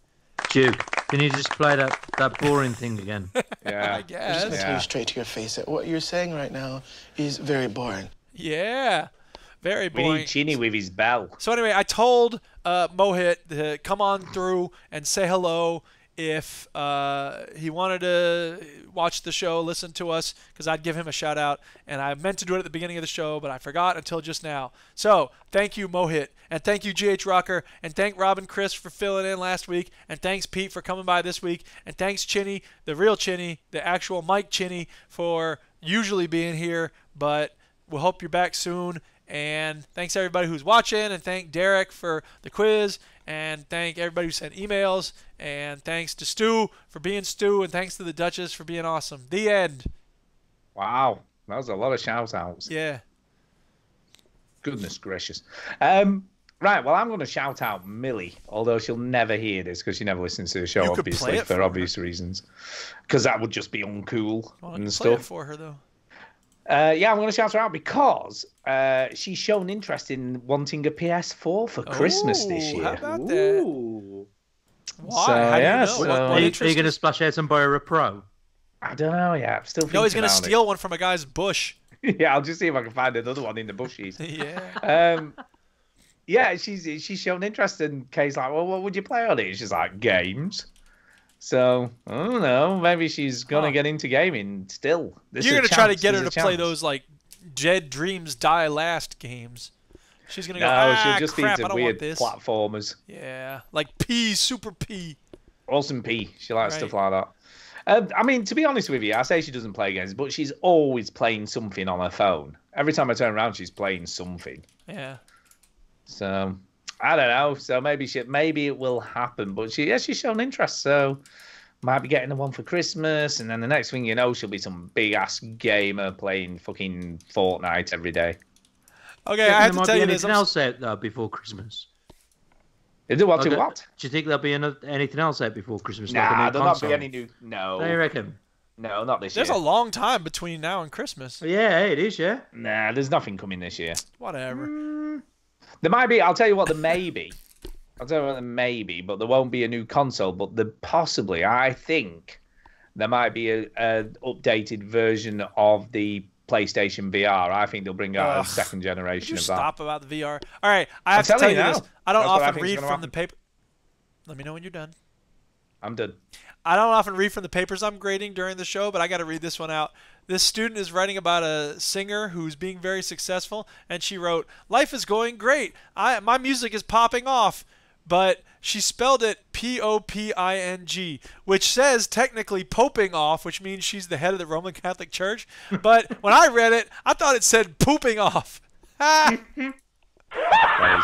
Duke, can you just play that boring thing again? Yeah. I guess. I'm just going to tell you straight to your face that what you're saying right now is very boring. Yeah. Very boring. We need Chinny with his bell. So anyway, I told Mohit to come on through and say hello if he wanted to watch the show, listen to us, because I'd give him a shout out. And I meant to do it at the beginning of the show, but I forgot until just now. So thank you, Mohit, and thank you, GH Rocker, and thank Rob and Chris for filling in last week, and thanks Pete for coming by this week, and thanks Chinny, the real Chinny, the actual Mike Chinny, for usually being here. But we'll hope you're back soon. And thanks everybody who's watching, and thank Derek for the quiz, and thank everybody who sent emails, and thanks to Stu for being Stu, and thanks to the Duchess for being awesome. The end. Wow, that was a lot of shout outs. Yeah. Goodness gracious. Right, well, I'm going to shout out Millie, although she'll never hear this because she never listens to the show, You could obviously, play it for for obvious reasons. Because that would just be uncool Why don't and you stuff. play it for her, though? Yeah, I'm going to shout her out because she's shown interest in wanting a PS4 for Christmas this year. How about that? Why? So, How do yeah, you know? so- What Are you interest going to is- splash out and buy her a Pro? I don't know yet. I'm still thinking No, he's going to about steal one from a guy's bush. it. Yeah, I'll just see if I can find another one in the bushes. Yeah. Yeah, she's shown interest, and Kay's like, well, what would you play on it? She's like, games. So, I don't know. Maybe she's going to get into gaming still. You're going to try to get her to play those, like, Dead Dreams Die Last games. She's going to go, she'll just crap, need I some don't weird want this. platformers. Yeah, like P, Super P. Awesome P. She likes Right. stuff like that. I mean, to be honest with you, I say she doesn't play games, but she's always playing something on her phone. Every time I turn around, she's playing something. Yeah. So I don't know. So maybe it will happen. But she's shown interest. So might be getting the one for Christmas, and then the next thing you know, she'll be some big ass gamer playing fucking Fortnite every day. Okay, I have to tell you anything this. else out before Christmas? Is it what? Like, What? Do you think there'll be anything else out before Christmas? like a Nah, new there'll not console? be any new. No. Do you reckon? No, not this There's year. a long time between now and Christmas. Yeah, it is. Yeah. Nah, there's nothing coming this year. Whatever. There might be. I'll tell you what. There may be. I'll tell you what. There may be, but there won't be a new console. But there possibly, I think, there might be a updated version of the PlayStation VR. I think they'll bring out a second generation Would of you that. stop about the VR? All right, I have I'm to tell telling you you this. now. I don't That's what I often think is read gonna from the happen. paper. Let me know when you're done. I'm done. I don't often read from the papers I'm grading during the show, but I got to read this one out. This student is writing about a singer who's being very successful, and she wrote, "Life is going great. My music is popping off." But she spelled it Poping, which says technically poping off, which means she's the head of the Roman Catholic Church. But when I read it, I thought it said pooping off. That is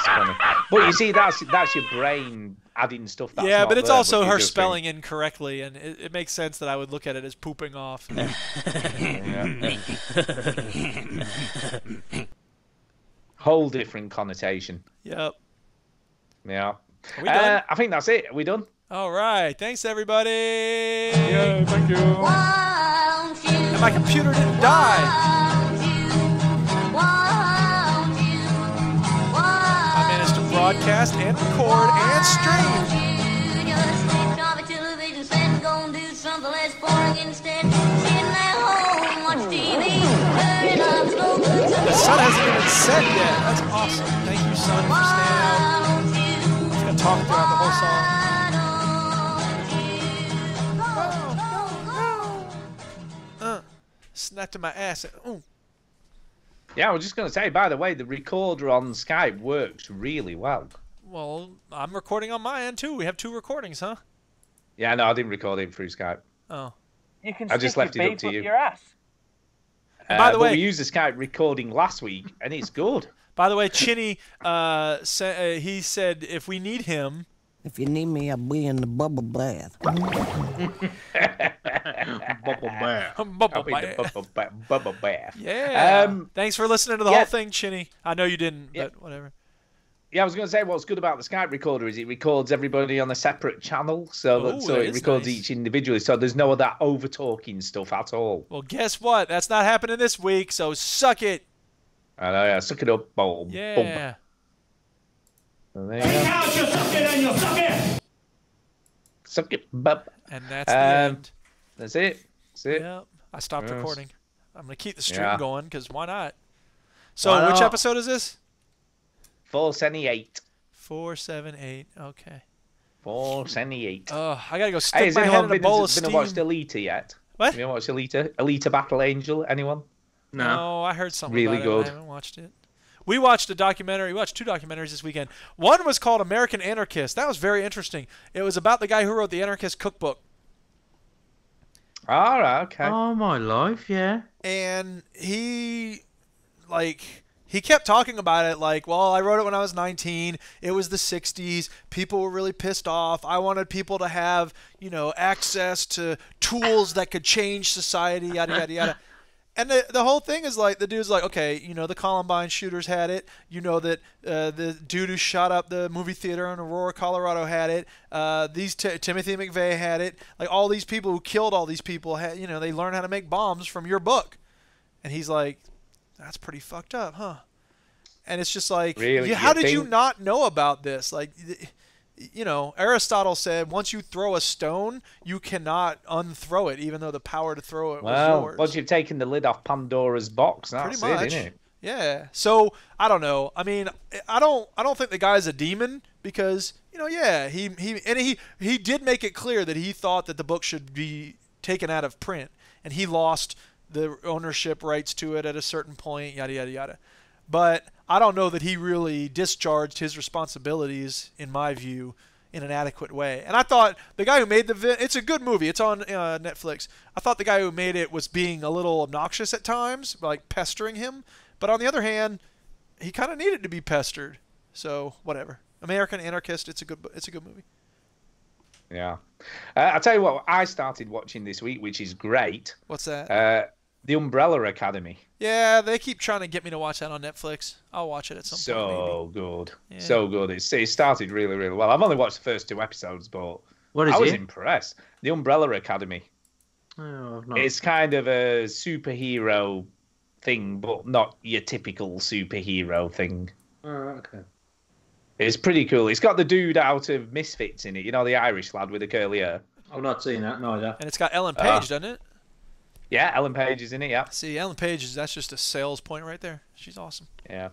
funny. But you see, that's your brain adding stuff. That's Yeah, not but it's there, also you her just spelling incorrectly, and it makes sense that I would look at it as pooping off. Whole different connotation. Yep. Yeah. Are we done? I think that's it. Are we done? All right. Thanks, everybody. Yeah, thank you. And my computer didn't die. I managed to broadcast and record and stream. The sun hasn't even set yet. That's awesome. Thank you, sun, for staying out. I'm just going to talk throughout the whole song. Snap to my ass. Ooh. Yeah, I was just going to say, by the way, the recorder on Skype works really well. Well, I'm recording on my end, too. We have 2 recordings, huh? Yeah, no, I didn't record it through Skype. Oh. You can I just left it up to you. Your ass. And by the way, we used the Skype recording last week, and it's good. By the way, Chinny, he said if we need him. If you need me, I'll be in the bubble bath. Bubble bath. Bubble bath. Yeah. Thanks for listening to the yeah. whole thing, Chinny. I know you didn't, but whatever. Yeah, I was going to say what's good about the Skype recorder is it records everybody on a separate channel, so Ooh, it that records is nice. each individually, so there's no of that over-talking stuff at all. Well, guess what? That's not happening this week, so suck it. I know, yeah, suck it up, boom. Yeah. So there you go. You suck it and you suck it! Suck it, bub. And that's the end. That's it. That's it. Yep. I stopped Yes. recording. I'm going to keep the stream Yeah. going, because why not? So, Why which not? episode is this? 478. 478. Okay. 478. Oh, I got to go Hey, stick has my head anyone in a been bowl of to steam. watch Alita yet? What? Have you watched Alita? Alita Battle Angel? Anyone? No, I heard something Really about good. it. I haven't watched it. We watched a documentary. We watched 2 documentaries this weekend. One was called American Anarchist. That was very interesting. It was about the guy who wrote the Anarchist Cookbook. All right, okay. Oh, my life, yeah. And he kept talking about it like, well, I wrote it when I was 19. It was the 60s. People were really pissed off. I wanted people to have, access to tools that could change society, yada, yada, yada. And the whole thing is like, the dude's like, okay, you know, the Columbine shooters had it. You know that the dude who shot up the movie theater in Aurora, Colorado had it. Timothy McVeigh had it. Like, all these people who killed all these people had, you know, they learned how to make bombs from your book. And he's like, that's pretty fucked up, huh? And it's just like, really? How did you not know about this? Like, you know, Aristotle said once you throw a stone, you cannot unthrow it, even though the power to throw it was yours. Once you've taken the lid off Pandora's box, that's Pretty much. isn't it? Yeah. So I don't know. I mean, I don't think the guy's a demon because, you know, yeah, he did make it clear that he thought that the book should be taken out of print, and he lost the ownership rights to it at a certain point. Yada yada yada. But I don't know that he really discharged his responsibilities, in my view, in an adequate way. And I thought the guy who made it's a good movie. It's on Netflix. I thought the guy who made it was being a little obnoxious at times, like pestering him. But on the other hand, he kind of needed to be pestered. So whatever. American Anarchist. It's a good movie. Yeah. I'll tell you what I started watching this week, which is great. What's that? The Umbrella Academy. Yeah, they keep trying to get me to watch that on Netflix. I'll watch it at some point. So good. Yeah. So good. It started really, really well. I've only watched the first 2 episodes, but I was impressed. The Umbrella Academy. Oh, It's kind of a superhero thing, but not your typical superhero thing. Oh, okay. It's pretty cool. It's got the dude out of Misfits in it. You know, the Irish lad with the curly hair. I've not seen that. No idea. And it's got Ellen Page, doesn't it? Yeah, Ellen Page is in it, yeah. See, Ellen Page, that's just a sales point right there. She's awesome. Yeah.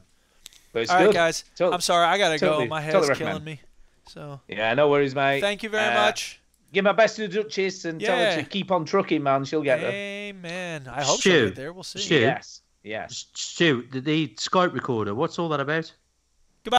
But it's all good. right, guys. I'm sorry. I got to go. My head's recommend. killing me. So. Yeah, no worries, mate. Thank you very much. Give my best to the Duchess and tell her to keep on trucking, man. She'll get there. Amen. I hope she'll get there. We'll see. Yes. Stu, the Skype recorder, what's all that about?